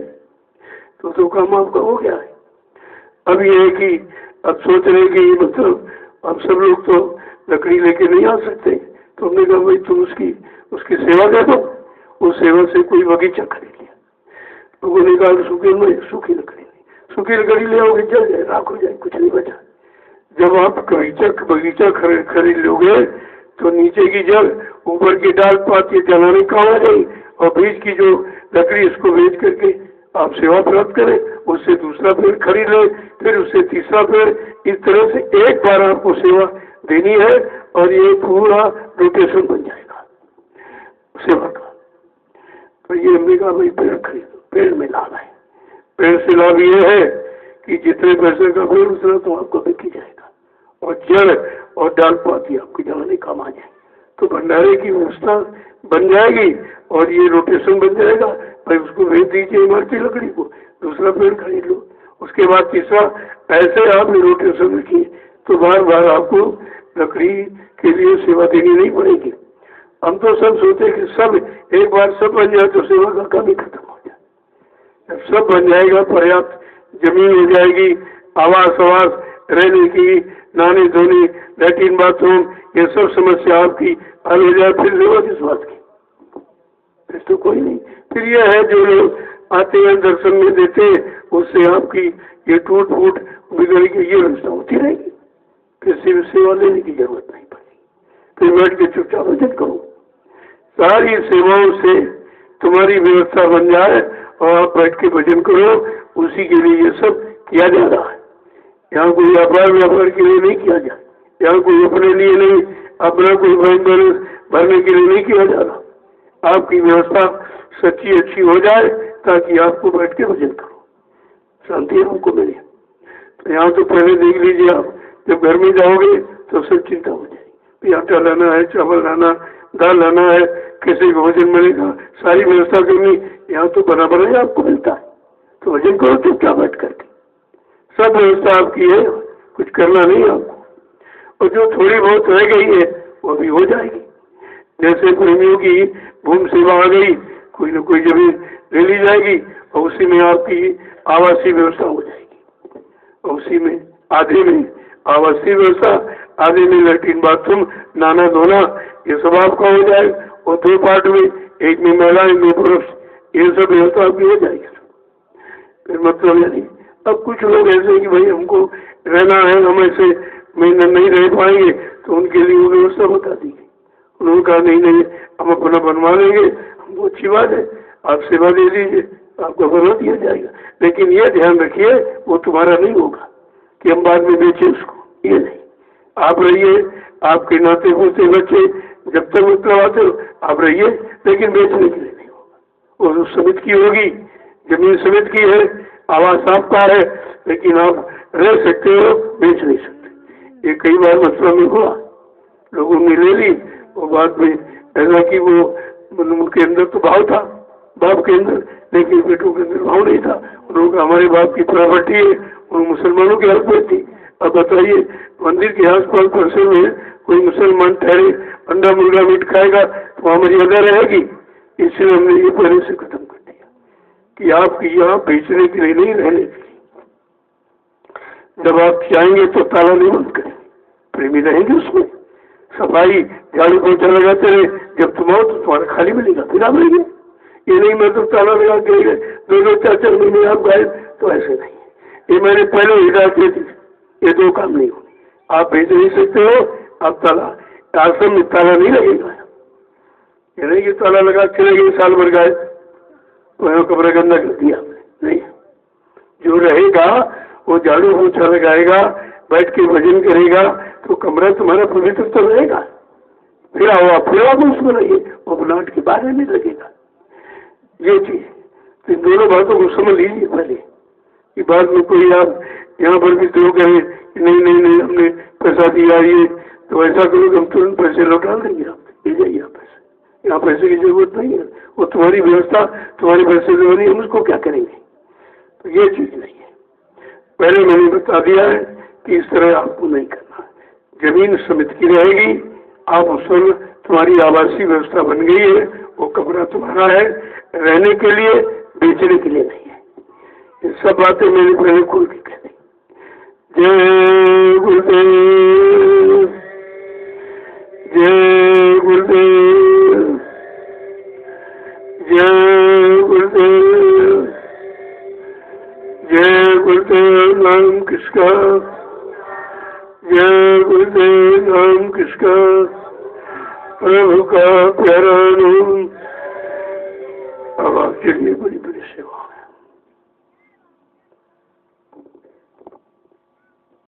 तो काम आपका हो गया है। अब ये है कि अब सोच रहे कि मतलब अब सब लोग तो लकड़ी लेके नहीं आ सकते, तो हमने कहा भाई तुम उसकी सेवा कर दो। उस सेवा से कोई बगीचा खरीद लिया। लोगों ने कहा सूखी लकड़ी ले आओगे, जल जाए, राख हो जाए, कुछ नहीं बचा। जब आप बगीचा खरीद लोगे तो नीचे की जड़, ऊपर की डाल पात ये जलाने काम आ जाए, और बीच की जो लकड़ी इसको बेच करके आप सेवा प्राप्त करें, उससे दूसरा पेड़ खरीद ले, फिर उससे तीसरा पेड़, इस तरह से एक बार आपको सेवा देनी है और ये पूरा रोटेशन बन जाएगा सेवा का। तो ये हमने कहा भाई पेड़ खरीदो, पेड़ में लाभ है। पेड़ से लाभ ये है कि जितने पैसे का पेड़ उतना तो आपको बिक जाएगा, और जड़ और डाल पाती आपको जलाने काम आ जाए, तो भंडारे की व्यवस्था बन जाएगी और ये रोटेशन बन जाएगा। भाई उसको भेज दीजिए इमारती लकड़ी को, दूसरा पेड़ खरीद लो, उसके बाद तीसरा, ऐसे आपने रोटेशन रखी तो बार बार आपको लकड़ी के लिए सेवा देनी नहीं पड़ेगी। हम तो सब सोचे कि सब एक बार सब बन जाए तो सेवा का काम ही खत्म हो जाए। जब सब बन जाएगा, पर्याप्त जमीन हो जाएगी, आवास रहने की, नहाने धोने, लैट्रिन बाथरूम, ये सब समस्या आपकी हल हो जाए, फिर सेवा किस बात की, फिर तो कोई नहीं। फिर यह है जो लोग आते हैं दर्शन में देते हैं, उससे आपकी ये टूट फूट बिगड़ की ये व्यवस्था होती रहेगी, किसी भी सेवा लेने की जरूरत नहीं पड़ेगी। फिर बैठ के चुपचाप वजन करो, सारी सेवाओं से तुम्हारी व्यवस्था बन जाए और आप बैठ के भजन करो, उसी के लिए ये सब किया जा रहा है। यहाँ कोई व्यापार के लिए नहीं किया जाए, यहाँ कोई अपने लिए नहीं, अपना कोई बैंक बैलेंस भरने के लिए नहीं किया जा रहा। आपकी व्यवस्था सच्ची अच्छी हो जाए ताकि आपको बैठ के भजन करो, शांति आपको मिले। तो यहाँ तो पहले देख लीजिए, आप जब घर में जाओगे तो सब चिंता हो जाएगी, आटा लाना है, चावल लाना, दाल लाना है, कैसे भोजन मिलेगा, सारी व्यवस्था करनी। यहाँ तो बराबर ही आपको मिलता है, तो भजन करो चुपचाप बैठ करके, सब व्यवस्था आपकी है, कुछ करना नहीं आपको। और जो थोड़ी बहुत रह गई है वो भी हो जाएगी। जैसे प्रेमियों की भूमि सेवा आ गई, कोई न कोई जमीन ले ली जाएगी और उसी में आपकी आवासीय व्यवस्था हो जाएगी, और उसी में आधे में आवासीय व्यवस्था, आधे में लैट्रिन बाथरूम, नहाना धोना, ये सब आपका हो जाए। और 2 पार्ट में, एक में महिला, एक में पुरुष, ये सब व्यवस्था आपकी हो जाएगी। फिर मतलब यानी अब कुछ लोग ऐसे कि भाई हमको रहना है, हम ऐसे महीना नहीं रह पाएंगे, तो उनके लिए वो व्यवस्था बता दी। उन्होंने कहा नहीं हम अपना बनवा लेंगे, हमको अच्छी बात है, आप सेवा दे दीजिए, आपको बना दिया जाएगा। लेकिन ये ध्यान रखिए वो तुम्हारा नहीं होगा कि हम बाद में बेचे उसको, ये नहीं, आप रहिए, आपके नाते पोते बच्चे जब तक मतलब आते हो आप रहिए, लेकिन बेचने के लिए नहीं होगा। और समिति की होगी, जमीन समिति की है, आवास आपका है, लेकिन आप रह सकते हो, बेच नहीं सकते। ये कई बार मतलब में हुआ, लोगों ने ले ली और बाद में ऐसा कि वो उनके अंदर तो भाव था बाप के अंदर, लेकिन बेटों के अंदर भाव नहीं था। उन्होंने कहा हमारे बाप की प्रॉपर्टी है, और मुसलमानों की हक में थी। अब बताइए, मंदिर के आसपास परिसर में कोई मुसलमान ठहरे, अंडा मुर्गा मीट खाएगा तो वहाँ मर्यादा रहेगी। इसलिए हमने ये पहले से खत्म कर दिया कि आप यहाँ बेचने के लिए नहीं, रहने के लिए। जब आप चाहेंगे तो ताला नहीं बंद करें, प्रेमी रहेंगे उसमें, सफाई झाड़ू पोछा लगाते रहे, जब तुम आओ तो तुम्हारा खाली मिलेगा, फिर आप रहेंगे। ये नहीं मतलब ताला लगा के गए 2-4 महीने आप गए, तो ऐसे नहीं है। ये मैंने पहले हिदायत दी थी, ये दो काम नहीं होंगे। आप भेज नहीं सकते हो, आप ताला, आश्रम में ताला नहीं लगेगा। ये नहीं कि ताला लगा चले गए, साल भर गए तो कमरा गंदा कर दिया, नहीं। जो रहेगा वो झाड़ू पोछा लगाएगा, बैठ के भजन करेगा, तो कमरा तुम्हारा पवित्र तो रहेगा। फिर आप उसमें रहिए, वो बनावट के बारे में लगेगा। ये चीज तो इन दोनों बातों को समझ लीजिए पहले, कि बाद में कोई आप यहाँ पर भी तो कहें नहीं नहीं नहीं हमने पैसा दिया, ये तो ऐसा करो हम तुरंत पैसे लौटा देंगे, आप ले जाइए आप पैसे, यहाँ पैसे की जरूरत नहीं है, वो तुम्हारी व्यवस्था, तुम्हारे पैसे जो नहीं, हम उसको क्या करेंगे। तो ये चीज नहीं है, पहले मैंने बता दिया है कि इस तरह आपको नहीं करना। जमीन समिति की रहेगी, आप उस पर तुम्हारी आवासीय व्यवस्था बन गई है, वो कमरा तुम्हारा है, रहने के लिए, बेचने के लिए नहीं है। ये सब बातें मैंने पहले खोल के कह दी। जय गुरुदेव, जय गुरुदेव, जय गुरुदेव, जय गुरुदेव। नाम किसका, जय गुरुदेव। नाम किसका, प्रभु का प्यारा नाम। अब आपके लिए बड़ी बड़ी सेवा।